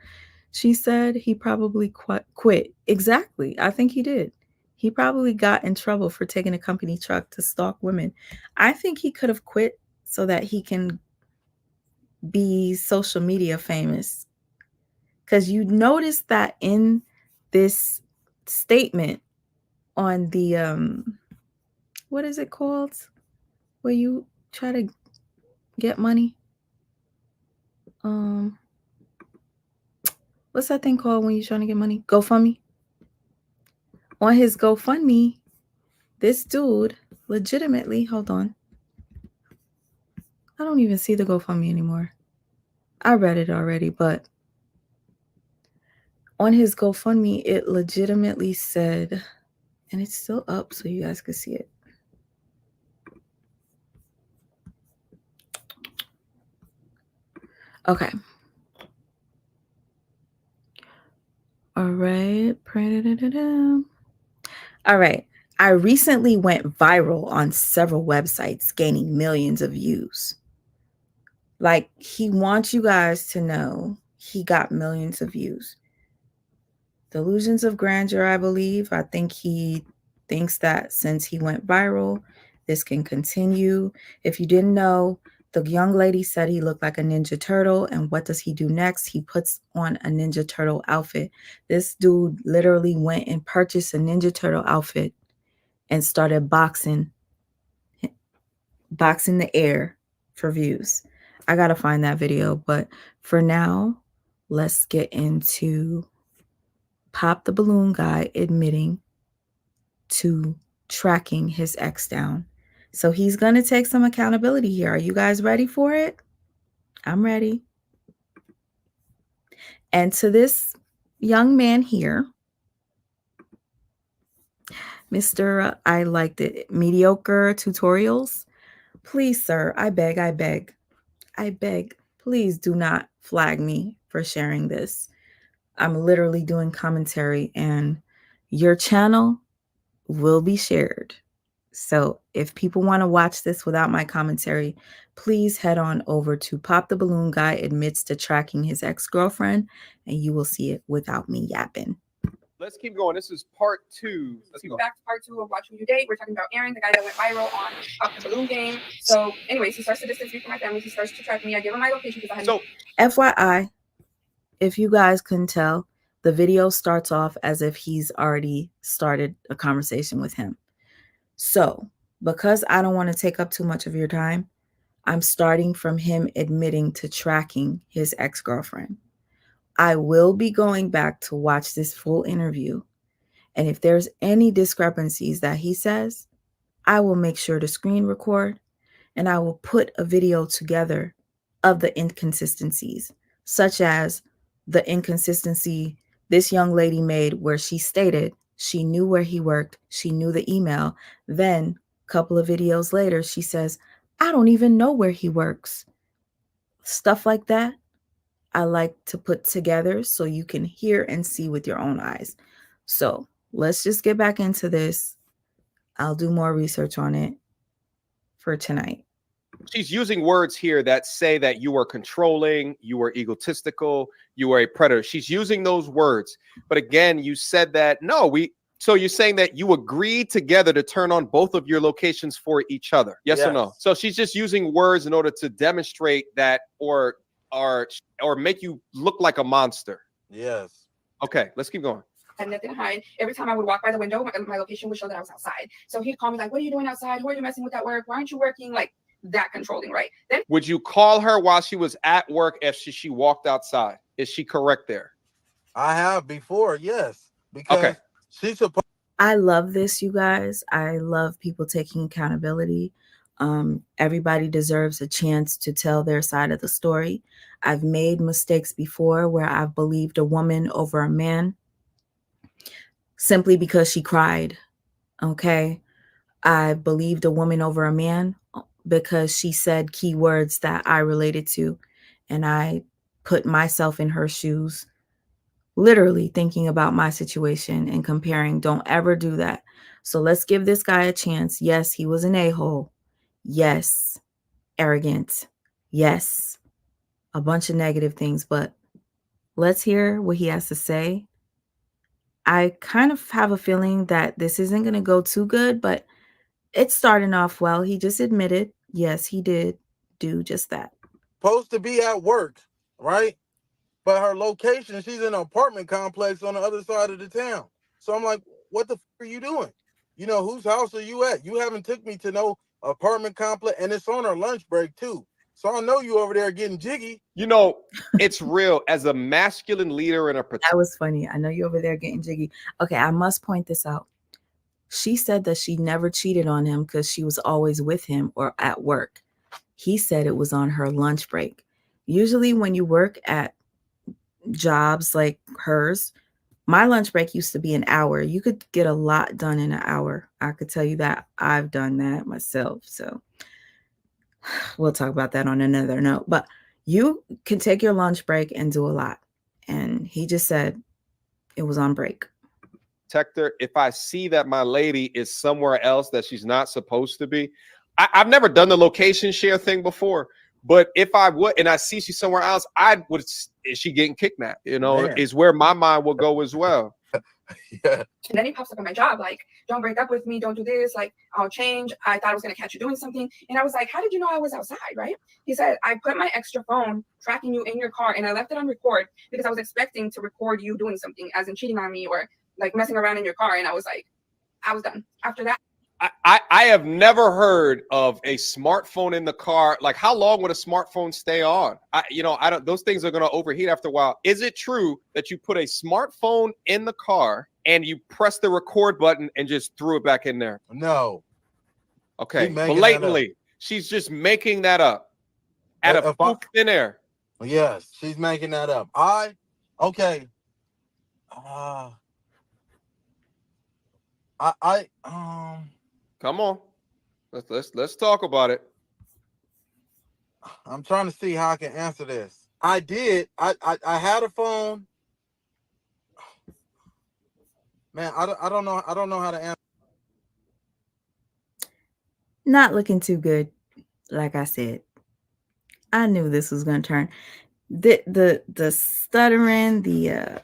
She said he probably quit. Exactly. I think he did. He probably got in trouble for taking a company truck to stalk women. I think he could have quit so that he can be social media famous. Because you notice that in this statement on the what is it called? Where you try to get money? What's that thing called when you're trying to get money? GoFundMe. On his GoFundMe, this dude legitimately, hold on. I don't even see the GoFundMe anymore. I read it already, but on his GoFundMe, it legitimately said, and it's still up so you guys can see it. Okay. All right. All right. I recently went viral on several websites, gaining millions of views. Like, he wants you guys to know he got millions of views. Delusions of grandeur, I believe. I think he thinks that since he went viral, this can continue. If you didn't know, the young lady said he looked like a Ninja Turtle. And what does he do next? He puts on a Ninja Turtle outfit. This dude literally went and purchased a Ninja Turtle outfit and started boxing the air for views. I gotta find that video, but for now, let's get into Pop the Balloon guy admitting to tracking his ex down. So he's gonna take some accountability here. Are you guys ready for it? I'm ready. And to this young man here, Mr. I liked it, mediocre tutorials. Please, sir, I beg, please do not flag me for sharing this. I'm literally doing commentary and your channel will be shared. So if people want to watch this without my commentary, please head on over to Pop the Balloon Guy Admits to Tracking His Ex-Girlfriend, and you will see it without me yapping. Let's keep going. This is part 2. Let's go back to part 2 of Watch Who You Date. We're talking about Aaron, the guy that went viral on Pop the Balloon Game. So anyways, he starts to distance me from my family. He starts to track me. I give him my location because I had FYI, if you guys couldn't tell, the video starts off as if he's already started a conversation with him. So, because I don't want to take up too much of your time, I'm starting from him admitting to tracking his ex-girlfriend. I will be going back to watch this full interview. And if there's any discrepancies that he says, I will make sure to screen record and I will put a video together of the inconsistencies, such as the inconsistency this young lady made where she stated she knew where he worked, she knew the email. Then a couple of videos later, she says, I don't even know where he works. Stuff like that, I like to put together so you can hear and see with your own eyes. So let's just get back into this. I'll do more research on it for tonight. She's using words here that say that you are controlling, you are egotistical, you are a predator. She's using those words. But again, you said that, so you're saying that you agreed together to turn on both of your locations for each other. Yes or no? So she's just using words in order to demonstrate that or make you look like a monster. Yes. Okay, let's keep going. I had nothing to hide. Every time I would walk by the window, my location would show that I was outside. So he'd call me like, what are you doing outside? Who are you messing with at work? Why aren't you working? Like that controlling, right? Then would you call her while she was at work if she walked outside? Is she correct there? I have before, yes. Because she's supposed. I love this, you guys. I love people taking accountability. Everybody deserves a chance to tell their side of the story. I've made mistakes before where I've believed a woman over a man simply because she cried. Okay. I believed a woman over a man because she said keywords that I related to. And I put myself in her shoes, literally thinking about my situation and comparing. Don't ever do that. So let's give this guy a chance. Yes, he was an a-hole. Yes, arrogant. Yes, a bunch of negative things, but Let's hear what he has to say. I kind of have a feeling that this isn't going to go too good, but it's starting off well. He just admitted, yes, he did do just that. Supposed to be at work, right? But her location, she's in an apartment complex on the other side of the town. So I'm like, what the are you doing? You know, whose house are you at? You haven't took me to no apartment complex, and it's on her lunch break too. So I know you over there getting jiggy. You know, it's real. As a masculine leader in a That was funny. I know you over there getting jiggy. Okay, I must point this out. She said that she never cheated on him because she was always with him or at work. He said it was on her lunch break. Usually when you work at jobs like hers, my lunch break used to be an hour. You could get a lot done in an hour. I could tell you that. I've done that myself. So we'll talk about that on another note. But you can take your lunch break and do a lot. And he just said it was on break. Protector, if I see that my lady is somewhere else that she's not supposed to be, I've never done the location share thing before, but if I would and I see she's somewhere else, I would. Is she getting kidnapped? You know, Man. is where my mind will go as well. Yeah. And then he pops up on my job, like, don't break up with me, don't do this, like, I'll change. I thought I was gonna catch you doing something. And I was like, how did you know I was outside, right? He said, I put my extra phone tracking you in your car and I left it on record because I was expecting to record you doing something, as in cheating on me or like messing around in your car. And I was like, I was done. After that, I have never heard of a smartphone in the car. Like, how long would a smartphone stay on? I don't. Those things are going to overheat after a while. Is it true that you put a smartphone in the car and you press the record button and just threw it back in there? No. Okay, blatantly, she's just making that up out of thin air. Yes, she's making that up. Okay. Come on, let's talk about it. I'm trying to see how I can answer this. I did. I had a phone. Man, I don't know. I don't know how to answer. Not looking too good. Like I said, I knew this was going to turn. The stuttering, the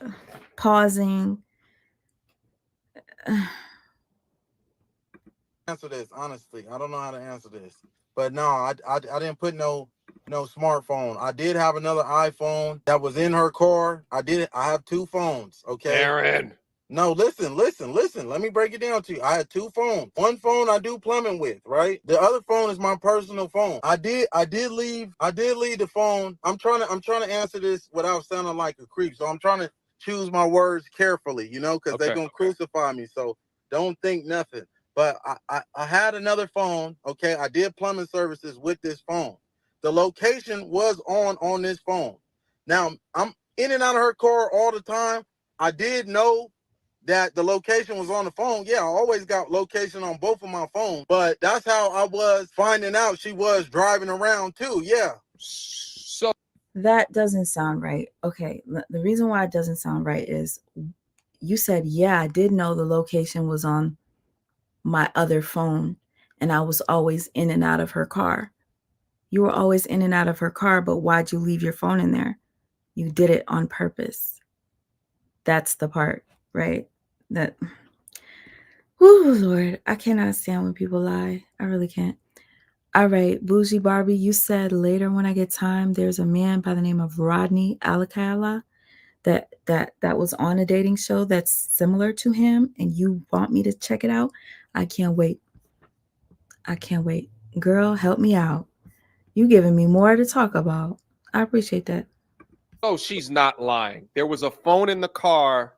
pausing. Answer this honestly. I don't know how to answer this, but no, I didn't put no smartphone. I did have another iPhone that was in her car. I have two phones. Okay, Aaron. No, listen. Let me break it down to you. I had two phones. One phone I do plumbing with, right? The other phone is my personal phone. I did leave the phone. I'm trying to answer this without sounding like a creep. So I'm trying to choose my words carefully, because they're gonna crucify me. So don't think nothing. But I had another phone. Okay, I did plumbing services with this phone. The location was on this phone. Now I'm in and out of her car all the time. I did know that the location was on the phone. Yeah, I always got location on both of my phones, but that's how I was finding out she was driving around too. Yeah. So that doesn't sound right. Okay, the reason why it doesn't sound right is you said, yeah, I did know the location was on my other phone and I was always in and out of her car. You were always in and out of her car, but why'd you leave your phone in there? You did it on purpose. That's the part, right? That, oh Lord, I cannot stand when people lie. I really can't. All right, Bougie Barbie, you said later when I get time, there's a man by the name of Rodney Alakala that was on a dating show that's similar to him, and you want me to check it out. I can't wait. Girl, help me out. You giving me more to talk about. I appreciate that. Oh, she's not lying. There was a phone in the car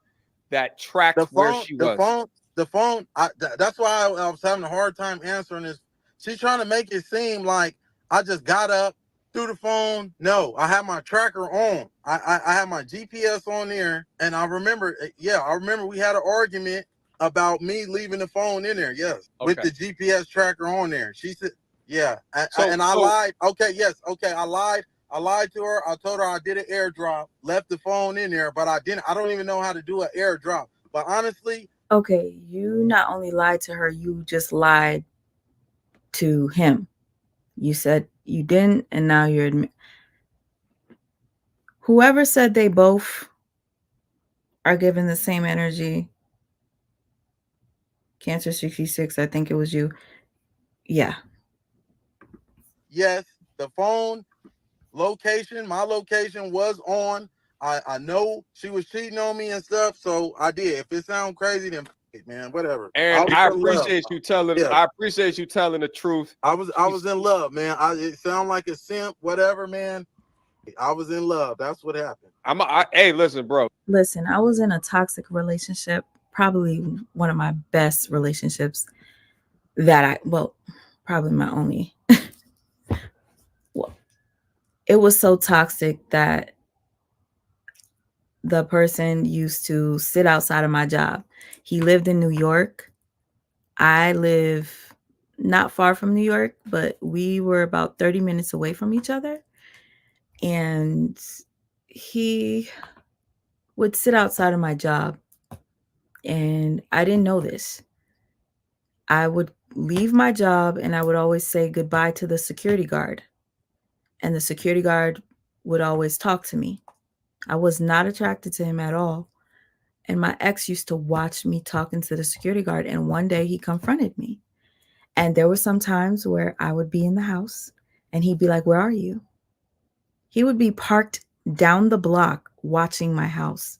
that tracked where she was. The phone. That's why I was having a hard time answering this. She's trying to make it seem like I just got up, through the phone. No, I had my tracker on. I had my GPS on there, and I remember we had an argument about me leaving the phone in there. Yes, with the GPS tracker on there. She said, "Yeah," and I lied. Okay, yes, okay, I lied. I lied to her. I told her I did an airdrop, left the phone in there, but I didn't. I don't even know how to do an airdrop. But honestly, okay, you not only lied to her, you just lied to him. You said you didn't, and now you're Whoever said they both are given the same energy, Cancer 66, I think it was you. Yeah. Yes, the phone location, my location was on. I know she was cheating on me and stuff, so I did. If it sounds crazy, then man, whatever. And I appreciate you telling. Yeah. I appreciate you telling the truth. I was in love, man. It sound like a simp, whatever, man. I was in love. That's what happened. Hey, listen, bro. Listen, I was in a toxic relationship, probably one of my best relationships probably my only. Well, it was so toxic that the person used to sit outside of my job. He lived in New York. I live not far from New York, but we were about 30 minutes away from each other. And he would sit outside of my job. And I didn't know this. I would leave my job and I would always say goodbye to the security guard. And the security guard would always talk to me. I was not attracted to him at all. And my ex used to watch me talking to the security guard. And one day he confronted me. And there were some times where I would be in the house and he'd be like, "Where are you?" He would be parked down the block watching my house.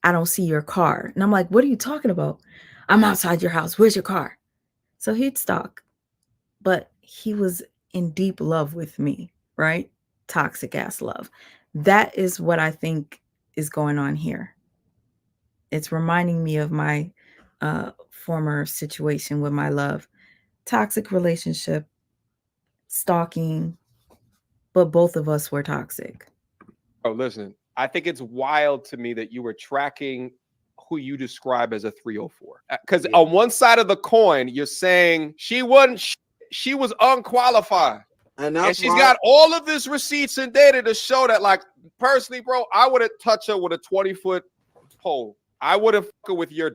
"I don't see your car." And I'm like, "What are you talking about? I'm outside your house. Where's your car?" So he'd stalk. But he was in deep love with me, right? Toxic ass love. That is what I think is going on here. It's reminding me of my former situation with my love. Toxic relationship, stalking, but both of us were toxic. Oh, listen, I think it's wild to me that you were tracking who you describe as a 304. Because on one side of the coin, you're saying she wasn't, she was unqualified. And she's got all of this receipts and data to show that, like, personally, bro, I would have touched her with a 20-foot pole. I would have fucked with your,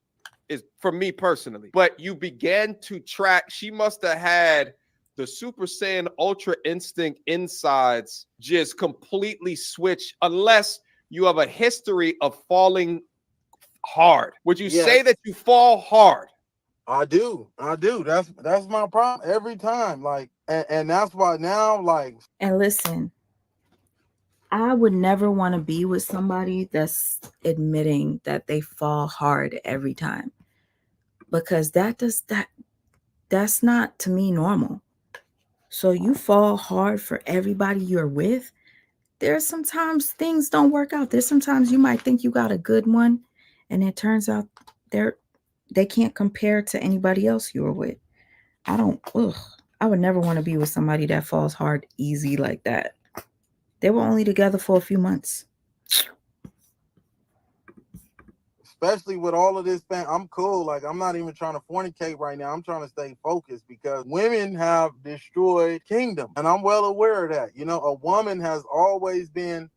is for me personally. But you began to track, she must have had the Super Saiyan Ultra Instinct insides just completely switch, unless you have a history of falling hard. Would you say that you fall hard? I do. That's my problem every time. Like, and that's why now, like. And listen, I would never want to be with somebody that's admitting that they fall hard every time, because that's not, to me, normal. So you fall hard for everybody you're with. There's sometimes things don't work out. There's sometimes you might think you got a good one, and it turns out they can't compare to anybody else you were with. I would never want to be with somebody that falls hard easy like that. They were only together for a few months. Especially with all of this thing, I'm cool. Like, I'm not even trying to fornicate right now. I'm trying to stay focused because women have destroyed kingdom. And I'm well aware of that. You know, a woman has always been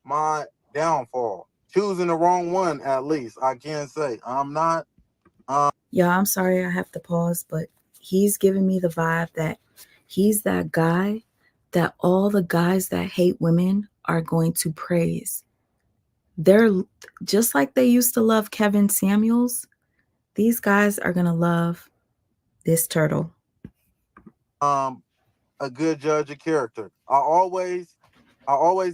my downfall. Choosing the wrong one, at least, I can say. I'm not. Yeah, I'm sorry I have to pause, but he's giving me the vibe that he's that guy that all the guys that hate women are going to praise. They're just like they used to love Kevin Samuels. These guys are going to love this turtle. A good judge of character. I always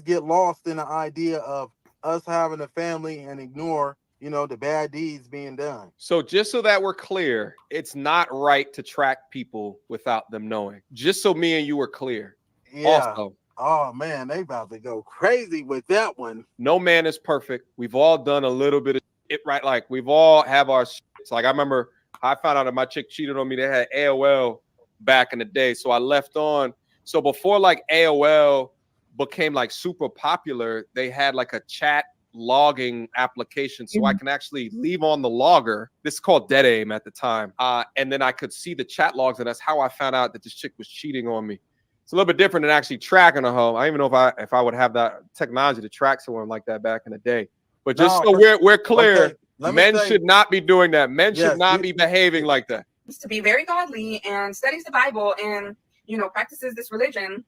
get lost in the idea of us having a family and ignore, you know, the bad deeds being done. So just so that we're clear, it's not right to track people without them knowing. Just so me and you are clear. Yeah. Also, oh man, they about to go crazy with that one. No man is perfect. We've all done a little bit of it, right? Like, we've all have our shits. Like, I remember I found out that my chick cheated on me. They had AOL back in the day, so I left on. So before like AOL became like super popular, they had like a chat logging application, so I can actually leave on the logger. This is called Dead Aim at the time, and then I could see the chat logs, and that's how I found out that this chick was cheating on me. It's a little bit different than actually tracking a hoe. I don't even know if I would have that technology to track someone like that back in the day. But just so we're clear, okay, men should not be doing that. Men should not be behaving like that. To be very godly and studies the Bible and, you know, practices this religion.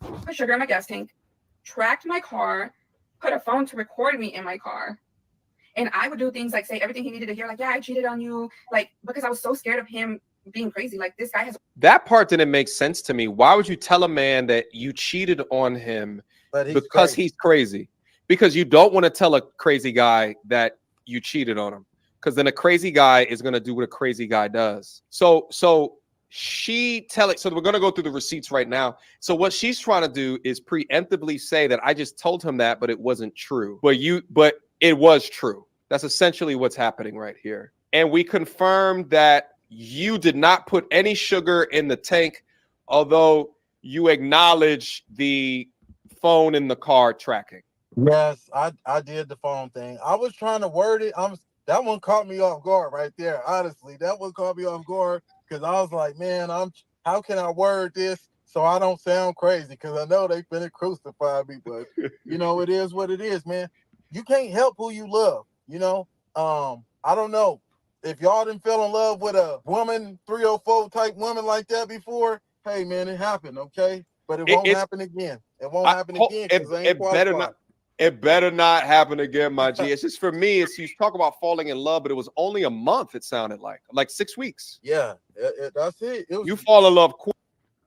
Put sugar in my gas tank. tracked my car, put a phone to record me in my car. And I would do things like say everything he needed to hear, like, yeah, I cheated on you, like, because I was so scared of him being crazy. Like, this guy has. That part didn't make sense to me. Why would you tell a man that you cheated on him because he's crazy? Because you don't want to tell a crazy guy that you cheated on him, because then a crazy guy is going to do what a crazy guy does. So she tell it. So we're going to go through the receipts right now. So what she's trying to do is preemptively say that I just told him that, but it wasn't true. But it was true. That's essentially what's happening right here. And we confirmed that you did not put any sugar in the tank, although you acknowledge the phone in the car tracking. Yes, I did the phone thing. I was trying to word it. That one caught me off guard right there. Honestly, that one caught me off guard because I was like, man, how can I word this so I don't sound crazy? Because I know they finna crucify me, but it is what it is, man. You can't help who you love. I don't know if y'all didn't fell in love with a woman, 304 type woman like that before. Hey, man, it happened, okay? But it won't happen again. It won't happen again because I ain't qualified. It better not happen again, my G. It's just for me. You talk about falling in love, but it was only a month. It sounded like 6 weeks. Yeah, that's it. You fall in love quick.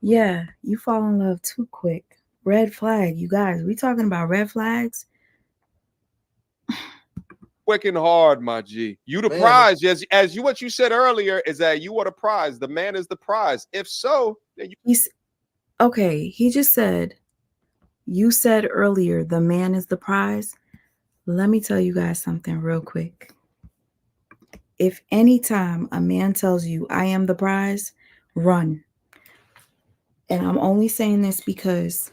Yeah, you fall in love too quick. Red flag, you guys. We talking about red flags? Quick and hard, my G. You the prize. As what you said earlier is that you are the prize. The man is the prize. If so, then okay. He just said. You said earlier, the man is the prize. Let me tell you guys something real quick. If anytime a man tells you, I am the prize, run. And I'm only saying this because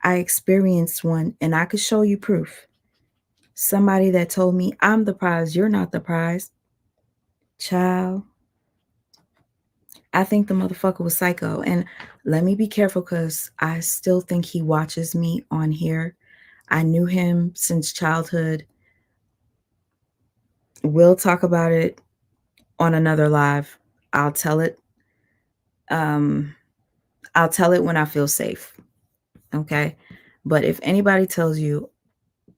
I experienced one and I could show you proof. Somebody that told me, I'm the prize, you're not the prize. Child. I think the motherfucker was psycho. And let me be careful because I still think he watches me on here. I knew him since childhood. We'll talk about it on another live. I'll tell it. I'll tell it when I feel safe. Okay. But if anybody tells you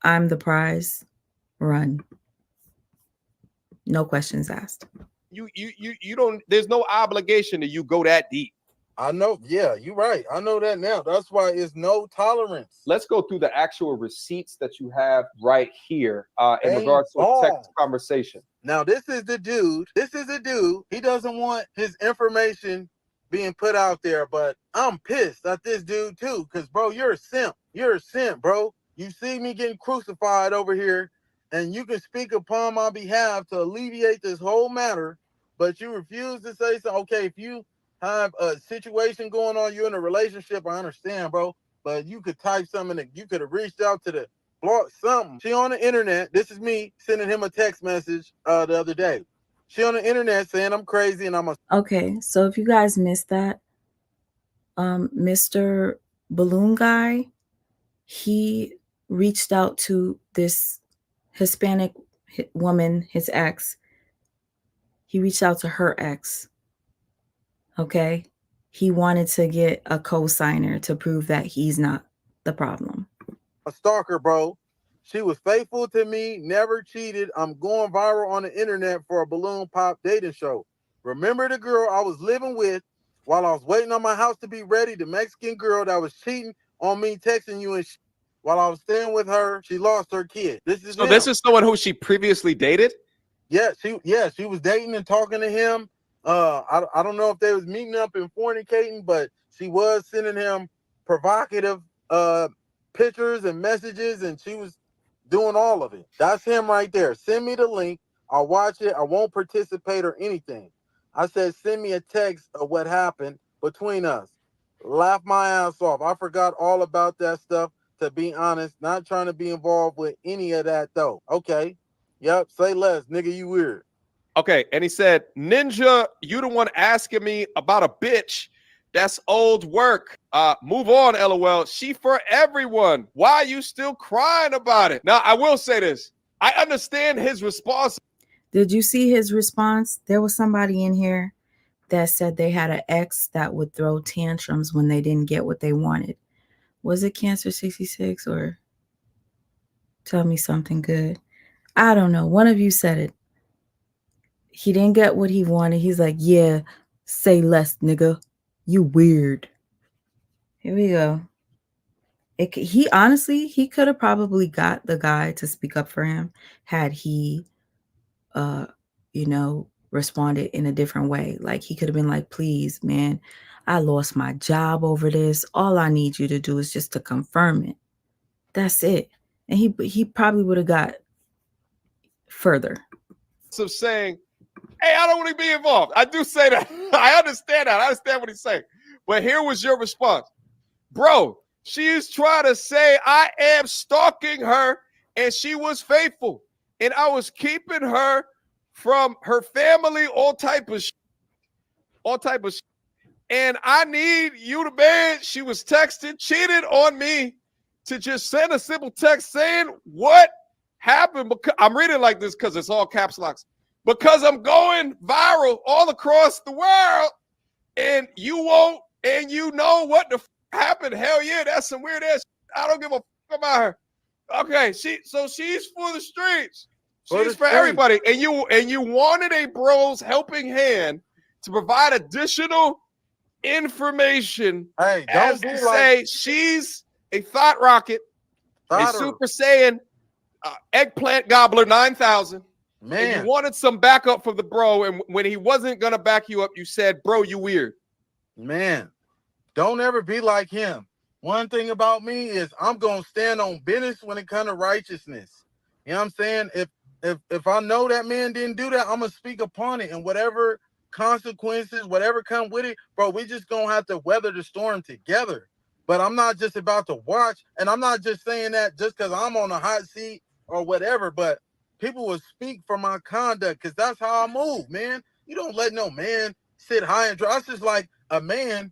I'm the prize, run. No questions asked. You don't, there's no obligation that you go that deep. I know. Yeah, you're right. I know that now. That's why it's no tolerance. Let's go through the actual receipts that you have right here in regards to a text conversation. Now, this is the dude. He doesn't want his information being put out there, but I'm pissed at this dude too. Because, bro, you're a simp. You're a simp, bro. You see me getting crucified over here, and you can speak upon my behalf to alleviate this whole matter, but you refuse to say so. Okay, if you have a situation going on, you're in a relationship, I understand, bro. But you could type something that you could have reached out to the blog, something. She on the internet. This is me sending him a text message the other day. She on the internet saying I'm crazy and I'm a. Okay, so if you guys missed that, Mr. Balloon Guy, he reached out to this Hispanic woman, his ex. He reached out to her ex. Okay. He wanted to get a co-signer to prove that he's not the problem. A stalker, bro. She was faithful to me, never cheated. I'm going viral on the internet for a balloon pop dating show. Remember the girl I was living with while I was waiting on my house to be ready? The Mexican girl that was cheating on me, texting you and while I was staying with her, she lost her kid. This is someone who she previously dated? Yeah, she was dating and talking to him. I don't know if they was meeting up and fornicating, but she was sending him provocative pictures and messages, and she was doing all of it. That's him right there. Send me the link. I'll watch it. I won't participate or anything. I said, send me a text of what happened between us. Laugh my ass off. I forgot all about that stuff, to be honest. Not trying to be involved with any of that, though. Okay. Yep. Say less, nigga. You weird. Okay. And he said, Ninja, you the one asking me about a bitch. That's old work. Move on, LOL. She for everyone. Why are you still crying about it? Now, I will say this. I understand his response. Did you see his response? There was somebody in here that said they had an ex that would throw tantrums when they didn't get what they wanted. Was it Cancer 66 or Tell Me Something Good? I don't know. One of you said it. He didn't get what he wanted. He's like, yeah, say less, nigga. You weird. Here we go. He honestly, he could have probably got the guy to speak up for him had he, uh, responded in a different way. Like he could have been like, please, man, I lost my job over this. All I need you to do is just to confirm it. That's it. And he probably would have got further. Of saying, hey, I don't want to be involved. I do say that. I understand that. I understand what he's saying. But here was your response. Bro, she is trying to say I am stalking her and she was faithful. And I was keeping her from her family, all type of and I need you to man. She was texting, cheated on me to just send a simple text saying what happened. Because I'm reading like this because it's all caps locks. Because I'm going viral all across the world and you won't, and you know what the happened. Hell yeah, that's some weird ass. I don't give a about her. Okay, she's for the streets. She's for everybody. And you wanted a bro's helping hand to provide additional information. Hey, as to say she's a thought rocket, a Super Saiyan, eggplant gobbler 9000. Man, and you wanted some backup from the bro, and when he wasn't gonna back you up, you said, "Bro, you weird." Man, don't ever be like him. One thing about me is I'm gonna stand on business when it comes to righteousness. You know what I'm saying? If I know that man didn't do that, I'm gonna speak upon it, and whatever consequences, whatever come with it, bro, we just gonna have to weather the storm together. But I'm not just about to watch, and I'm not just saying that just because I'm on a hot seat or whatever, but people will speak for my conduct because that's how I move, man. You don't let no man sit high and dry. It's just like a man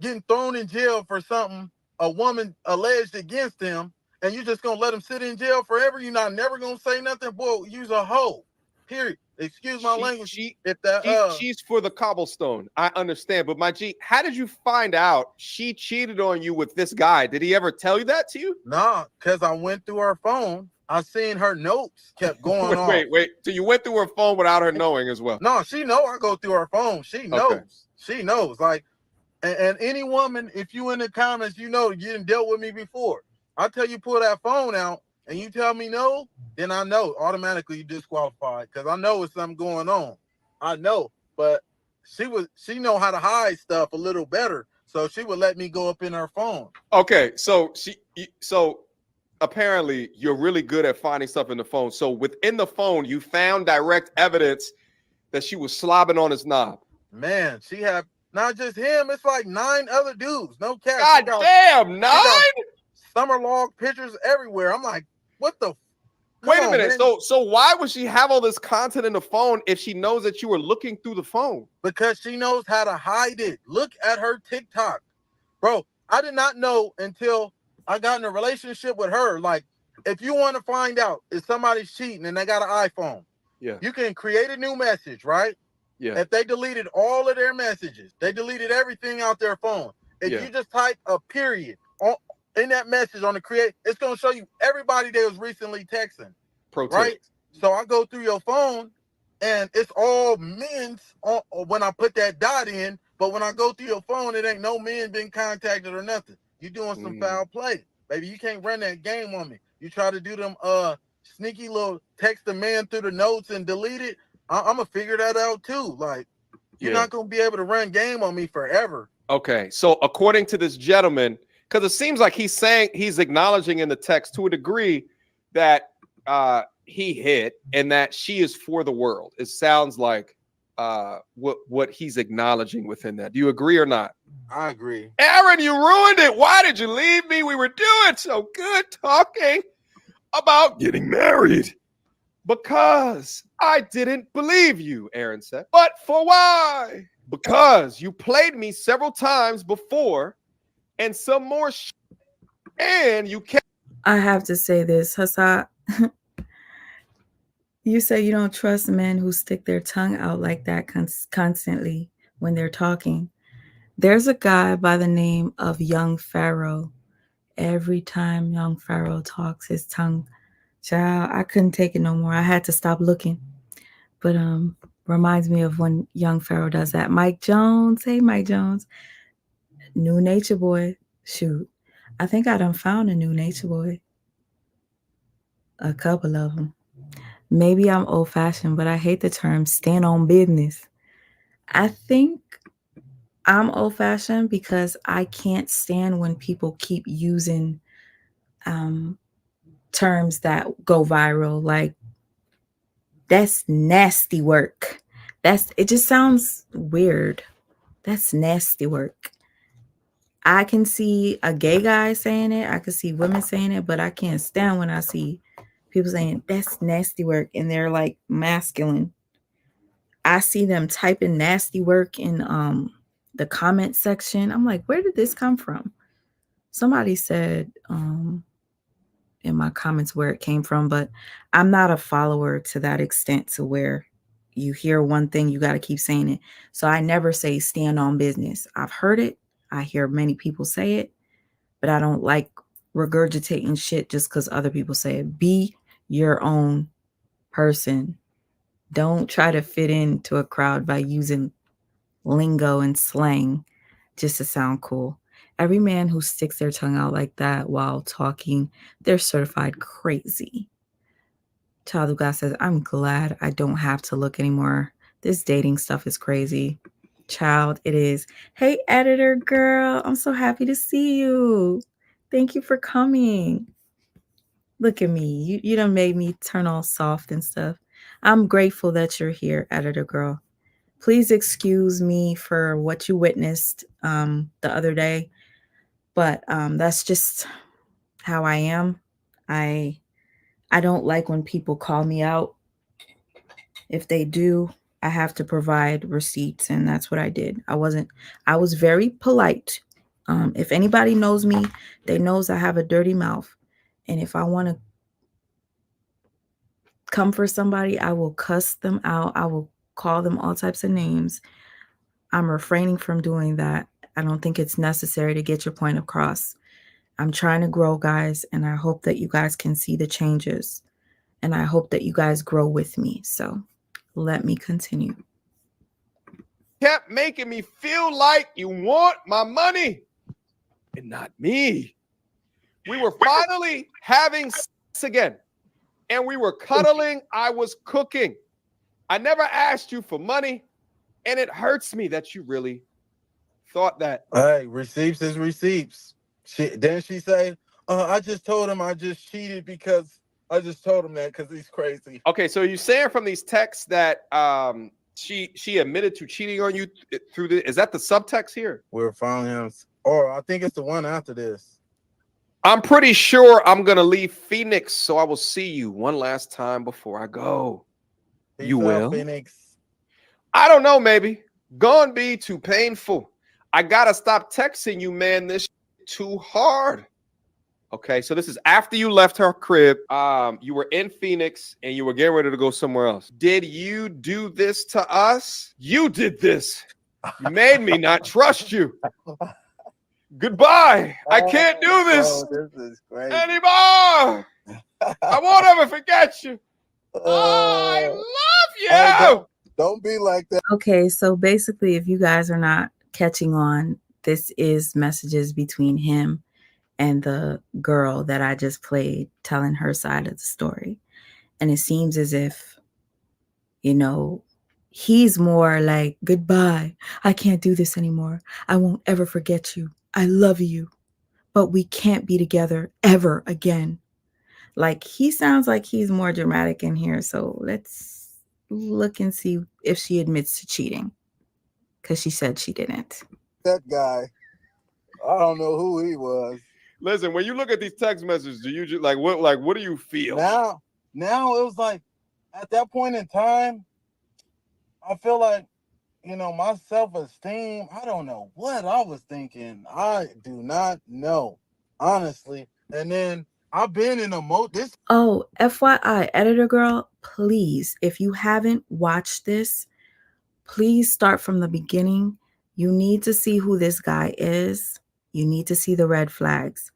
getting thrown in jail for something a woman alleged against him, and you just gonna let him sit in jail forever. You're not never gonna say nothing. Boy, you's a hoe. Period. Excuse my language. She's for the cobblestone. I understand, but my G, how did you find out she cheated on you with this guy? Did he ever tell you that to you? Nah, because I went through her phone. I seen her notes kept going on. Wait. So you went through her phone without her knowing as well? No, she know I go through her phone. She knows. Okay. She knows. Like, and any woman, if you in the comments, you know you didn't dealt with me before. I tell you pull that phone out and you tell me no, then I know automatically you disqualified because I know it's something going on. I know, but she know how to hide stuff a little better, so she would let me go up in her phone. Okay, so apparently you're really good at finding stuff in the phone. So within the phone, you found direct evidence that she was slobbing on his knob. Man, she had not just him, it's like 9 other dudes. No cap. God damn, 9? Summer log pictures everywhere. I'm like, what the? Wait a minute. Man. So why would she have all this content in the phone if she knows that you were looking through the phone? Because she knows how to hide it. Look at her TikTok. Bro, I did not know until I got in a relationship with her. Like, if you want to find out if somebody's cheating and they got an iPhone, yeah, you can create a new message, right? Yeah. If they deleted all of their messages, they deleted everything out their phone. If you just type a period in that message on the create, it's going to show you everybody that was recently texting. Right? So I go through your phone and it's all men's when I put that dot in. But when I go through your phone, it ain't no men been contacted or nothing. You doing some foul play. Baby, you can't run that game on me. You try to do them sneaky little text a man through the notes and delete it. I'm going to figure that out too. Like, you're not going to be able to run game on me forever. Okay. So according to this gentleman, because it seems like he's acknowledging in the text to a degree that he hit and that she is for the world. It sounds like what he's acknowledging within that. Do you agree or not? I agree. Aaron, you ruined it. Why did you leave me? We were doing so good talking about getting married. Because I didn't believe you, Aaron said. But for why? Because you played me several times before and some more and you kept. I have to say this, Hassan. You say you don't trust men who stick their tongue out like that constantly when they're talking. There's a guy by the name of Young Pharaoh, Every time young Pharaoh talks, his tongue, child, I couldn't take it no more. I had to stop looking. But reminds me of when young Pharaoh does that. Mike Jones, hey Mike Jones, new nature boy. Shoot, I think I done found a new nature boy. A couple of them. Maybe I'm old fashioned, but I hate the term stand on business. I think I'm old fashioned because I can't stand when people keep using terms that go viral. Like, that's nasty work. It just sounds weird. That's nasty work. I can see a gay guy saying it. I can see women saying it, but I can't stand when I see people saying that's nasty work and they're like masculine. I see them typing nasty work in the comment section. I'm like, where did this come from? Somebody said in my comments where it came from, but I'm not a follower to that extent to where you hear one thing, you got to keep saying it. So I never say stand on business. I've heard it. I hear many people say it, but I don't like regurgitating shit just because other people say it. Be your own person. Don't try to fit into a crowd by using lingo and slang just to sound cool. Every man who sticks their tongue out like that while talking, they're certified crazy. Child of God says, I'm glad I don't have to look anymore. This dating stuff is crazy. Child, it is. Hey, editor girl, I'm so happy to see you. Thank you for coming. Look at me. You done made me turn all soft and stuff. I'm grateful that you're here, editor girl. Please excuse me for what you witnessed the other day, but that's just how I am. I don't like when people call me out. If they do, I have to provide receipts, and that's what I did. I was very polite. If anybody knows me, they knows I have a dirty mouth, and if I want to come for somebody, I will cuss them out. I will call them all types of names. I'm refraining from doing that. I don't think it's necessary to get your point across. I'm trying to grow, guys, and I hope that you guys can see the changes. And I hope that you guys grow with me. So let me continue. Kept making me feel like you want my money and not me. We were finally having sex again, and we were cuddling. I was cooking. I never asked you for money, and it hurts me that you really thought that. Hey, receipts is receipts. Didn't she say, I just told him I just cheated because I just told him that because he's crazy. Okay, so you're saying from these texts that she admitted to cheating on you through the, is that the subtext here? We're following him. Or I think it's the one after this. I'm pretty sure I'm going to leave Phoenix, so I will see you one last time before I go. Peace You out, will? Phoenix. I don't know, maybe. Gonna be too painful. I got to stop texting you, man. This too hard. Okay, so this is after you left her crib. You were in Phoenix and you were getting ready to go somewhere else. Did you do this to us? You did this. You made me not trust you. Goodbye. I can't do this, this is crazy anymore. I won't ever forget you. I love you. Hey, don't be like that. Okay, so basically, if you guys are not catching on, this is messages between him and the girl that I just played telling her side of the story. And it seems as if, he's more like, goodbye. I can't do this anymore. I won't ever forget you. I love you. But we can't be together ever again. Like, he sounds like he's more dramatic in here. So let's look and see if she admits to cheating. Because she said she didn't. That guy, I don't know who he was. Listen, when you look at these text messages, do you just what do you feel? Now it was like, at that point in time, I feel like, my self-esteem, I don't know what I was thinking. I do not know, honestly. And then I've been in this. Oh, FYI, editor girl, please, if you haven't watched this, please start from the beginning. You need to see who this guy is. You need to see the red flags.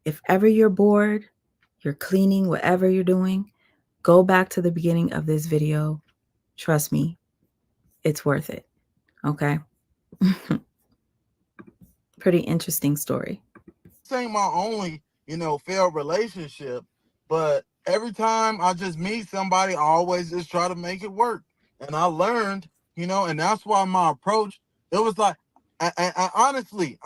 If ever you're bored, you're cleaning, whatever you're doing, go back to the beginning of this video. Trust me, it's worth it. Okay? Pretty interesting story. This ain't my only, failed relationship, but every time I just meet somebody, I always just try to make it work. And I learned, and that's why my approach, it was like, I honestly,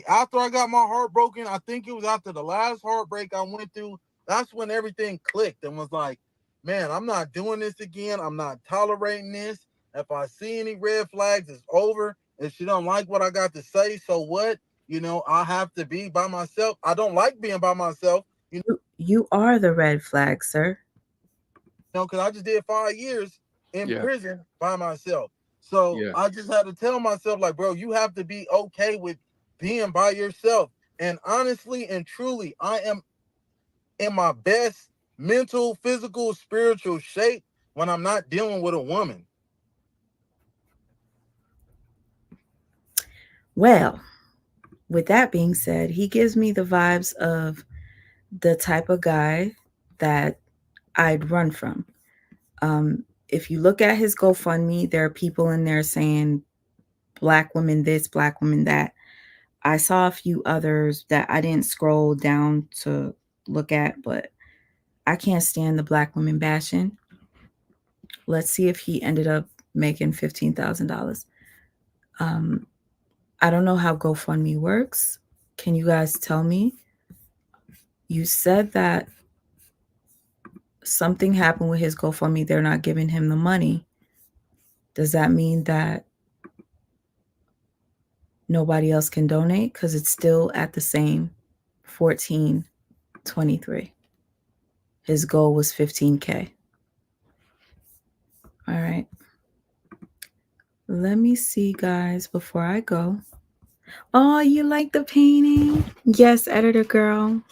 after I got my heart broken, I think it was after the last heartbreak I went through, that's when everything clicked and was like, man, I'm not doing this again. I'm not tolerating this. If I see any red flags, it's over. If she don't like what I got to say, so what? I have to be by myself. I don't like being by myself. You are the red flag, sir. Because I just did 5 years in prison by myself. So I just had to tell myself, like, bro, you have to be okay with being by yourself. And honestly and truly, I am in my best mental, physical, spiritual shape when I'm not dealing with a woman. Well, with that being said, he gives me the vibes of the type of guy that I'd run from. If you look at his GoFundMe, there are people in there saying Black women this, Black women that. I saw a few others that I didn't scroll down to look at, but I can't stand the Black women bashing. Let's see if he ended up making $15,000. I don't know how GoFundMe works. Can you guys tell me? You said that something happened with his GoFundMe. They're not giving him the money. Does that mean that nobody else can donate? Because it's still at the same 1423. His goal was 15K. All right. Let me see, guys, before I go. Oh, you like the painting? Yes, editor girl.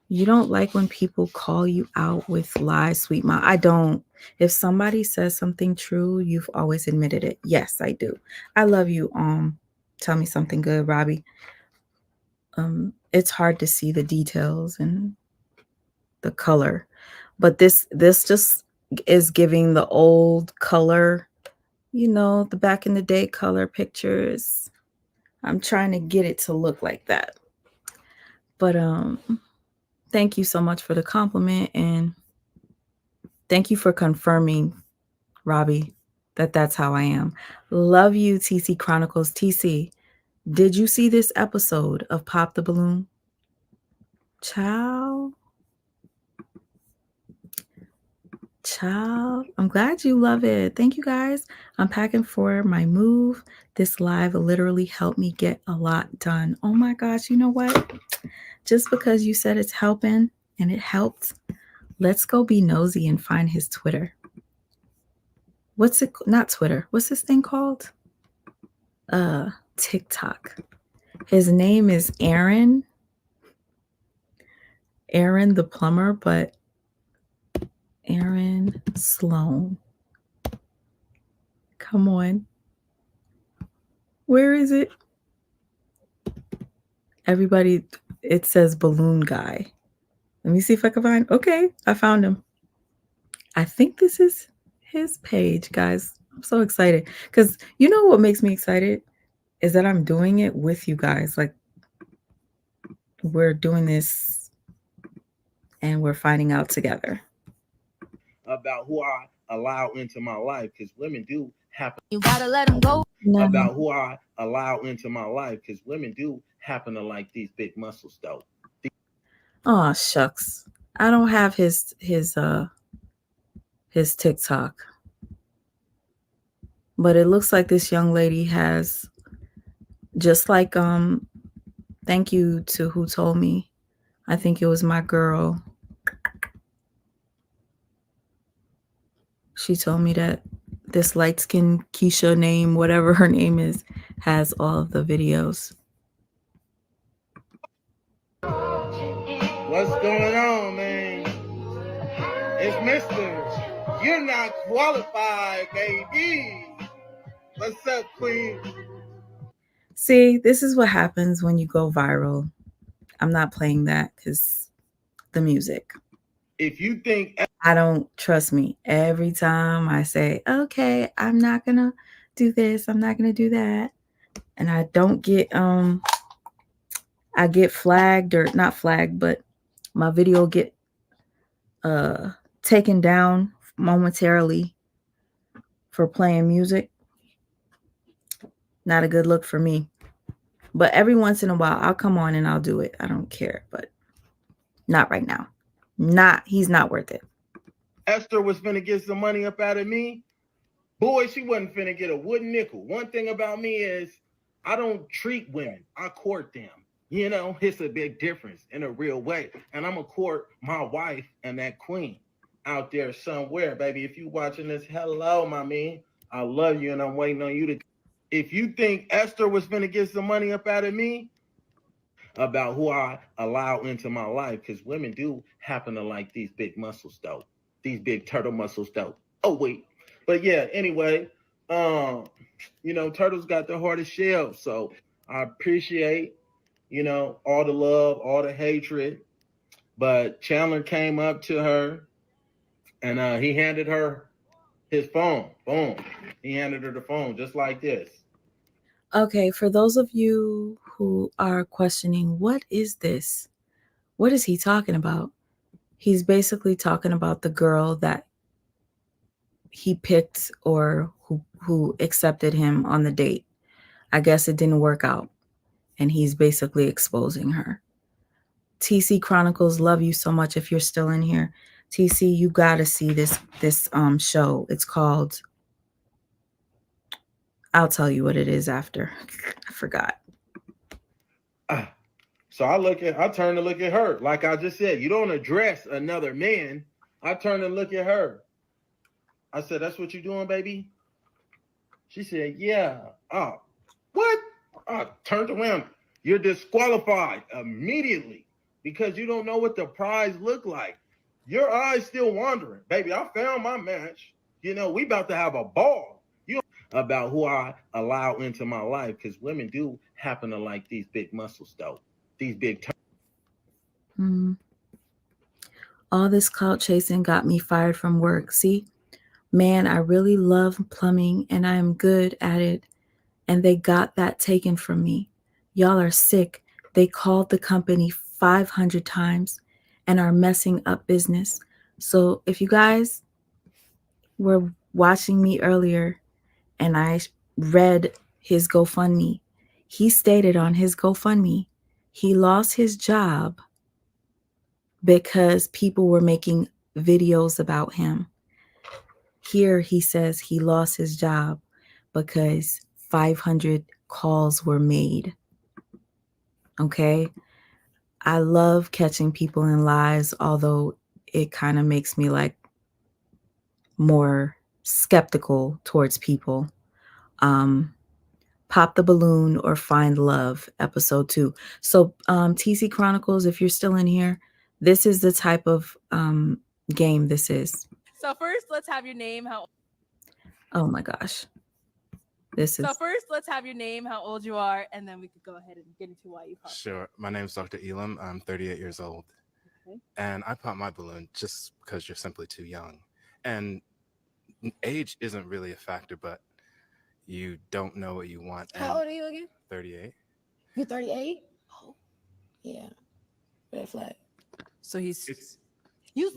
You don't like when people call you out with lies, sweet mom. I don't. If somebody says something true, you've always admitted it. Yes, I do. I love you. Tell me something good, Robbie. It's hard to see the details and the color, but this just is giving the old color, the back in the day color pictures. I'm trying to get it to look like that. But thank you so much for the compliment, and thank you for confirming, Robbie, that that's how I am. Love you, TC Chronicles. TC, did you see this episode of Pop the Balloon? Ciao. I'm glad you love it. Thank you, guys. I'm packing for my move. This live literally helped me get a lot done. Oh my gosh, you know what? Just because you said it's helping and it helped, let's go be nosy and find his Twitter. What's it? Not Twitter. What's this thing called? TikTok. His name is Aaron the plumber, but Aaron Sloan. Come on. Where is it? Everybody, it says balloon guy. Let me see if I can find. Okay, I found him. I think this is his page, guys. I'm so excited because you know what makes me excited is that I'm doing it with you guys. Like, we're doing this and we're finding out together. About who I allow into my life, because women do happen. You gotta let them go. About who I allow into my life, because women do happen to like these big muscles, though. Oh shucks, I don't have his TikTok, but it looks like this young lady has, just like thank you to who told me. I think it was my girl. She told me that this light-skinned Keisha name, whatever her name is, has all of the videos. What's going on, man? It's Mr. You're not qualified, baby. What's up, Queen? See, this is what happens when you go viral. I'm not playing that because the music. If you think I don't trust me every time I say, okay, I'm not gonna do this, I'm not gonna do that, and I don't get I get flagged or not flagged, but my video get taken down momentarily for playing music. Not a good look for me. But every once in a while I'll come on and I'll do it. I don't care, but not right now. He's not worth it. Esther was finna get some money up out of me, boy, she wasn't finna get a wooden nickel. One thing about me is I don't treat women, I court them. You know, it's a big difference in a real way. And I'm gonna court my wife and that queen out there somewhere, baby. If you watching this, hello, my man. I love you and I'm waiting on you to. If you think Esther was finna get some money up out of me, about who I allow into my life, because women do happen to like these big muscles, though. These big turtle muscles, though. Oh, wait. But yeah, anyway, you know, turtles got the hardest shell. So I appreciate, you know, all the love, all the hatred. But Chandler came up to her and he handed her his phone. Boom. He handed her the phone just like this. Okay, for those of you who are questioning, what is this? What is he talking about? He's basically talking about the girl that he picked or who accepted him on the date. I guess it didn't work out, and he's basically exposing her. TC Chronicles, love you so much. If you're still in here, TC, you gotta see this show. It's called, I'll tell you what it is after. I forgot. So I turn to look at her. Like I just said, you don't address another man. I turn to look at her. I said, that's what you're doing, baby? She said, yeah. Oh, what? I turned around. You're disqualified immediately because you don't know what the prize looked like. Your eyes still wandering. Baby, I found my match. You know, we about to have a ball. You about who I allow into my life, because women do happen to like these big muscles, though. These big All this clout chasing got me fired from work. See, man, I really love plumbing and I am good at it. And they got that taken from me. Y'all are sick. They called the company 500 times and are messing up business. So if you guys were watching me earlier and I read his GoFundMe, he stated on his GoFundMe, he lost his job because people were making videos about him. Here he says he lost his job because 500 calls were made. Okay? I love catching people in lies, although it kind of makes me like more skeptical towards people. Pop the Balloon or Find Love, episode 2. So TC Chronicles, if you're still in here, this is the type of game this is. So first, let's have your name. Oh my gosh. So first, let's have your name, how old you are, and then we could go ahead and get into why you popped. Sure. My name's Dr. Elam. I'm 38 years old. Okay. And I popped my balloon just because you're simply too young. And age isn't really a factor, but you don't know what you want. How old are you again? 38. You're 38? Oh, yeah. Red flag. So he's... You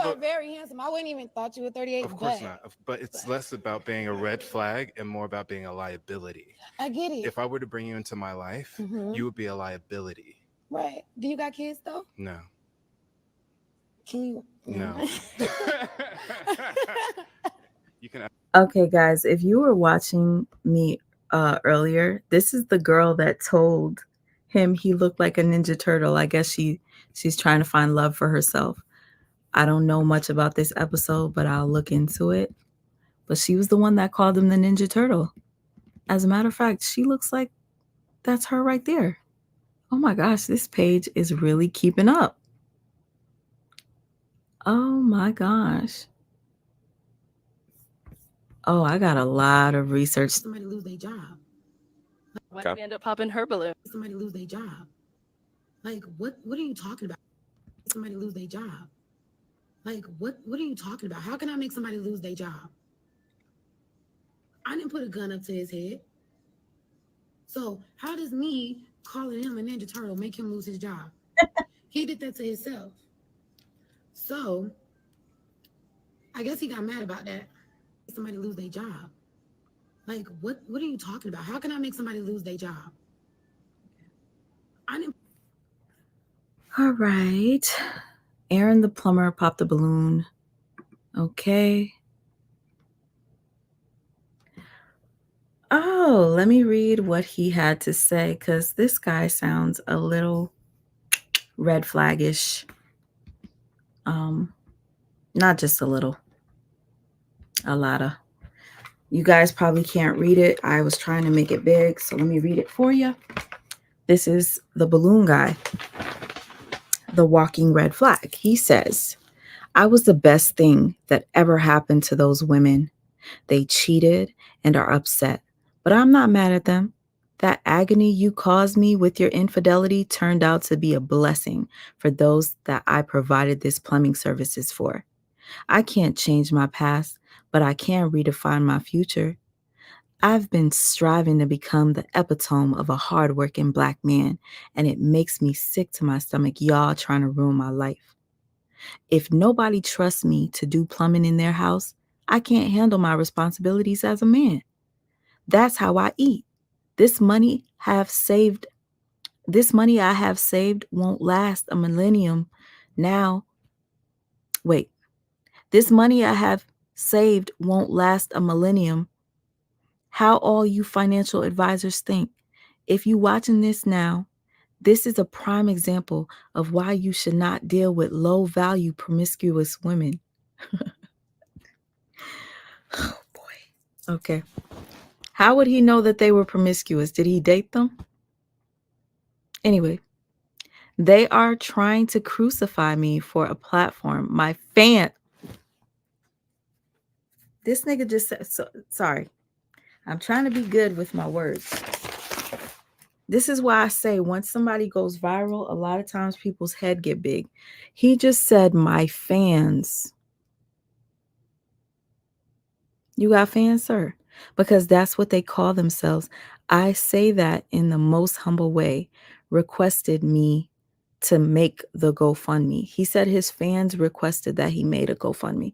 are very handsome. I wouldn't even thought you were 38. Of course not. But it's less about being a red flag and more about being a liability. I get it. If I were to bring you into my life, you would be a liability. Right. Do you got kids though? No. Can you? No. You can. Okay, guys, if you were watching me earlier, this is the girl that told him he looked like a Ninja Turtle. I guess she's trying to find love for herself. I don't know much about this episode, but I'll look into it. But she was the one that called him the Ninja Turtle. As a matter of fact, she looks like that's her right there. Oh my gosh, this page is really keeping up. Oh my gosh. Oh, I got a lot of research. Somebody lose their job. Why did we end up popping her balloon? Somebody lose their job. Like, what are you talking about? Somebody lose their job. Like, what are you talking about? How can I make somebody lose their job? I didn't put a gun up to his head. So how does me calling him a Ninja Turtle make him lose his job? He did that to himself. So I guess he got mad about that. Somebody lose their job. Like, what are you talking about? How can I make somebody lose their job? I didn't. All right. Aaron the plumber popped the balloon. Okay. Oh, let me read what he had to say because this guy sounds a little red flaggish. Not just a little, a lot of. You guys probably can't read it. I was trying to make it big, so let me read it for you. This is the balloon guy, the walking red flag. He says, I was the best thing that ever happened to those women. They cheated and are upset, but I'm not mad at them. That agony you caused me with your infidelity turned out to be a blessing for those that I provided this plumbing services for. I can't change my past, but I can redefine my future. I've been striving to become the epitome of a hardworking Black man, and it makes me sick to my stomach y'all trying to ruin my life. If nobody trusts me to do plumbing in their house, I can't handle my responsibilities as a man. That's how I eat. This money I have saved won't last a millennium. This money I have saved won't last a millennium. How all you financial advisors think. If you watching this now, this is a prime example of why you should not deal with low-value promiscuous women. Oh boy. Okay. How would he know that they were promiscuous? Did he date them? Anyway, they are trying to crucify me for a platform. My fan. This nigga just said, sorry. I'm trying to be good with my words. This is why I say once somebody goes viral, a lot of times people's head get big. He just said, my fans. You got fans, sir? Because that's what they call themselves. I say that in the most humble way. Requested me to make the GoFundMe. He said his fans requested that he made a GoFundMe.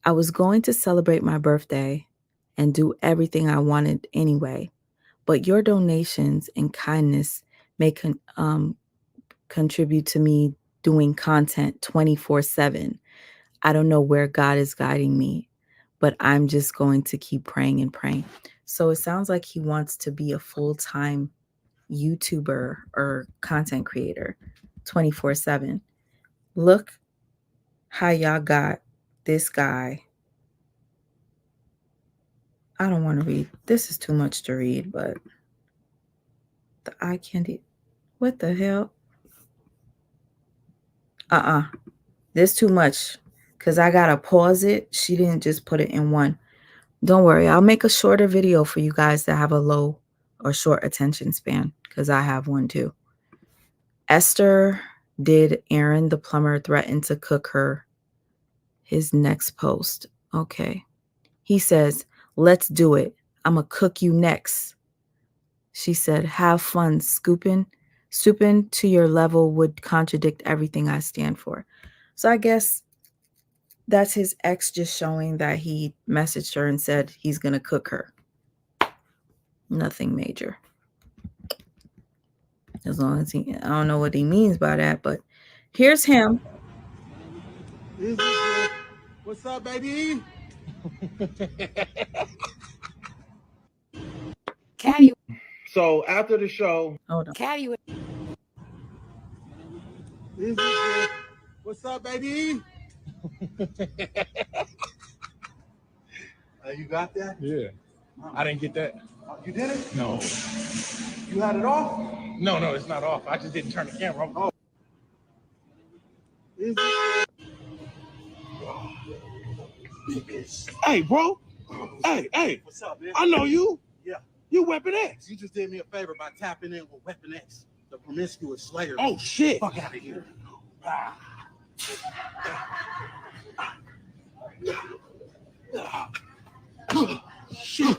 I was going to celebrate my birthday and do everything I wanted anyway, but your donations and kindness may contribute to me doing content 24/7. I don't know where God is guiding me, but I'm just going to keep praying and praying. So it sounds like he wants to be a full-time YouTuber or content creator 24/7. Look how y'all got this guy. I don't want to read. This is too much to read, but the eye candy. What the hell? This too much because I got to pause it. She didn't just put it in one. Don't worry. I'll make a shorter video for you guys that have a low or short attention span because I have one too. Esther did Aaron the plumber threaten to cook her? His next post. Okay. He says, let's do it. I'm going to cook you next. She said, have fun scooping. Stooping to your level would contradict everything I stand for. So I guess that's his ex just showing that he messaged her and said he's going to cook her. Nothing major. As long as I don't know what he means by that, but here's him. What's up, baby? Caddy. So after the show, hold on. Caddy. What's up, baby? You got that? Yeah. I didn't get that. You did it? No. You had it off? No, it's not off. I just didn't turn the camera off. Hey, bro. Hey. What's up, man? I know you. Yeah. You Weapon X. You just did me a favor by tapping in with Weapon X. The promiscuous slayer. Oh shit! Fuck out of here. Shit.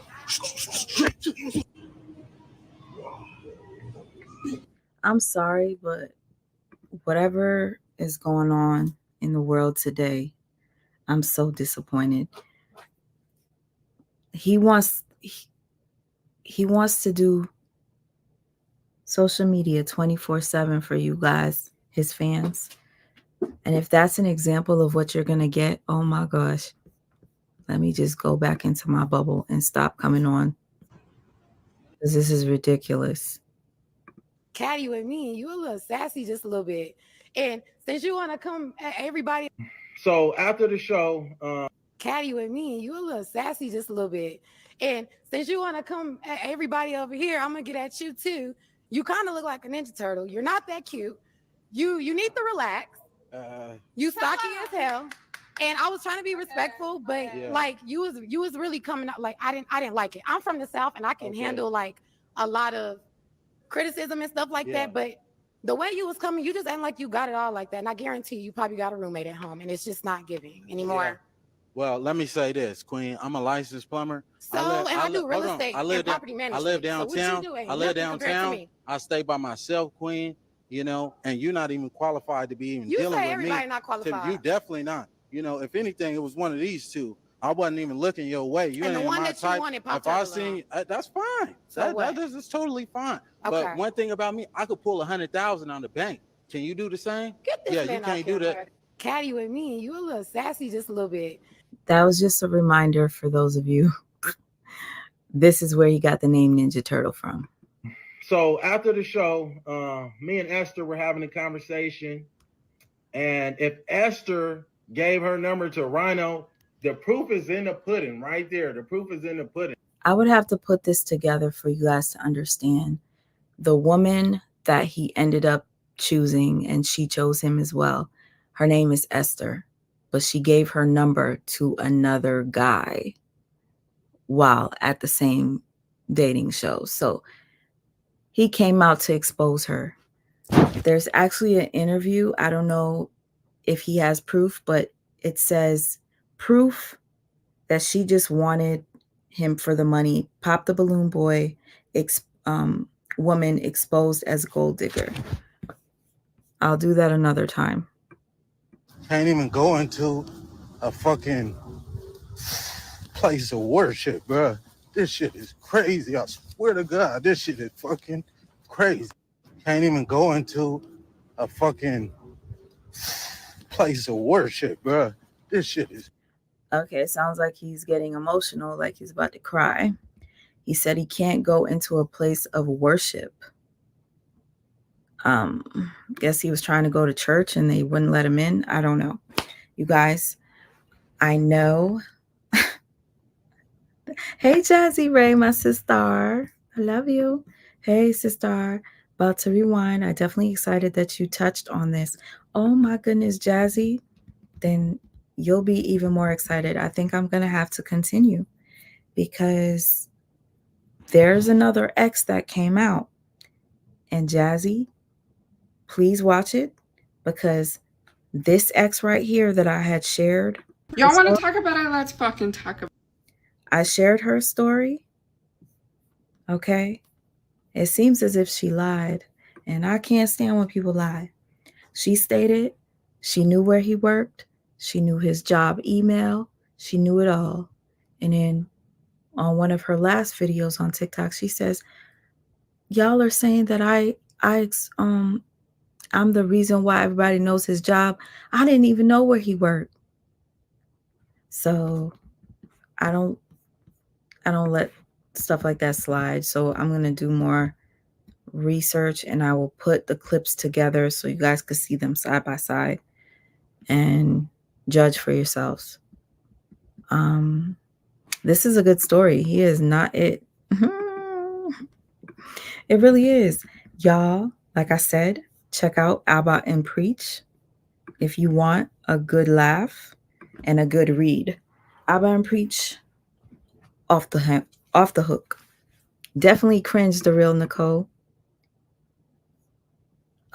I'm sorry, but whatever is going on in the world today, I'm so disappointed. He wants to do social media 24/7 for you guys, his fans. And if that's an example of what you're going to get, oh my gosh. Let me just go back into my bubble and stop coming on. Because this is ridiculous. Catty with me, you a little sassy just a little bit. And since you want to come at everybody. So after the show, Catty with me, you a little sassy just a little bit. And since you want to come at everybody over here, I'm going to get at you too. You kind of look like a Ninja Turtle. You're not that cute. You need to relax. You stocky as hell. And I was trying to be respectful, but like you was really coming out like I didn't like it. I'm from the South and I can handle like a lot of criticism and stuff like that. But the way you was coming, you just ain't like you got it all like that. And I guarantee you probably got a roommate at home and it's just not giving anymore. Yeah. Well, let me say this, Queen. I'm a licensed plumber. So I do real estate and property management. I live downtown. So I live downtown. I stay by myself, Queen. You know, and you're not even qualified to be even dealing with me. You say everybody not qualified. You definitely not. You know, if anything, it was one of these two. I wasn't even looking your way. You ain't my type. If I seen, that's fine. That's totally fine. Okay. But one thing about me, I could pull 100,000 on the bank. Can you do the same? Get this you can't do that. Catty with me, you a little sassy just a little bit. That was just a reminder for those of you. This is where he got the name Ninja Turtle from. So after the show, me and Esther were having a conversation. And if Esther gave her number to Rhino, the proof is in the pudding right there. The proof is in the pudding. I would have to put this together for you guys to understand. The woman that he ended up choosing, and she chose him as well, her name is Esther, but she gave her number to another guy while at the same dating show. So he came out to expose her. There's actually an interview. I don't know if he has proof, but it says proof that she just wanted him for the money. Pop the Balloon Boy, woman exposed as gold digger. I'll do that another time. Can't even go into a fucking place of worship, bro. This shit is crazy. I swear to God, this shit is fucking crazy. Can't even go into a fucking place of worship, bro. This shit is. Okay, it sounds like he's getting emotional, like he's about to cry. He said he can't go into a place of worship. Guess he was trying to go to church and they wouldn't let him in. I don't know. You guys, I know. Hey, Jazzy Ray, my sister. I love you. Hey, sister. About to rewind. I'm definitely excited that you touched on this. Oh, my goodness, Jazzy. Then you'll be even more excited. I think I'm going to have to continue because there's another X that came out. And Jazzy, please watch it because this X right here that I had shared. Y'all want to talk about it? Let's fucking talk about it. I shared her story. Okay. It seems as if she lied. And I can't stand when people lie. She stated she knew where he worked. She knew his job email. She knew it all. And then on one of her last videos on TikTok, she says, y'all are saying that I'm the reason why everybody knows his job. I didn't even know where he worked. So I don't let stuff like that slide. So I'm going to do more research and I will put the clips together so you guys can see them side by side and judge for yourselves. This is a good story. He is not it. It really is. Y'all, like I said, check out Abba and Preach if you want a good laugh and a good read. Abba and Preach, off the hook. Definitely cringe the real Nicole.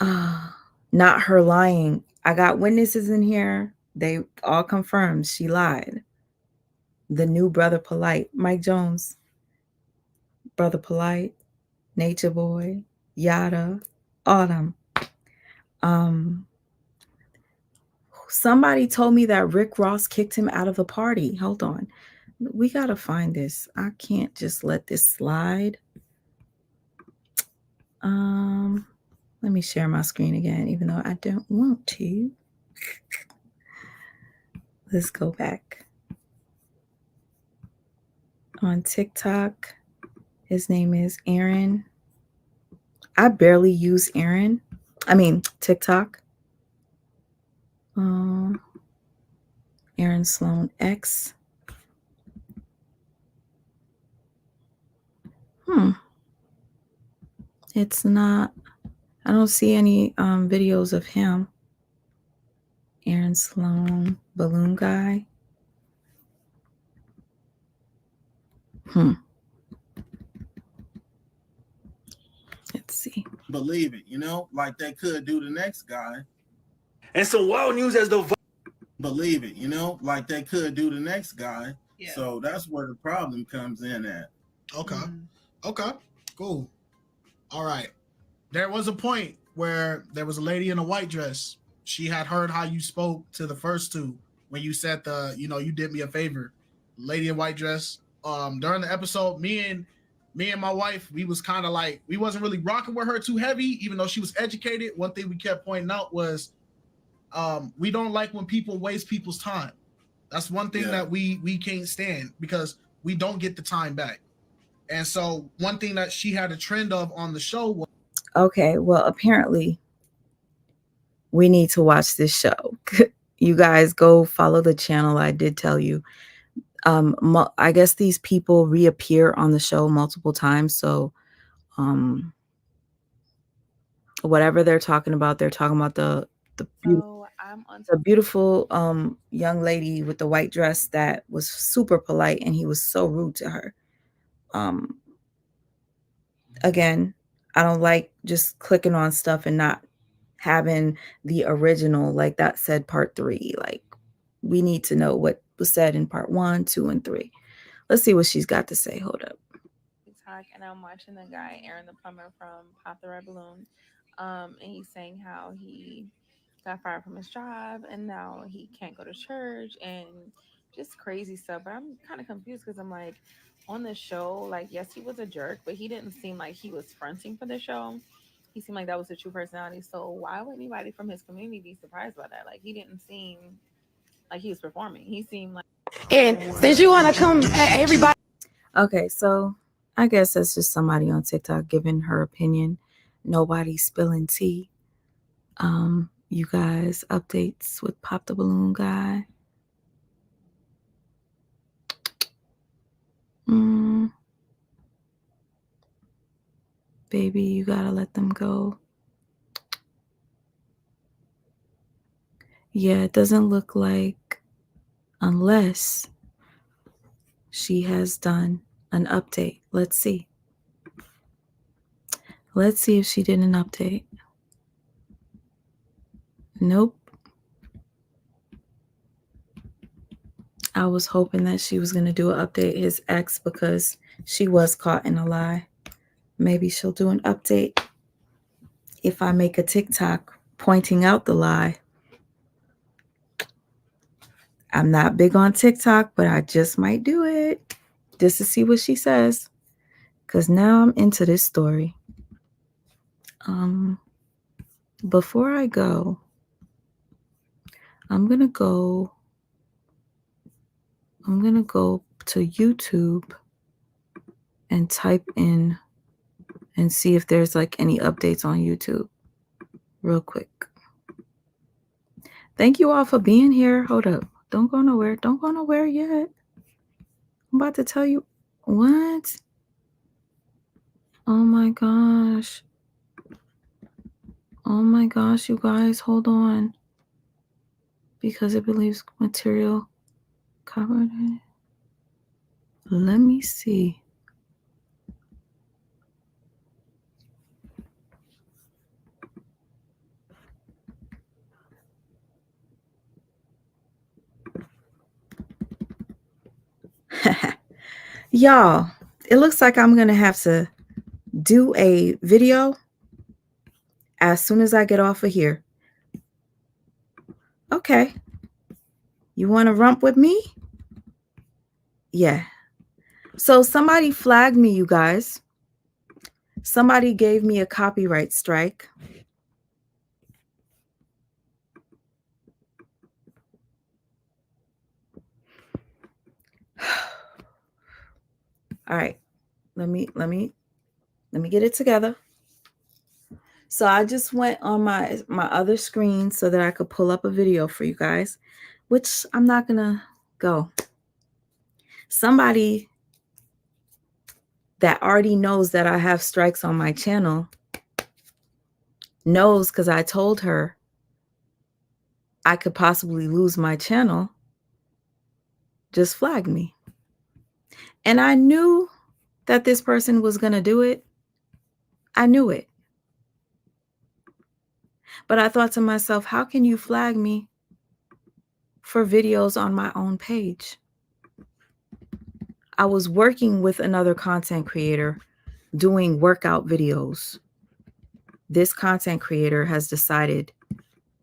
Not her lying. I got witnesses in here. They all confirmed she lied. The new Brother Polite, Mike Jones, Brother Polite, Nature Boy, Yada, Autumn. Somebody told me that Rick Ross kicked him out of the party. Hold on. We got to find this. I can't just let this slide. Let me share my screen again, even though I don't want to. Let's go back. On TikTok, his name is Aaron. I barely use TikTok. Aaron Sloan X. It's not, I don't see any videos of him. Aaron Sloan, balloon guy. Let's see. Believe it, like they could do the next guy. And some wild news as the believe it, like they could do the next guy. Yeah. So that's where the problem comes in at. Okay. Okay. Cool. All right. There was a point where there was a lady in a white dress. She had heard how you spoke to the first two when you said you did me a favor. Lady in white dress. During the episode, me and my wife, we was kind of like, we wasn't really rocking with her too heavy, even though she was educated. One thing we kept pointing out was we don't like when people waste people's time. That's one thing that we can't stand, because we don't get the time back. And so one thing that she had a trend of on the show was, okay, well, apparently we need to watch this show. You guys go follow the channel. I did tell you. I guess these people reappear on the show multiple times. So whatever they're talking about the beautiful young lady with the white dress that was super polite, and he was so rude to her. Again, I don't like just clicking on stuff and not having the original, like that said part 3. Like, we need to know what was said in part 1, 2, and 3. Let's see what she's got to say. Hold up. And I'm watching the guy Aaron the plumber from Pop the Red Balloon, and he's saying how he got fired from his job and now he can't go to church and just crazy stuff. But I'm kind of confused because I'm like, on the show, like, yes, he was a jerk, but he didn't seem like he was fronting for the show. He seemed like that was his true personality. So why would anybody from his community be surprised by that? Like, he didn't seem like he was performing. He seemed like. And since you want to come at everybody. Okay, so I guess that's just somebody on TikTok giving her opinion. Nobody's spilling tea. You guys, updates with Pop the Balloon guy. Baby, you gotta let them go. Yeah, it doesn't look like, unless she has done an update. Let's see. Let's see if she did an update. Nope. I was hoping that she was going to do an update his ex, because she was caught in a lie. Maybe she'll do an update if I make a TikTok pointing out the lie. I'm not big on TikTok, but I just might do it just to see what she says, because now I'm into this story. Before I go, I'm gonna go to YouTube and type in and see if there's like any updates on YouTube real quick. Thank you all for being here. Hold up. Don't go nowhere. Don't go nowhere yet. I'm about to tell you what? Oh my gosh. Oh my gosh, you guys, hold on. Because it believes material covered it. Let me see. Y'all, it looks like I'm going to have to do a video as soon as I get off of here. Okay. You want to rump with me? Yeah. So somebody flagged me, you guys. Somebody gave me a copyright strike. All right. Let me get it together. So I just went on my other screen so that I could pull up a video for you guys, which I'm not going to go. Somebody that already knows that I have strikes on my channel knows, because I told her I could possibly lose my channel, just flagged me. And I knew that this person was going to do it. I knew it. But I thought to myself, how can you flag me for videos on my own page? I was working with another content creator doing workout videos. This content creator has decided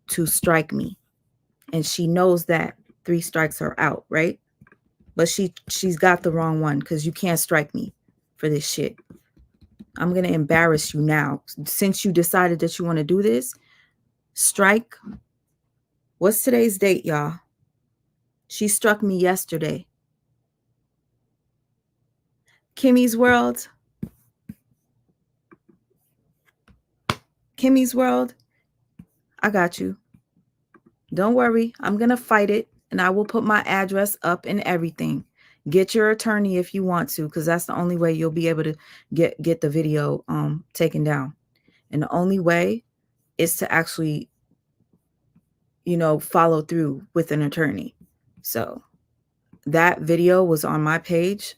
to strike me. And she knows that 3 strikes are out, right? But she's got the wrong one, because you can't strike me for this shit. I'm going to embarrass you now. Since you decided that you want to do this, strike. What's today's date, y'all? She struck me yesterday. Kimmie's World. Kimmie's World. I got you. Don't worry. I'm going to fight it, and I will put my address up and everything. Get your attorney if you want to, because that's the only way you'll be able to get the video taken down. And the only way is to actually, follow through with an attorney. So that video was on my page,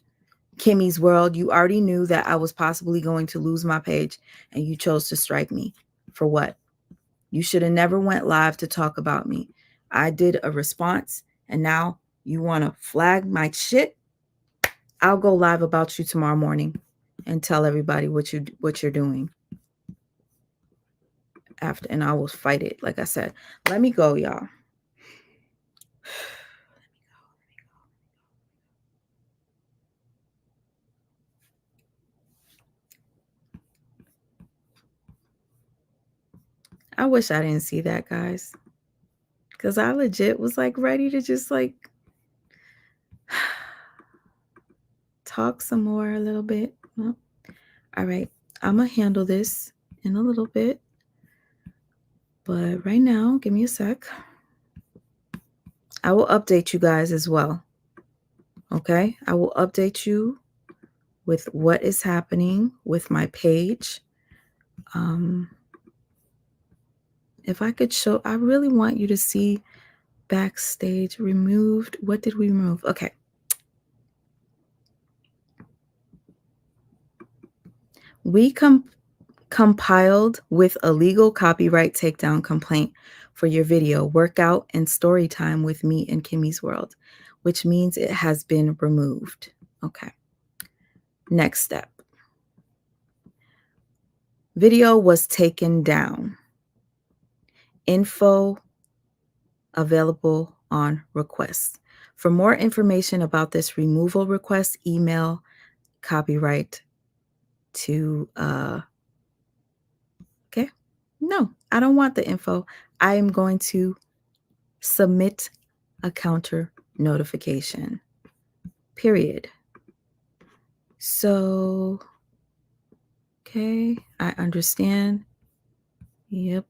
Kimmie's World. You already knew that I was possibly going to lose my page, and you chose to strike me. For what? You should have never went live to talk about me. I did a response, and now you want to flag my shit? I'll go live about you tomorrow morning and tell everybody what you're doing. After, and I will fight it. Like I said, let me go, y'all. I wish I didn't see that, guys, because I legit was like ready to just like talk some more a little bit. Well, all right, I'm gonna handle this in a little bit, but right now, give me a sec. I will update you guys as well. Okay, I will update you with what is happening with my page. If I could show, I really want you to see backstage removed. What did we remove? Okay. We compiled with a legal copyright takedown complaint for your video, Workout and Story Time with Me in Kimmie's World, which means it has been removed. Okay. Next step. Video was taken down. Info available on request. For more information about this removal request, email copyright to okay. No, I don't want the info. I am going to submit a counter notification. Period. So, okay, I understand. Yep.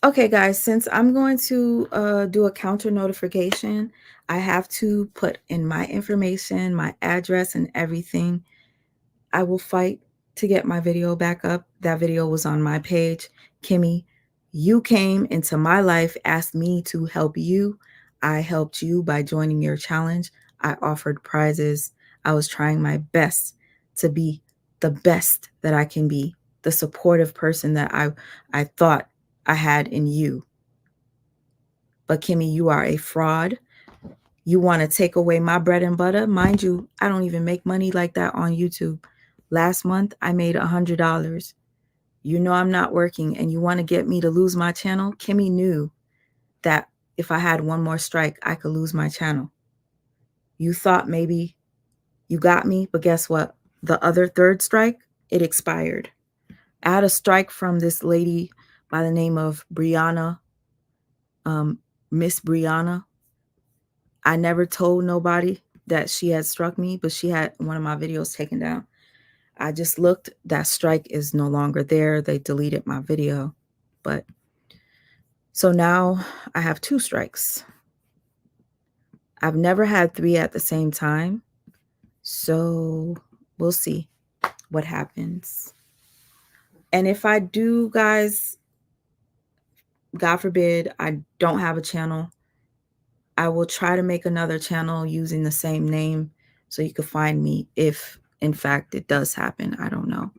Okay, guys, since I'm going to do a counter notification, I have to put in my information, my address, and everything. I will fight to get my video back up. That video was on my page. Kimmie, you came into my life, asked me to help you. I helped you by joining your challenge. I offered prizes. I was trying my best to be the best that I can be, the supportive person that I thought I had in you. But Kimmie, you are a fraud. You want to take away my bread and butter? Mind you, I don't even make money like that on YouTube. Last month, I made $100. You know I'm not working, and you want to get me to lose my channel? Kimmy knew that if I had one more strike, I could lose my channel. You thought maybe you got me, but guess what? The other third strike, it expired. I had a strike from this lady by the name of Brianna, Miss Brianna. I never told nobody that she had struck me, but she had one of my videos taken down. I just looked, that strike is no longer there. They deleted my video. But so now I have 2 strikes. I've never had 3 at the same time. So we'll see what happens. And if I do, guys, God forbid, I don't have a channel, I will try to make another channel using the same name so you can find me if, in fact, it does happen. I don't know.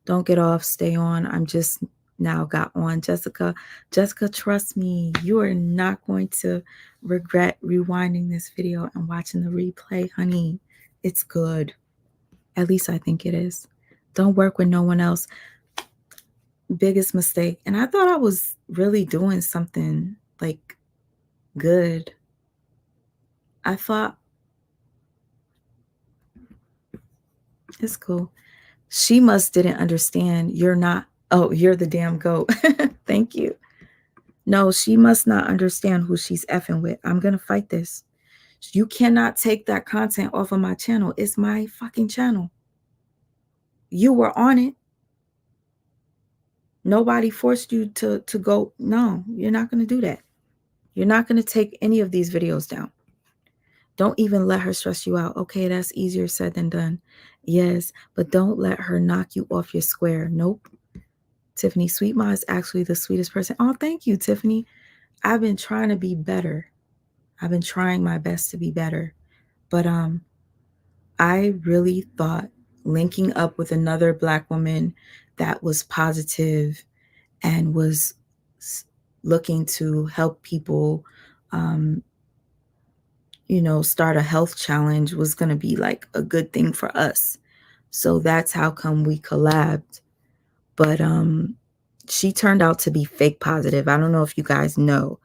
Don't get off. Stay on. I'm just now got on. Jessica, trust me. You are not going to regret rewinding this video and watching the replay, honey. It's good. At least I think it is. Don't work with no one else. Biggest mistake. And I thought I was really doing something like good. I thought it's cool. She must didn't understand. You're not. Oh, you're the damn goat. Thank you. No, she must not understand who she's effing with. I'm going to fight this. You cannot take that content off of my channel. It's my fucking channel. You were on it. Nobody forced you to go. No, you're not going to do that. You're not going to take any of these videos down. Don't even let her stress you out. Okay, that's easier said than done. Yes, but don't let her knock you off your square. Nope. Tiffany, Sweet Ma is actually the sweetest person. Oh, thank you, Tiffany. I've been trying to be better. I've been trying my best to be better. But I really thought linking up with another Black woman that was positive and was looking to help people, you know, start a health challenge was going to be like a good thing for us. So that's how come we collabed. But she turned out to be fake positive. I don't know if you guys know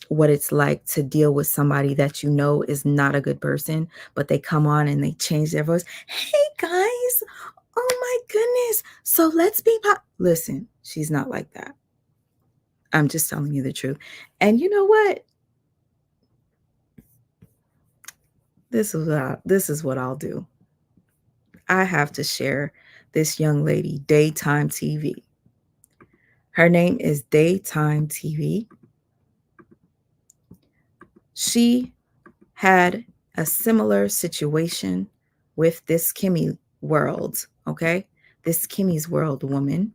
what it's like to deal with somebody that you know is not a good person, but they come on and they change their voice. Hey guys, oh my goodness. So let's be listen, she's not like that. I'm just telling you the truth. And you know what? This is what I'll do. I have to share this young lady, Daytime TV. Her name is Daytime TV. She had a similar situation with this Kimmy World, okay? This Kimmie's World woman.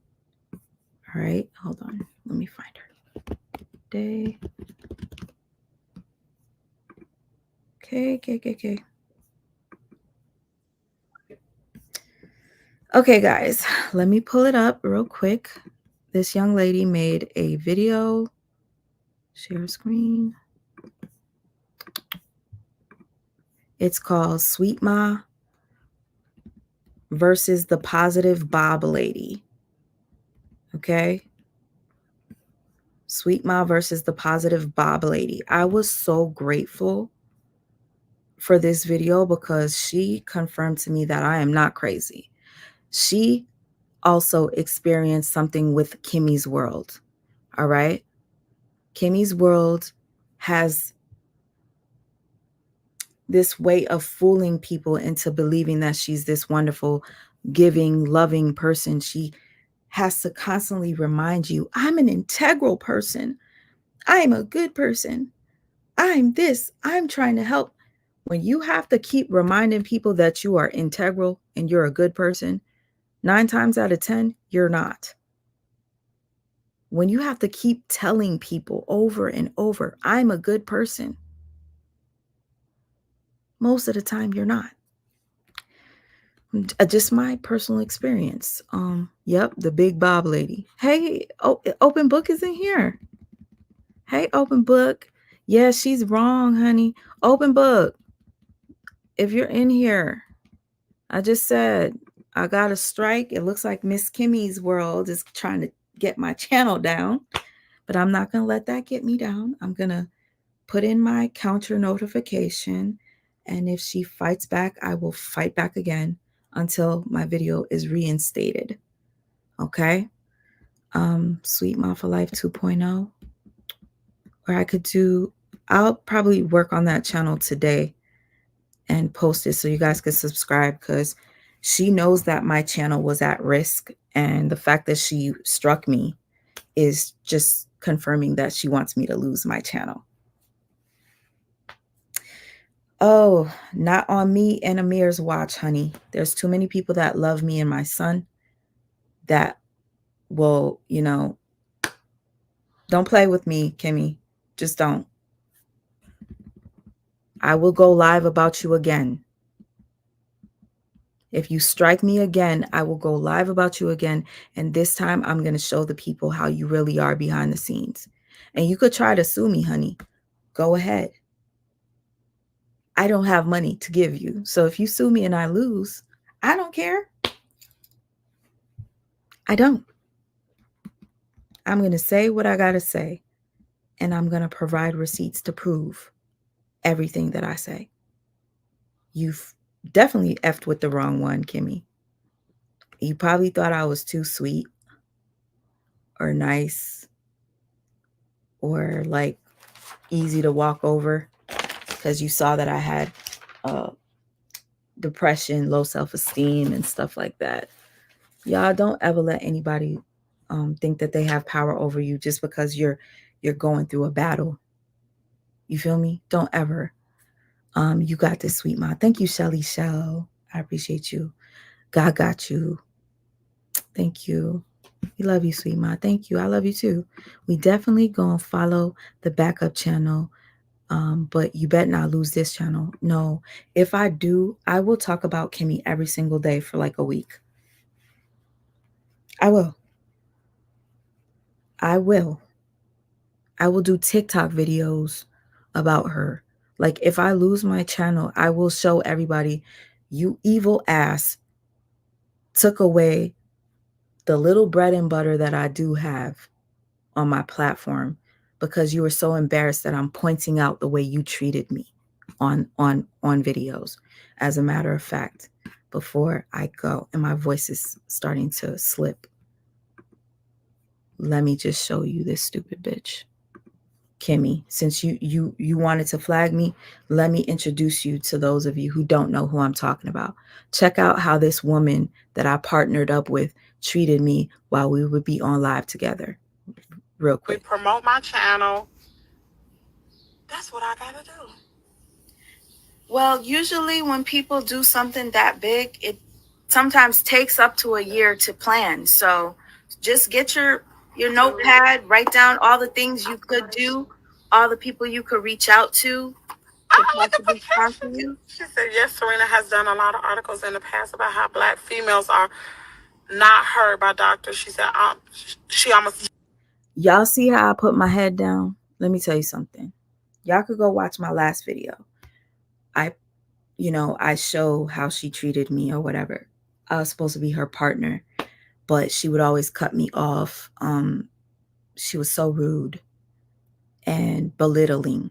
All right, hold on. Let me find her. Day. Okay. Okay, guys, let me pull it up real quick. This young lady made a video. Share screen. It's called Sweet Ma versus the Positive Bob Lady. Okay? Sweet Ma versus the Positive Bob Lady. I was so grateful for this video because she confirmed to me that I am not crazy. She also experienced something with Kimmie's World. All right? Kimmie's World has this way of fooling people into believing that she's this wonderful, giving, loving person. She has to constantly remind you, I'm an integral person. I'm a good person. I'm this. I'm trying to help. When you have to keep reminding people that you are integral and you're a good person, 9 times out of 10, you're not. When you have to keep telling people over and over, I'm a good person, most of the time you're not. Just my personal experience. Yep, the big Bob lady. Hey, Open Book is in here. Hey, Open Book. Yeah, she's wrong, honey. Open book. If you're in here, I just said I got a strike. It looks like Miss Kimmie's World is trying to get my channel down, but I'm not going to let that get me down. I'm going to put in my counter notification, and if she fights back, I will fight back again until my video is reinstated. Okay? Sweet Mom for Life 2.0. Or I could do, I'll probably work on that channel today and post it so you guys can subscribe, because she knows that my channel was at risk, and the fact that she struck me is just confirming that she wants me to lose my channel. Oh, not on me and Amir's watch, honey. There's too many people that love me and my son that will, don't play with me, Kimmie. Just don't. I will go live about you again. If you strike me again, I will go live about you again. And this time I'm going to show the people how you really are behind the scenes. And you could try to sue me, honey. Go ahead. I don't have money to give you. So if you sue me and I lose, I don't care. I don't. I'm going to say what I got to say. And I'm going to provide receipts to prove everything that I say. You've definitely effed with the wrong one, Kimmie. You probably thought I was too sweet or nice or like easy to walk over because you saw that I had depression, low self-esteem, and stuff like that. Y'all don't ever let anybody think that they have power over you just because you're going through a battle. You feel me? Don't ever. You got this, sweet mom. Thank you, Shelly Shell. I appreciate you. God got you. Thank you. We love you, sweet mom. Thank you. I love you too. We definitely gonna follow the backup channel. But you better not lose this channel. No, if I do, I will talk about Kimmie every single day for like a week. I will. I will. I will do TikTok videos about her. Like if I lose my channel, I will show everybody, you evil ass took away the little bread and butter that I do have on my platform because you were so embarrassed that I'm pointing out the way you treated me on videos. As a matter of fact, before I go, and my voice is starting to slip, let me just show you this stupid bitch. Kimmie, since you wanted to flag me, let me introduce you to those of you who don't know who I'm talking about. Check out how this woman that I partnered up with treated me while we would be on live together. Real quick. Promote my channel. That's what I gotta do. Well, usually when people do something that big, it sometimes takes up to a year to plan. So just get your notepad, write down all the things you could do, all the people you could reach out to possibly sponsor you. She said, yes, Serena has done a lot of articles in the past about how Black females are not heard by doctors. She said, she almost... Y'all see how I put my head down? Let me tell you something. Y'all could go watch my last video. I show how she treated me or whatever. I was supposed to be her partner, but she would always cut me off. She was so rude and belittling.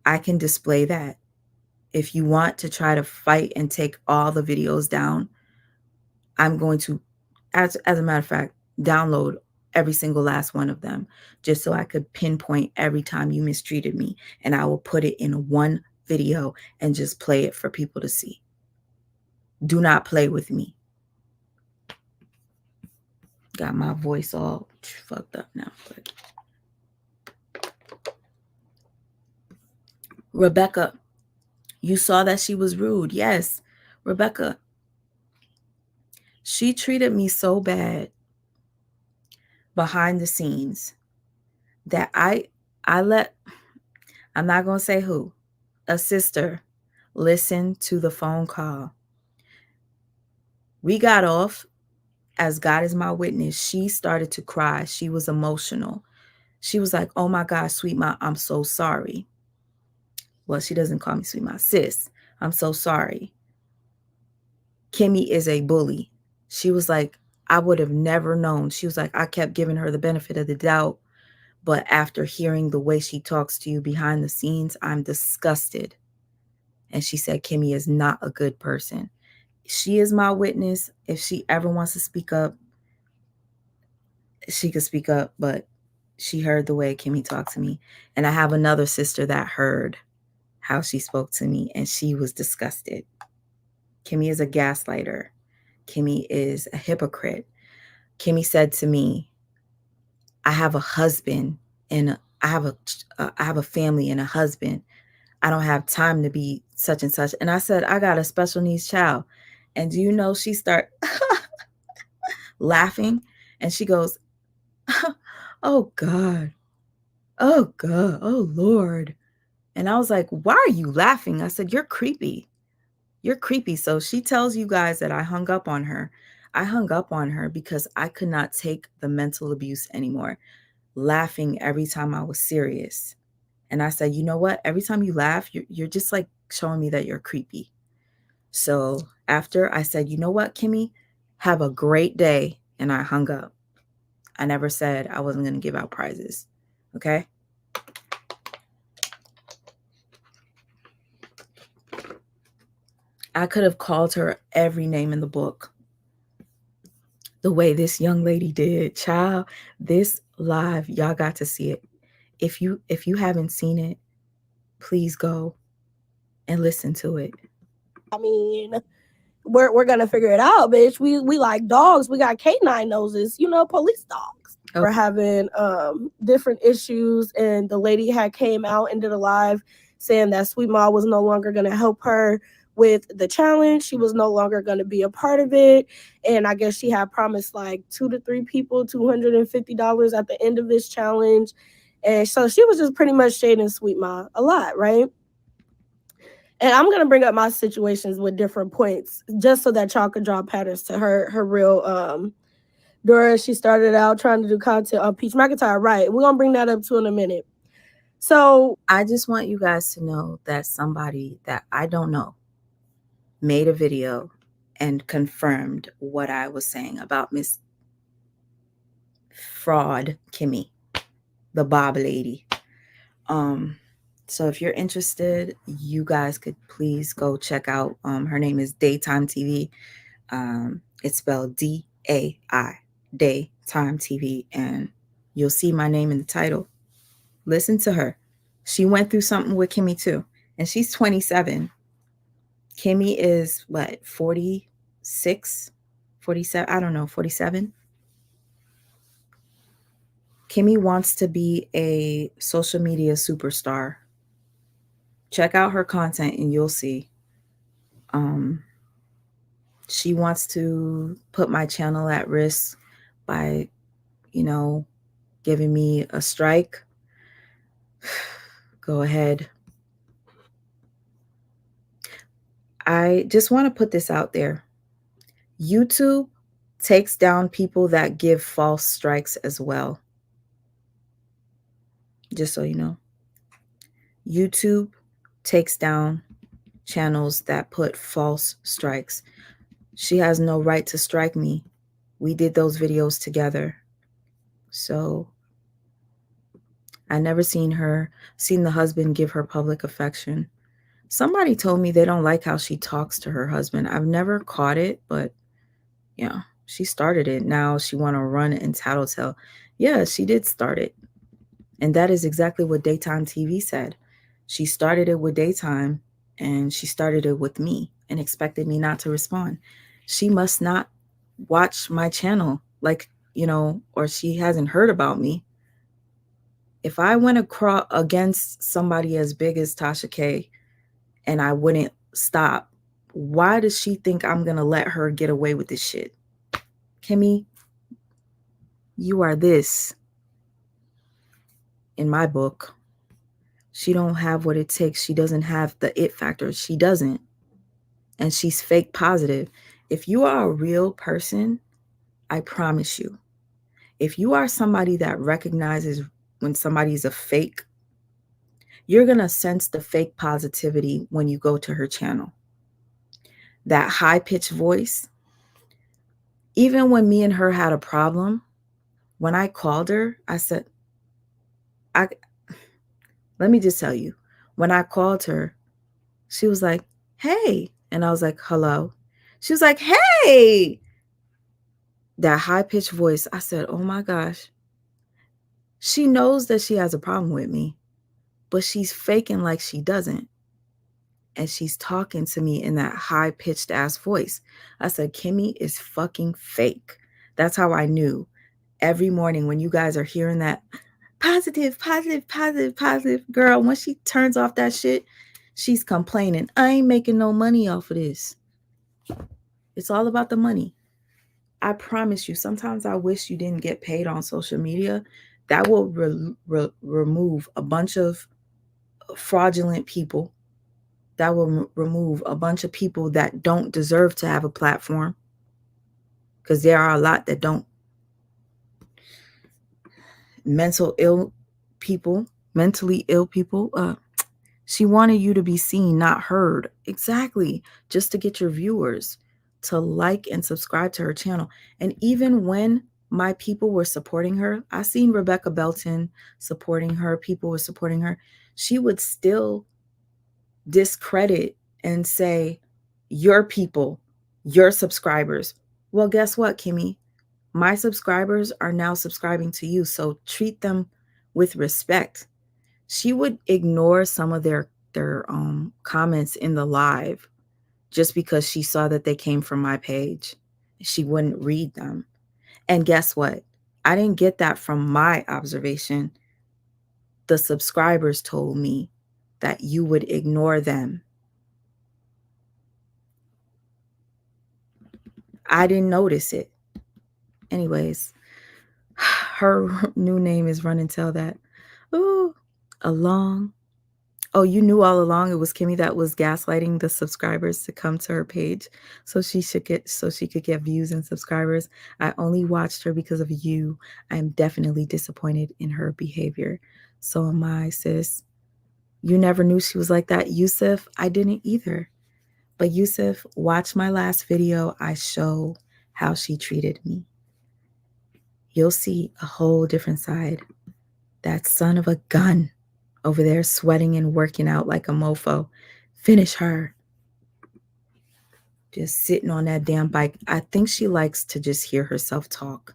I can display that. If you want to try to fight and take all the videos down, I'm going to, as a matter of fact, download every single last one of them just so I could pinpoint every time you mistreated me, and I will put it in one video and just play it for people to see. Do not play with me. Got my voice all fucked up now. But Rebecca, you saw that she was rude. Yes, Rebecca. She treated me so bad behind the scenes that I'm not going to say who, a sister listened to the phone call. We got off, as God is my witness. She started to cry. She was emotional. She was like, oh my gosh, Sweet Ma, I'm so sorry. Well, she doesn't call me Sweet Ma. Sis, I'm so sorry. Kimmie is a bully. She was like, I would have never known. She was like, I kept giving her the benefit of the doubt. But after hearing the way she talks to you behind the scenes, I'm disgusted. And she said, Kimmie is not a good person. She is my witness. If she ever wants to speak up, she could speak up. But she heard the way Kimmie talked to me. And I have another sister that heard how she spoke to me, and she was disgusted. Kimmie is a gaslighter. Kimmie is a hypocrite. Kimmie said to me, I have a husband and I have a family and a husband. I don't have time to be such and such. And I said, I got a special needs child. And do you know, she start laughing and she goes, oh God, oh God, oh Lord. And I was like, why are you laughing? I said, you're creepy. You're creepy. So she tells you guys that I hung up on her. I hung up on her because I could not take the mental abuse anymore. Laughing every time I was serious. And I said, you know what? Every time you laugh, you're just like showing me that you're creepy. So after I said, you know what, Kimmie, have a great day. And I hung up. I never said I wasn't going to give out prizes. Okay. I could have called her every name in the book. The way this young lady did. Child, this live, y'all got to see it. If you haven't seen it, please go and listen to it. I mean, we're gonna figure it out, bitch. We like dogs. We got canine noses, police dogs. Okay. We're having different issues, and the lady had came out and did a live saying that Sweet Ma was no longer gonna help her with the challenge. She was no longer going to be a part of it. And I guess she had promised like 2 to 3 people $250 at the end of this challenge. And so she was just pretty much shading Sweet Ma a lot, right? And I'm going to bring up my situations with different points just so that y'all can draw patterns to her real Dora. She started out trying to do content on Peach McIntyre, right? We're going to bring that up too in a minute. So I just want you guys to know that somebody that I don't know made a video and confirmed what I was saying about Miss Fraud Kimmie, the Bob lady. So if you're interested, you guys could please go check out. Her name is Daytime TV. It's spelled DAI, Daytime TV, and you'll see my name in the title. Listen to her. She went through something with Kimmie too, and she's 27. Kimmie is what, 46, 47? I don't know, 47. Kimmie wants to be a social media superstar. Check out her content and you'll see. She wants to put my channel at risk by, giving me a strike. Go ahead. I just want to put this out there. YouTube takes down people that give false strikes as well. Just so you know. YouTube takes down channels that put false strikes. She has no right to strike me. We did those videos together. So I never seen the husband give her public affection. Somebody told me they don't like how she talks to her husband. I've never caught it, but yeah, she started it. Now she want to run and tattletale. Yeah, she did start it. And that is exactly what Daytime TV said. She started it with Daytime, and she started it with me and expected me not to respond. She must not watch my channel, or she hasn't heard about me. If I went against somebody as big as Tasha K and I wouldn't stop, why does she think I'm going to let her get away with this shit? Kimmie, you are this. In my book, she don't have what it takes. She doesn't have the it factor. She doesn't. And she's fake positive. If you are a real person, I promise you, if you are somebody that recognizes when somebody's a fake, you're going to sense the fake positivity when you go to her channel. That high-pitched voice, even when me and her had a problem, when I called her, I said, let me just tell you, when I called her, she was like, hey. And I was like, hello. She was like, hey. That high-pitched voice, I said, oh my gosh. She knows that she has a problem with me, but she's faking like she doesn't. And she's talking to me in that high-pitched ass voice. I said, Kimmie is fucking fake. That's how I knew. Every morning when you guys are hearing that positive, positive, positive, positive, girl, when she turns off that shit, she's complaining. I ain't making no money off of this. It's all about the money. I promise you, sometimes I wish you didn't get paid on social media. That will remove a bunch of fraudulent people. That will remove a bunch of people that don't deserve to have a platform. Because there are a lot that don't. Mentally ill people. She wanted you to be seen, not heard. Exactly. Just to get your viewers to like and subscribe to her channel. And even when my people were supporting her, I seen Rebecca Belton supporting her. People were supporting her. She would still discredit and say, your people, your subscribers. Well, guess what, Kimmie? My subscribers are now subscribing to you. So treat them with respect. She would ignore some of their comments in the live just because she saw that they came from my page. She wouldn't read them. And guess what? I didn't get that from my observation. The subscribers told me that you would ignore them. I didn't notice it. Anyways, her new name is Run and Tell That. Ooh, along. Oh, you knew all along it was Kimmie that was gaslighting the subscribers to come to her page so she could get views and subscribers. I only watched her because of you. I am definitely disappointed in her behavior. So am I, sis. You never knew she was like that. Yusuf, I didn't either. But Yusuf, watch my last video. I show how she treated me. You'll see a whole different side. That son of a gun over there sweating and working out like a mofo. Finish her. Just sitting on that damn bike. I think she likes to just hear herself talk.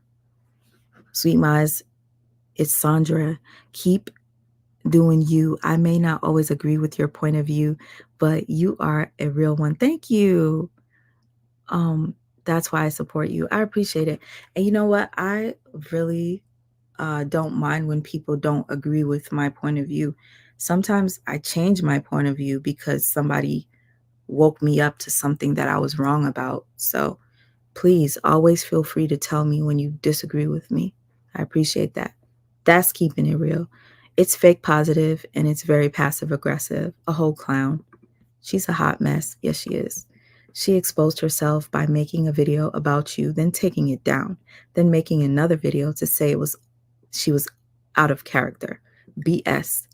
Sweet Mize, it's Sandra. Keep doing you. I may not always agree with your point of view, but you are a real one. Thank you. That's why I support you. I appreciate it. And you know what? I really don't mind when people don't agree with my point of view. Sometimes I change my point of view because somebody woke me up to something that I was wrong about. So please always feel free to tell me when you disagree with me. I appreciate that. That's keeping it real. It's fake positive and it's very passive aggressive. A whole clown. She's a hot mess. Yes, she is. She exposed herself by making a video about you, then taking it down, then making another video to say she was out of character. BS.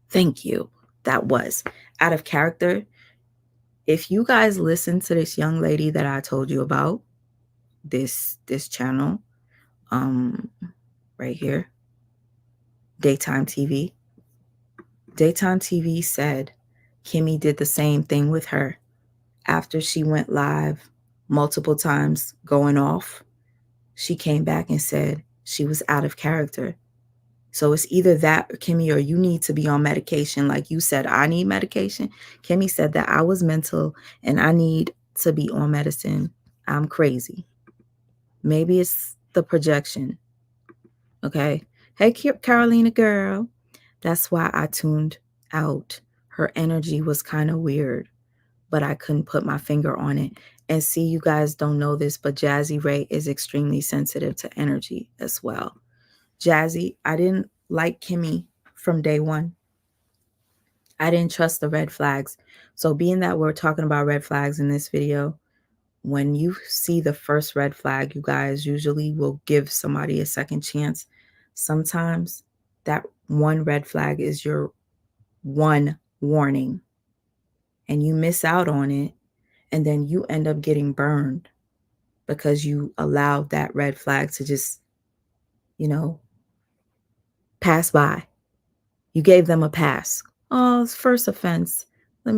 Thank you. That was out of character. If you guys listen to this young lady that I told you about, this channel, right here, Daytime TV. Daytime TV said Kimmie did the same thing with her. After she went live multiple times going off, she came back and said she was out of character. So it's either that, Kimmie, or you need to be on medication. Like you said, I need medication. Kimmie said that I was mental and I need to be on medicine. I'm crazy. Maybe it's the projection. Okay. Hey, Carolina girl. That's why I tuned out. Her energy was kind of weird, but I couldn't put my finger on it. And see, you guys don't know this, but Jazzy Ray is extremely sensitive to energy as well. Jazzy, I didn't like Kimmie from day one. I didn't trust the red flags. So being that we're talking about red flags in this video, when you see the first red flag, you guys usually will give somebody a second chance. Sometimes that one red flag is your one warning, and you miss out on it, and then you end up getting burned because you allowed that red flag to just, pass by. You gave them a pass. Oh, it's first offense. Let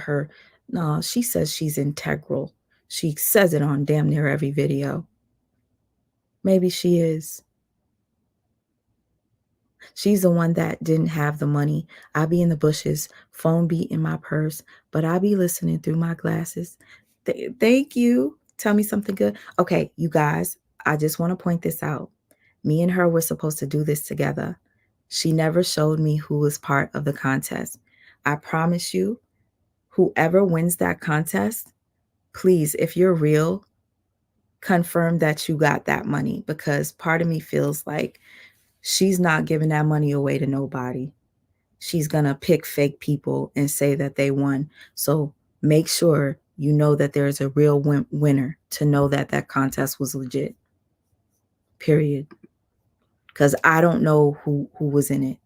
her. No, she says she's integral. She says it on damn near every video. Maybe she is. She's the one that didn't have the money. I be in the bushes, phone be in my purse, but I be listening through my glasses. Thank you. Tell me something good. Okay, you guys, I just want to point this out. Me and her were supposed to do this together. She never showed me who was part of the contest. I promise you, whoever wins that contest, please, if you're real, confirm that you got that money, because part of me feels like she's not giving that money away to nobody. She's going to pick fake people and say that they won. So make sure you know that there's a real winner to know that that contest was legit. Period. Because I don't know who was in it.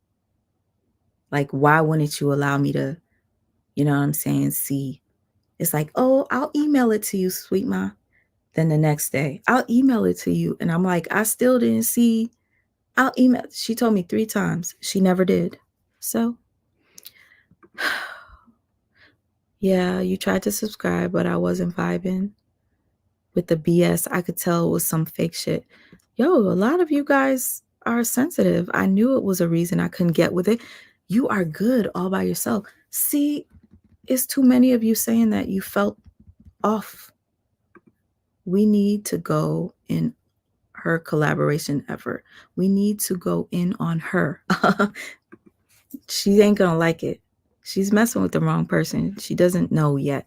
Like, why wouldn't you allow me to, you know what I'm saying, see? It's like, oh, I'll email it to you, sweet ma. Then the next day, I'll email it to you. And I'm like, I still didn't see. I'll email. She told me 3 times. She never did. So, yeah, you tried to subscribe, but I wasn't vibing with the BS. I could tell it was some fake shit. Yo, a lot of you guys are sensitive. I knew it was a reason I couldn't get with it. You are good all by yourself. See, it's too many of you saying that you felt off. We need to go in her collaboration effort. We need to go in on her. She ain't gonna like it. She's messing with the wrong person. She doesn't know yet.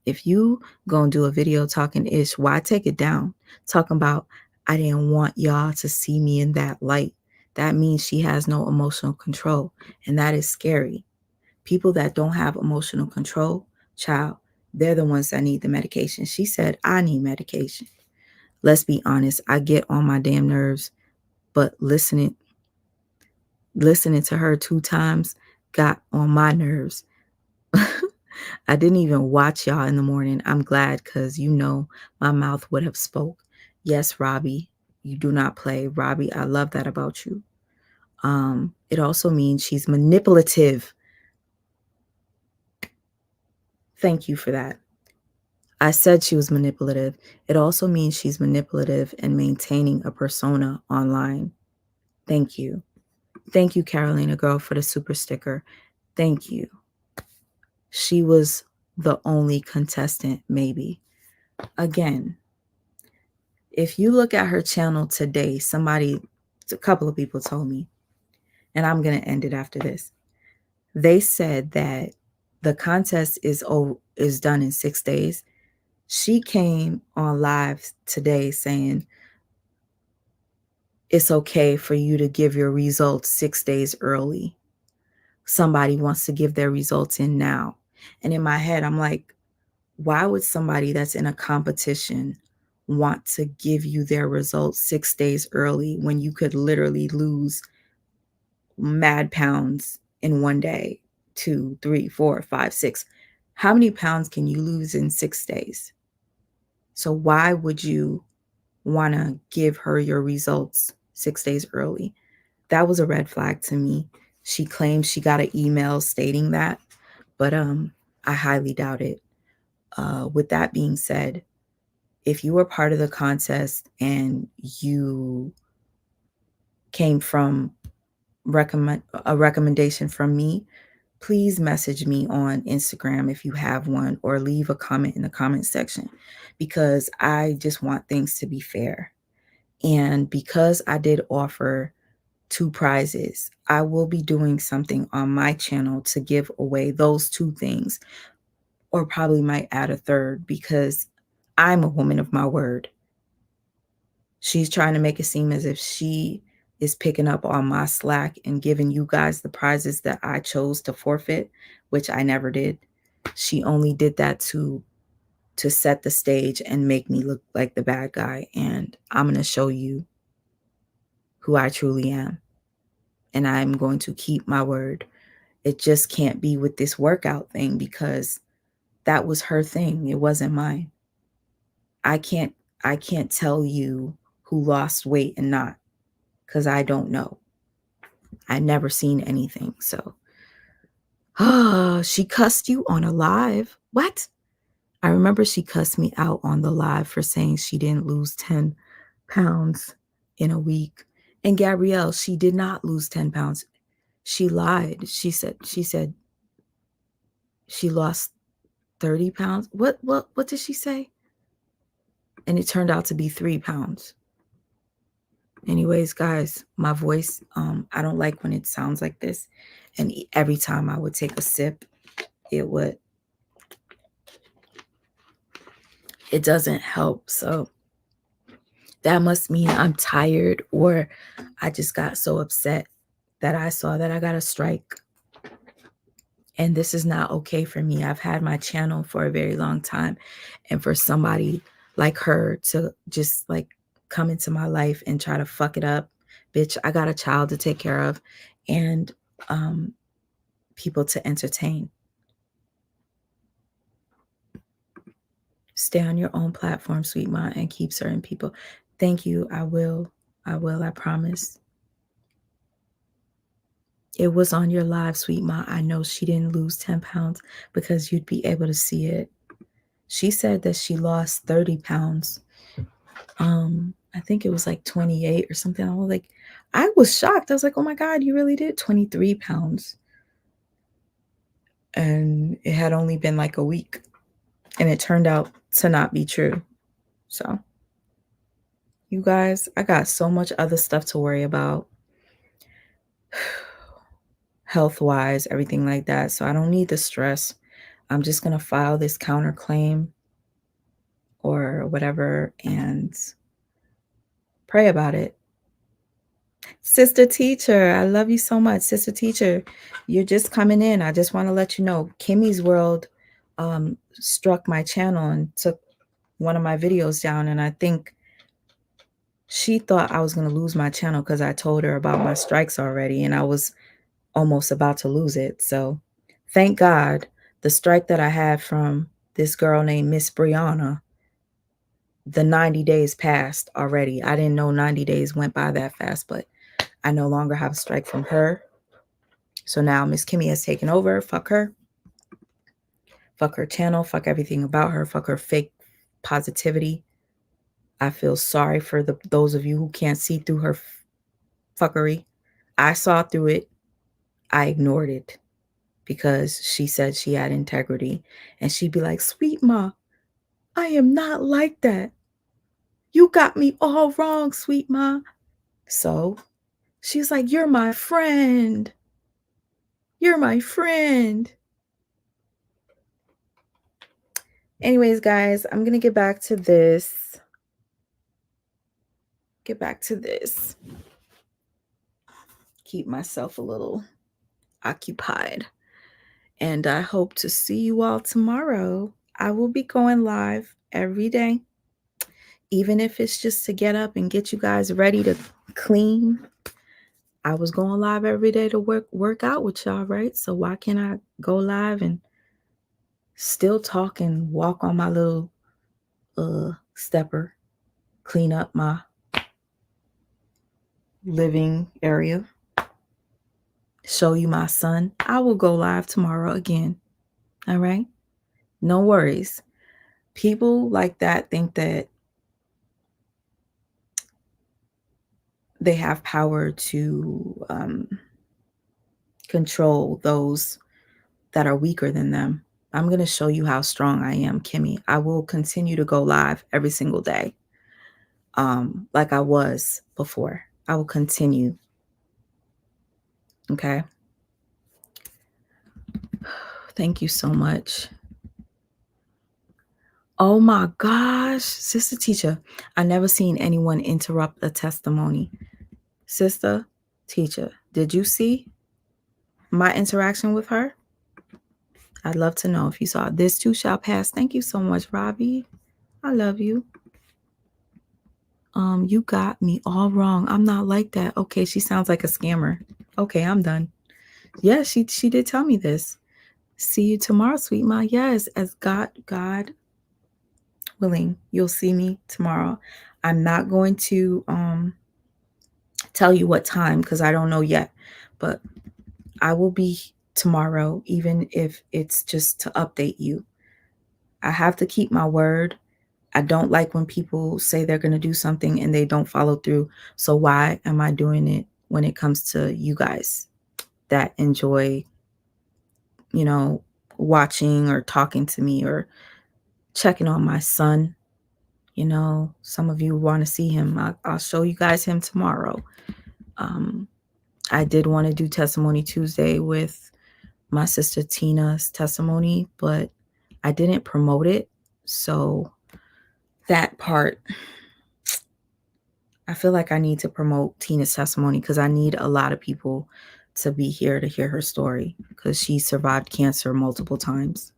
If you gonna do a video talking ish, why take it down? Talking about, I didn't want y'all to see me in that light. That means she has no emotional control. And that is scary. People that don't have emotional control, child, they're the ones that need the medication. She said, I need medication. Let's be honest. I get on my damn nerves, but listening to her 2 times got on my nerves. I didn't even watch y'all in the morning. I'm glad, because my mouth would have spoke. Yes, Robbie, you do not play. Robbie, I love that about you. It also means she's manipulative. Thank you for that. I said she was manipulative. It also means she's manipulative and maintaining a persona online. Thank you. Thank you, Carolina girl, for the super sticker. Thank you. She was the only contestant, maybe. Again, if you look at her channel today, a couple of people told me, and I'm going to end it after this. They said that the contest is done in 6 days. She came on live today saying it's okay for you to give your results 6 days early. Somebody wants to give their results in now. And in my head, I'm like, why would somebody that's in a competition want to give you their results 6 days early when you could literally lose mad pounds in one day? 2, 3, 4, 5, 6. How many pounds can you lose in 6 days? So why would you want to give her your results 6 days early? That was a red flag to me. She claims she got an email stating that, but I highly doubt it. With that being said, if you were part of the contest and you came from a recommendation from me, please message me on Instagram if you have one, or leave a comment in the comment section, because I just want things to be fair. And because I did offer 2 prizes, I will be doing something on my channel to give away those 2 things, or probably might add a third, because I'm a woman of my word. She's trying to make it seem as if she is picking up on my slack and giving you guys the prizes that I chose to forfeit, which I never did. She only did that to set the stage and make me look like the bad guy. And I'm going to show you who I truly am. and I'm going to keep my word. It just can't be with this workout thing because that was her thing. It wasn't mine. I can't tell you who lost weight and not, because I don't know. I never seen anything. So she cussed you on a live. What? I remember she cussed me out on the live for saying she didn't lose 10 pounds in a week. And Gabrielle, she did not lose 10 pounds. She lied. She said she lost 30 pounds. What did she say? And it turned out to be 3 pounds. Anyways, guys, my voice, I don't like when it sounds like this. And every time I would take a sip, it doesn't help. So that must mean I'm tired, or I just got so upset that I saw that I got a strike. And this is not okay for me. I've had my channel for a very long time. And for somebody like her to just like come into my life and try to fuck it up, bitch, I got a child to take care of and people to entertain. Stay on your own platform, sweet ma, and keep certain people. Thank you. I will. I promise. It was on your live, sweet ma. I know she didn't lose 10 pounds because you'd be able to see it. She said that she lost 30 pounds. I think it was like 28 or something. I was shocked. I was like, oh my God, you really did 23 pounds. And it had only been like a week. And it turned out to not be true. So, you guys, I got so much other stuff to worry about. Health-wise, everything like that. So I don't need the stress. I'm just going to file this counterclaim or whatever and pray about it. Sister Teacher, I love you so much. Sister Teacher, you're just coming in. I just want to let you know, Kimmie's World struck my channel and took one of my videos down. And I think she thought I was going to lose my channel because I told her about my strikes already. And I was almost about to lose it. So thank God the strike that I had from this girl named Miss Brianna, the 90 days passed already. I didn't know 90 days went by that fast, but I no longer have a strike from her. So now Miss Kimmie has taken over. Fuck her. Fuck her channel. Fuck everything about her. Fuck her fake positivity. I feel sorry for those of you who can't see through her fuckery. I saw through it. I ignored it because she said she had integrity. And she'd be like, sweet ma, I am not like that. You got me all wrong, sweet ma. So she's like, you're my friend. You're my friend. Anyways, guys, I'm going to get back to this. Keep myself a little occupied. And I hope to see you all tomorrow. I will be going live every day. Even if it's just to get up and get you guys ready to clean. I was going live every day to work out with y'all, right? So why can't I go live and still talk and walk on my little stepper, clean up my living area, show you my son? I will go live tomorrow again. All right? No worries. People like that think that they have power to control those that are weaker than them. I'm going to show you how strong I am, Kimmie. I will continue to go live every single day like I was before. I will continue. Okay? Thank you so much. Oh my gosh, Sister Teacher, I never seen anyone interrupt a testimony. Sister Teacher, did you see my interaction with her? I'd love to know if you saw. This too shall pass. Thank you so much, Robbie. I love you. You got me all wrong. I'm not like that. Okay, she sounds like a scammer. Okay, I'm done. Yeah, she did tell me this. See you tomorrow, sweet ma. Yes, as God willing, you'll see me tomorrow. I'm not going to tell you what time because I don't know yet, but I will be tomorrow, even if it's just to update you. I have to keep my word. I don't like when people say they're going to do something and they don't follow through. So why am I doing it when it comes to you guys that enjoy, you know, watching or talking to me or checking on my son? You know, some of you want to see him. I'll show you guys him tomorrow. Um, I did want to do Testimony Tuesday with my sister Tina's testimony, but I didn't promote it. So that part, I feel like I need to promote Tina's testimony because I need a lot of people to be here to hear her story because she survived cancer multiple times.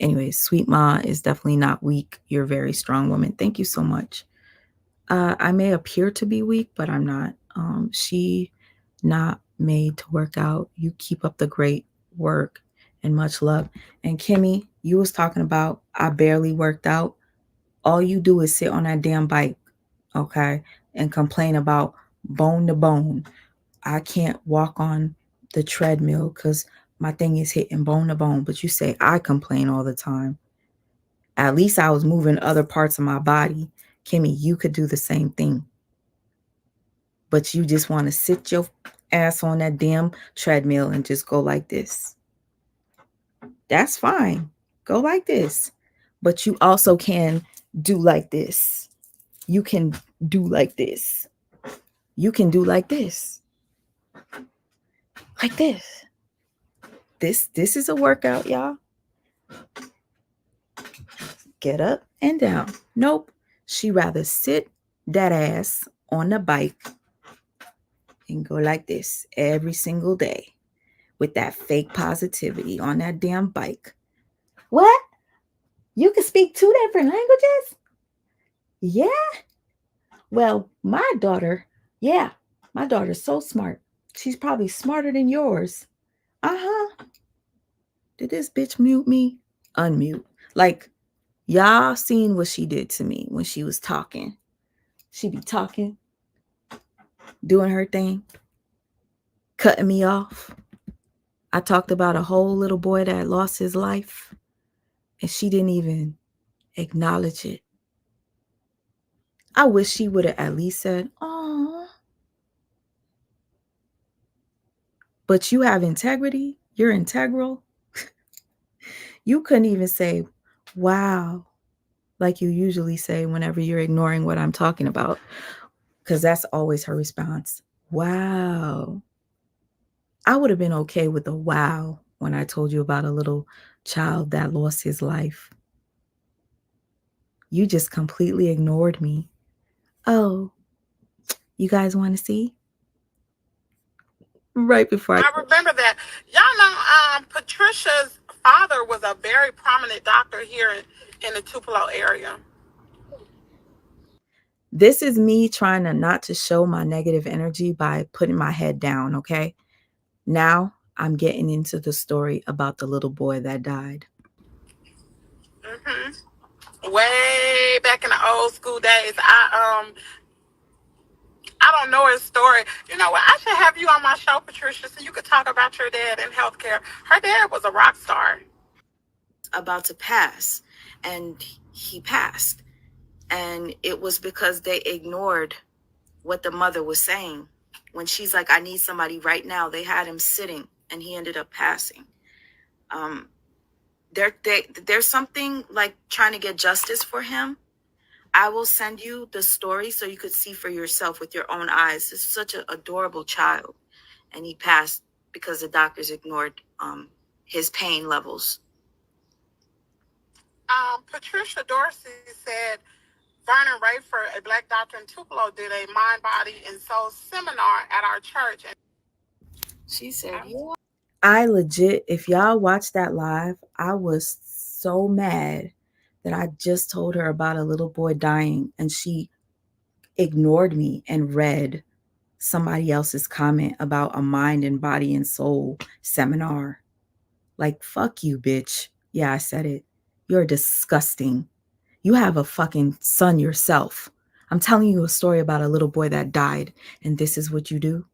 Anyways, Sweet Ma is definitely not weak. You're a very strong woman. Thank you so much. I may appear to be weak, but I'm not. She not made to work out. You keep up the great work and much love. And Kimmy, you was talking about I barely worked out. All you do is sit on that damn bike, okay, and complain about bone to bone. I can't walk on the treadmill because my thing is hitting bone to bone. But you say I complain all the time. At least I was moving other parts of my body. Kimmy, you could do the same thing. But you just want to sit your ass on that damn treadmill and just go like this. That's fine. Go like this. But you also can do like this. You can do like this. You can do like this. Like this. This is a workout, y'all. Get up and down. Nope. She rather sit that ass on the bike and go like this every single day with that fake positivity on that damn bike. What? You can speak two different languages? Yeah. Well, my daughter's so smart. She's probably smarter than yours. Uh-huh. Did this bitch mute me? Unmute. Like, y'all seen what she did to me when she was talking. She be talking, doing her thing, cutting me off. I talked about a whole little boy that lost his life, and she didn't even acknowledge it. I wish she would have at least said, "Aw." But you have integrity. You're integral. You couldn't even say, "Wow," like you usually say whenever you're ignoring what I'm talking about, because that's always her response. Wow. I would have been okay with a wow when I told you about a little child that lost his life. You just completely ignored me. Oh, you guys want to see? Right before I remember that. Y'all know Patricia's father was a very prominent doctor here in the Tupelo area. This is me trying to not to show my negative energy by putting my head down, okay? Now I'm getting into the story about the little boy that died. Way back in the old school days, I don't know his story. You know what? I should have you on my show, Patricia, so you could talk about your dad in healthcare. Her dad was a rock star. About to pass, and he passed. And it was because they ignored what the mother was saying. When she's like, I need somebody right now, they had him sitting and he ended up passing. There's something like trying to get justice for him. I will send you the story so you could see for yourself with your own eyes. This is such an adorable child. And he passed because the doctors ignored his pain levels. Patricia Dorsey said Vernon Rayford, a Black doctor in Tupelo, did a mind, body, and soul seminar at our church. She said, yeah. I legit, if y'all watch that live, I was so mad that I just told her about a little boy dying and she ignored me and read somebody else's comment about a mind and body and soul seminar. Like, fuck you, bitch. Yeah, I said it. You're disgusting. You have a fucking son yourself. I'm telling you a story about a little boy that died, and this is what you do?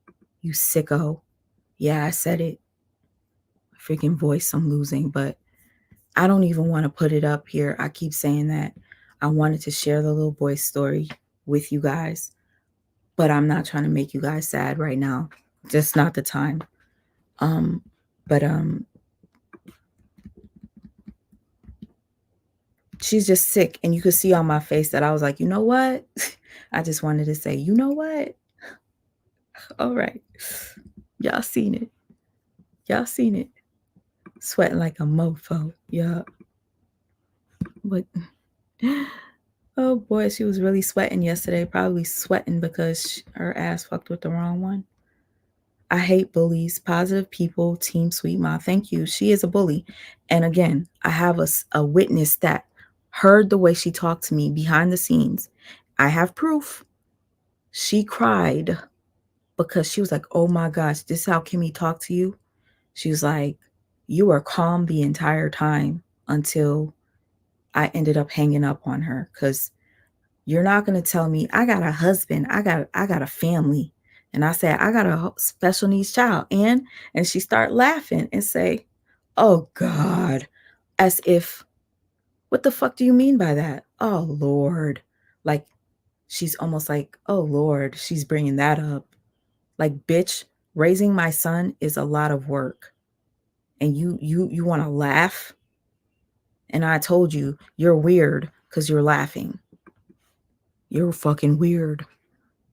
You sicko. Yeah, I said it. Freaking voice I'm losing, but I don't even want to put it up here. I keep saying that. I wanted to share the little boy's story with you guys, but I'm not trying to make you guys sad right now. Just not the time. But she's just sick, and you could see on my face that I was like, you know what? I just wanted to say, you know what? All right. Y'all seen it. Y'all seen it. Sweating like a mofo. Yeah. But oh boy, she was really sweating yesterday. Probably sweating because her ass fucked with the wrong one. I hate bullies. Positive people, Team Sweet Ma. Thank you. She is a bully. And again, I have a witness that heard the way she talked to me behind the scenes. I have proof. She cried because she was like, oh my gosh, this is how Kimmie talked to you? She was like, you were calm the entire time until I ended up hanging up on her, because you're not going to tell me I got a husband, I got a family. And I said, I got a special needs child. And she start laughing and say, oh God, as if, what the fuck do you mean by that? Oh Lord. Like, she's almost like, oh Lord, she's bringing that up. Like, bitch, raising my son is a lot of work. And you want to laugh? And I told you, you're weird because you're laughing. You're fucking weird.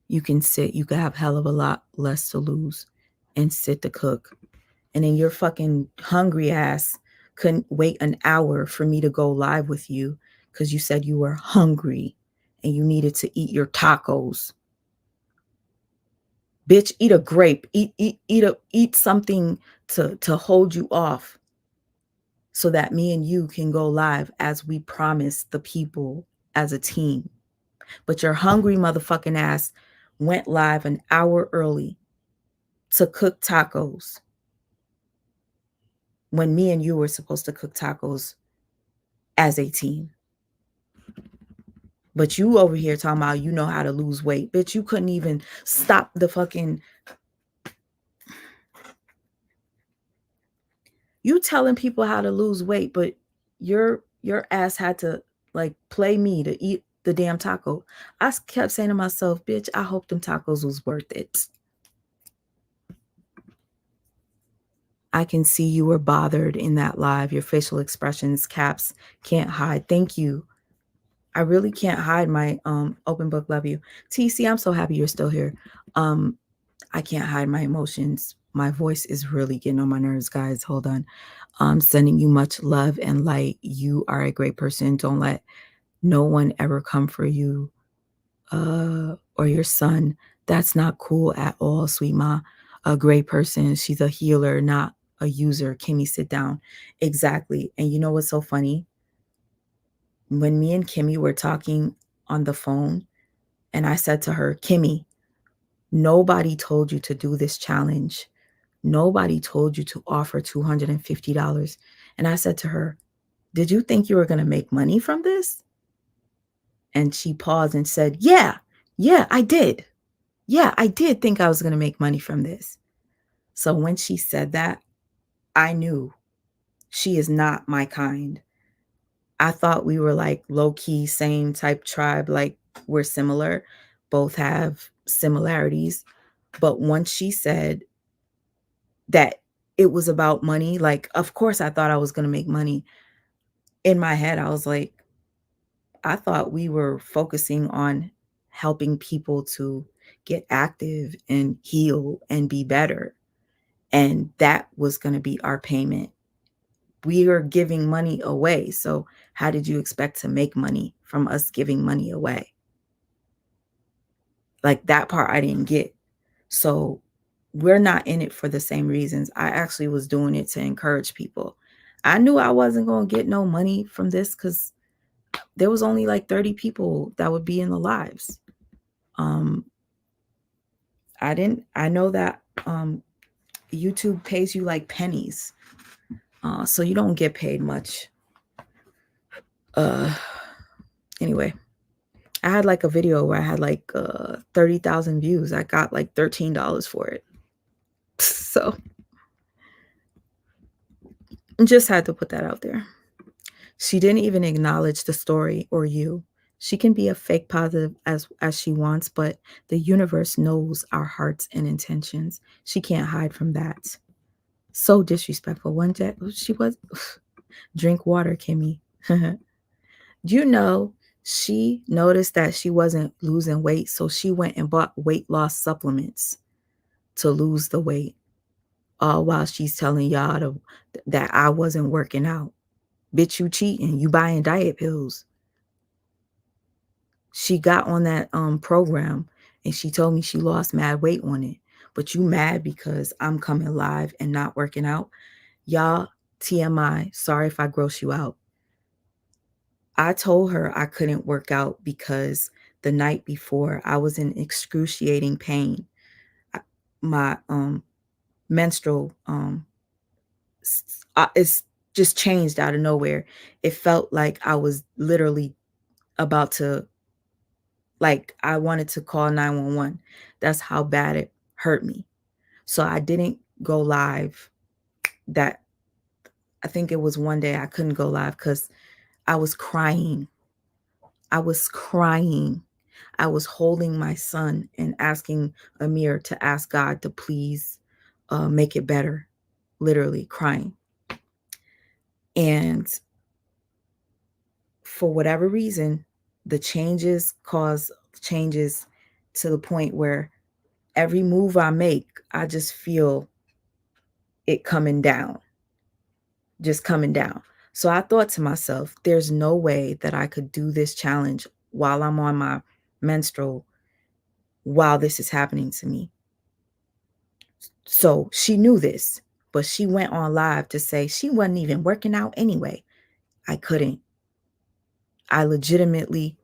You can sit, you could have hell of a lot less to lose and sit to cook. And then your fucking hungry ass couldn't wait an hour for me to go live with you because you said you were hungry and you needed to eat your tacos. Bitch, eat a grape. Eat something to hold you off so that me and you can go live as we promised the people as a team. But your hungry motherfucking ass went live an hour early to cook tacos when me and you were supposed to cook tacos as a team. But you over here talking about you know how to lose weight. Bitch, you couldn't even stop the fucking... You telling people how to lose weight, but your ass had to like play me to eat the damn taco. I kept saying to myself, bitch, I hope them tacos was worth it. I can see you were bothered in that live. Your facial expressions, caps, can't hide. Thank you. I really can't hide my open book. Love you. TC, I'm so happy you're still here. I can't hide my emotions. My voice is really getting on my nerves, guys. Hold on. Sending you much love and light. You are a great person. Don't let no one ever come for you or your son. That's not cool at all, Sweet Ma. A great person. She's a healer, not a user. Kimmie, sit down. Exactly. And you know what's so funny? When me and Kimmie were talking on the phone, and I said to her, Kimmie, nobody told you to do this challenge. Nobody told you to offer $250. And I said to her, did you think you were going to make money from this? And she paused and said, yeah, I did. Yeah, I did think I was going to make money from this. So when she said that, I knew she is not my kind. I thought we were like low-key, same type tribe, like we're similar, both have similarities. But once she said that it was about money, like, of course I thought I was going to make money. In my head, I was like, I thought we were focusing on helping people to get active and heal and be better. And that was going to be our payment. We are giving money away. So how did you expect to make money from us giving money away? Like, that part I didn't get. So we're not in it for the same reasons. I actually was doing it to encourage people. I knew I wasn't going to get no money from this because there was only like 30 people that would be in the lives. I know that YouTube pays you like pennies. So you don't get paid much. Anyway, I had like a video where I had like 30,000 views. I got like $13 for it. So just had to put that out there. She didn't even acknowledge the story or you. She can be a fake positive as she wants, but the universe knows our hearts and intentions. She can't hide from that. So disrespectful. One day she was drink water, Kimmy. You know, she noticed that she wasn't losing weight, so she went and bought weight loss supplements to lose the weight. All while she's telling y'all that I wasn't working out. Bitch, you cheating. You buying diet pills. She got on that program and she told me she lost mad weight on it. But you mad because I'm coming live and not working out? Y'all, TMI, sorry if I gross you out. I told her I couldn't work out because the night before I was in excruciating pain. My menstrual it's just changed out of nowhere. It felt like I was literally about to, like, I wanted to call 911. That's how bad it hurt me. So I didn't go live. That, I think it was one day I couldn't go live because I was crying. I was crying. I was holding my son and asking Amir to ask God to please make it better. Literally crying. And for whatever reason, the changes cause changes to the point where every move I make, I just feel it coming down, just coming down. So I thought to myself, there's no way that I could do this challenge while I'm on my menstrual, while this is happening to me. So she knew this, but she went on live to say she wasn't even working out anyway. I couldn't. I legitimately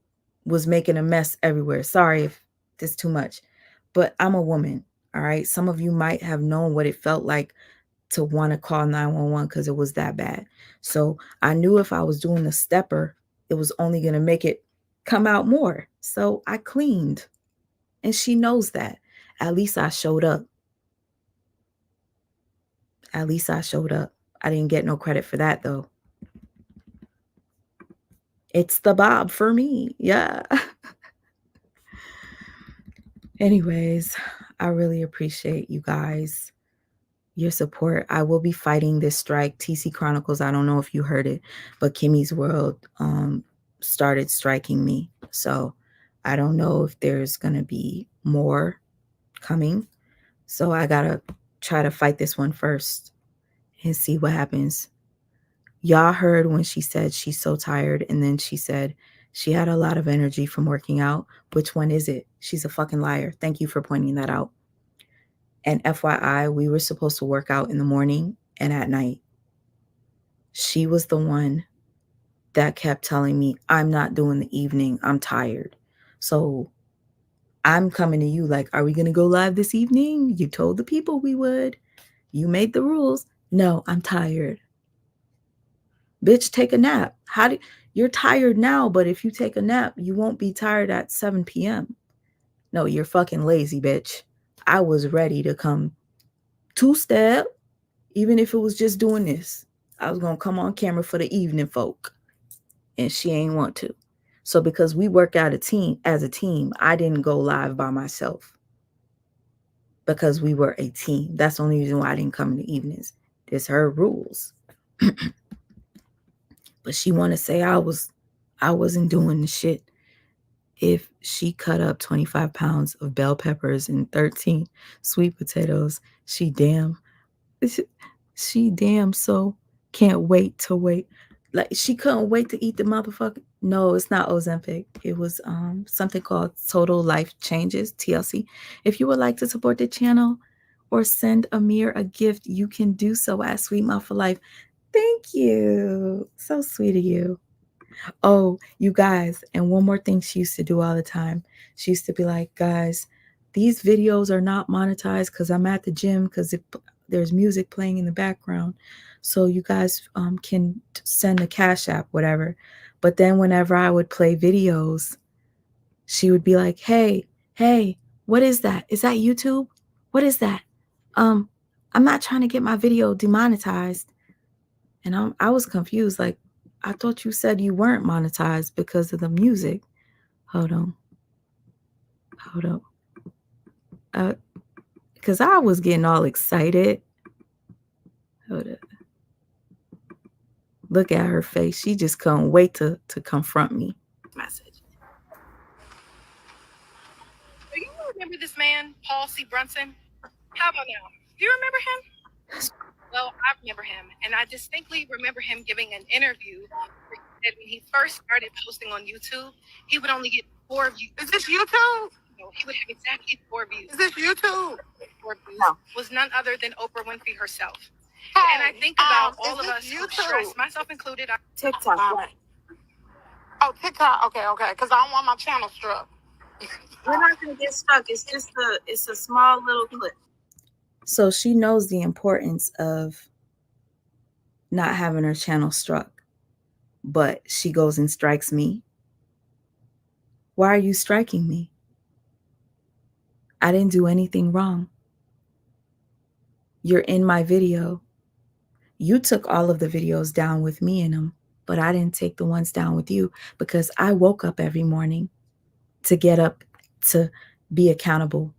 was making a mess everywhere. Sorry if this is too much, but I'm a woman. All right. Some of you might have known what it felt like to want to call 911 because it was that bad. So I knew if I was doing the stepper, it was only going to make it come out more. So I cleaned, and she knows that. At least I showed up. At least I showed up. I didn't get no credit for that though. It's the Bob for me. Yeah. Anyways, I really appreciate you guys, your support. I will be fighting this strike. TC Chronicles, I don't know if you heard it, but Kimmie's World started striking me. So I don't know if there's going to be more coming. So I got to try to fight this one first and see what happens. Y'all heard when she said she's so tired, and then she said she had a lot of energy from working out. Which one is it? She's a fucking liar. Thank you for pointing that out. And FYI, we were supposed to work out in the morning and at night. She was the one that kept telling me, I'm not doing the evening. I'm tired. So I'm coming to you like, are we going to go live this evening? You told the people we would. You made the rules. No, I'm tired. Bitch, take a nap. You're tired now, but if you take a nap, you won't be tired at 7 p.m. No, you're fucking lazy, bitch. I was ready to come two-step, even if it was just doing this. I was going to come on camera for the evening folk, and she ain't want to. So because we work out as a team, I didn't go live by myself because we were a team. That's the only reason why I didn't come in the evenings. It's her rules. But she want to say I wasn't doing the shit. If she cut up 25 pounds of bell peppers and 13 sweet potatoes, she damn so can't wait to wait. Like, she couldn't wait to eat the motherfucker. No, it's not Ozempic. It was something called Total Life Changes, TLC. If you would like to support the channel or send Amir a gift, you can do so at Sweet Mouth for Life. Thank you. So sweet of you. Oh, you guys, and one more thing she used to do all the time. She used to be like, guys, these videos are not monetized because I'm at the gym because there's music playing in the background. So you guys can send a Cash App, whatever. But then whenever I would play videos, she would be like, hey, what is that? Is that YouTube? What is that? I'm not trying to get my video demonetized. And I was confused. Like, I thought you said you weren't monetized because of the music. Hold on. Because I was getting all excited. Hold up. Look at her face. She just couldn't wait to confront me. Message. Do you remember this man, Paul C. Brunson? How about now? Do you remember him? Well, I remember him, and I distinctly remember him giving an interview where he said when he first started posting on YouTube, he would only get 4 views. Is this YouTube? No, he would have exactly 4 views. Is this YouTube? 4 views was none other than Oprah Winfrey herself. And I think about all of us who stress, myself included. TikTok. Oh, TikTok. Okay. Because I don't want my channel struck. We're not gonna get stuck. It's just it's a small little clip. So she knows the importance of not having her channel struck, but she goes and strikes me. Why are you striking me? I didn't do anything wrong. You're in my video. You took all of the videos down with me in them, but I didn't take the ones down with you because I woke up every morning to get up to be accountable.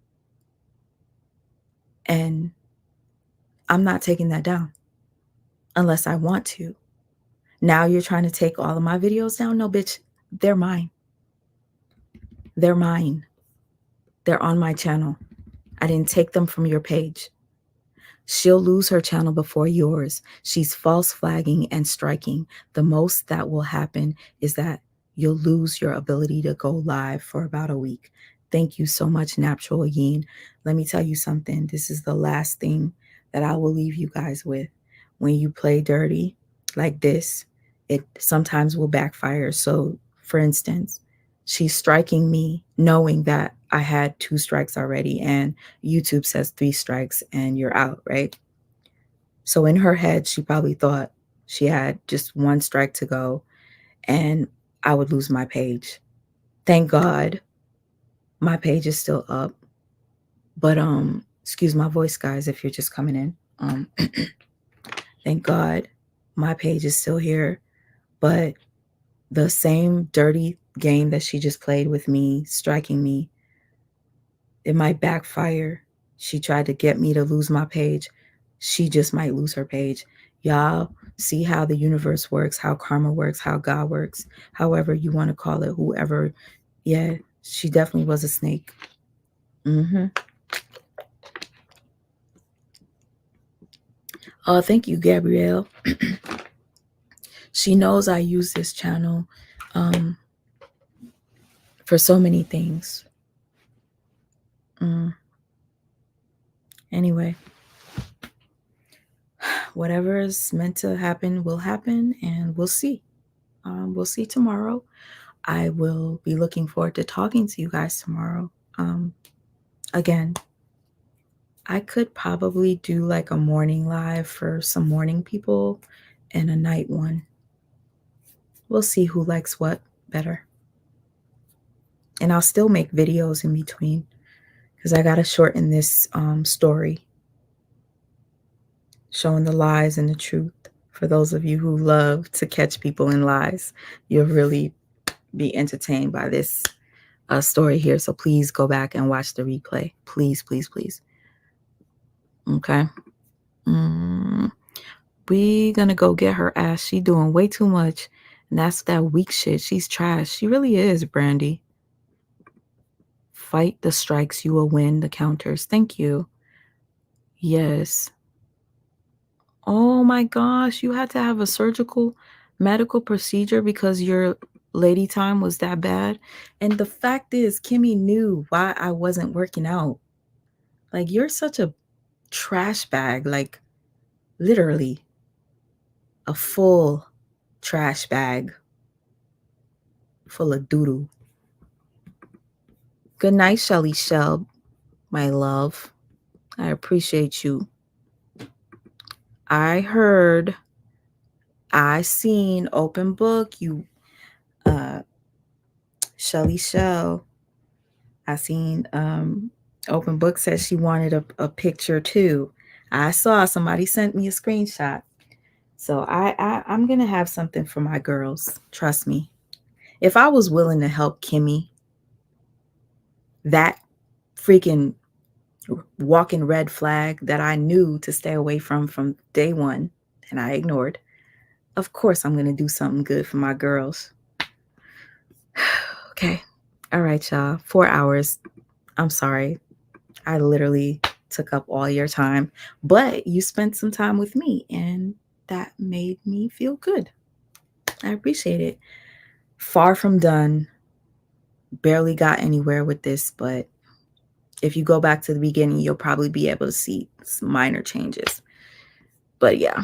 And I'm not taking that down unless I want to. Now you're trying to take all of my videos down? No, bitch, they're mine. They're mine. They're on my channel. I didn't take them from your page. She'll lose her channel before yours. She's false flagging and striking. The most that will happen is that you'll lose your ability to go live for about a week. Thank you so much, Natural Yin. Let me tell you something. This is the last thing that I will leave you guys with. When you play dirty like this, it sometimes will backfire. So, for instance, she's striking me knowing that I had 2 strikes already and YouTube says 3 strikes and you're out, right? So in her head, she probably thought she had just 1 strike to go and I would lose my page. Thank God my page is still up. But excuse my voice, guys, if you're just coming in. Thank God my page is still here. But the same dirty game that she just played with me, striking me, it might backfire. She tried to get me to lose my page. She just might lose her page. Y'all see how the universe works, how karma works, how God works, however you want to call it, whoever. Yeah, she definitely was a snake. Oh, thank you, Gabrielle. She knows I use this channel for so many things. Anyway, whatever is meant to happen will happen, and we'll see. We'll see tomorrow. I will be looking forward to talking to you guys tomorrow. Again, I could probably do like a morning live for some morning people and a night one. We'll see who likes what better. And I'll still make videos in between because I got to shorten this story, showing the lies and the truth. For those of you who love to catch people in lies, you'll really be entertained by this story here. So please go back and watch the replay. Please, please, please. Okay. We gonna go get her ass. She doing way too much. And that's that weak shit. She's trash. She really is, Brandy. Fight the strikes, you will win the counters. Thank you. Yes. Oh my gosh, you had to have a surgical medical procedure because your lady time was that bad. And the fact is, Kimmy knew why I wasn't working out. Like, you're such a trash bag. Like, literally a full trash bag full of doo-doo. Good night, Shelly Shell. my love. I appreciate you. I heard, I seen open book, you Shelly Shell. I seen open book says she wanted a picture too. I saw somebody sent me a screenshot. So I'm gonna have something for my girls. Trust me. If I was willing to help Kimmy, that freaking walking red flag that I knew to stay away from day one and I ignored, of course I'm going to do something good for my girls. Okay. All right, y'all. 4 hours. I'm sorry. I literally took up all your time, but you spent some time with me and that made me feel good. I appreciate it. Far from done. Barely got anywhere with this, but if you go back to the beginning, you'll probably be able to see some minor changes. But yeah,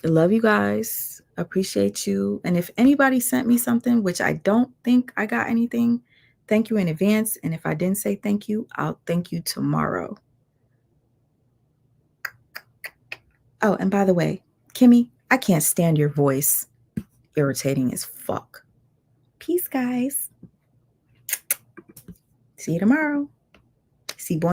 I love you guys. Appreciate you. And if anybody sent me something, which I don't think I got anything, thank you in advance. And if I didn't say thank you, I'll thank you tomorrow. Oh, and by the way, Kimmy, I can't stand your voice. Irritating as fuck. Peace, guys. See you tomorrow. See you.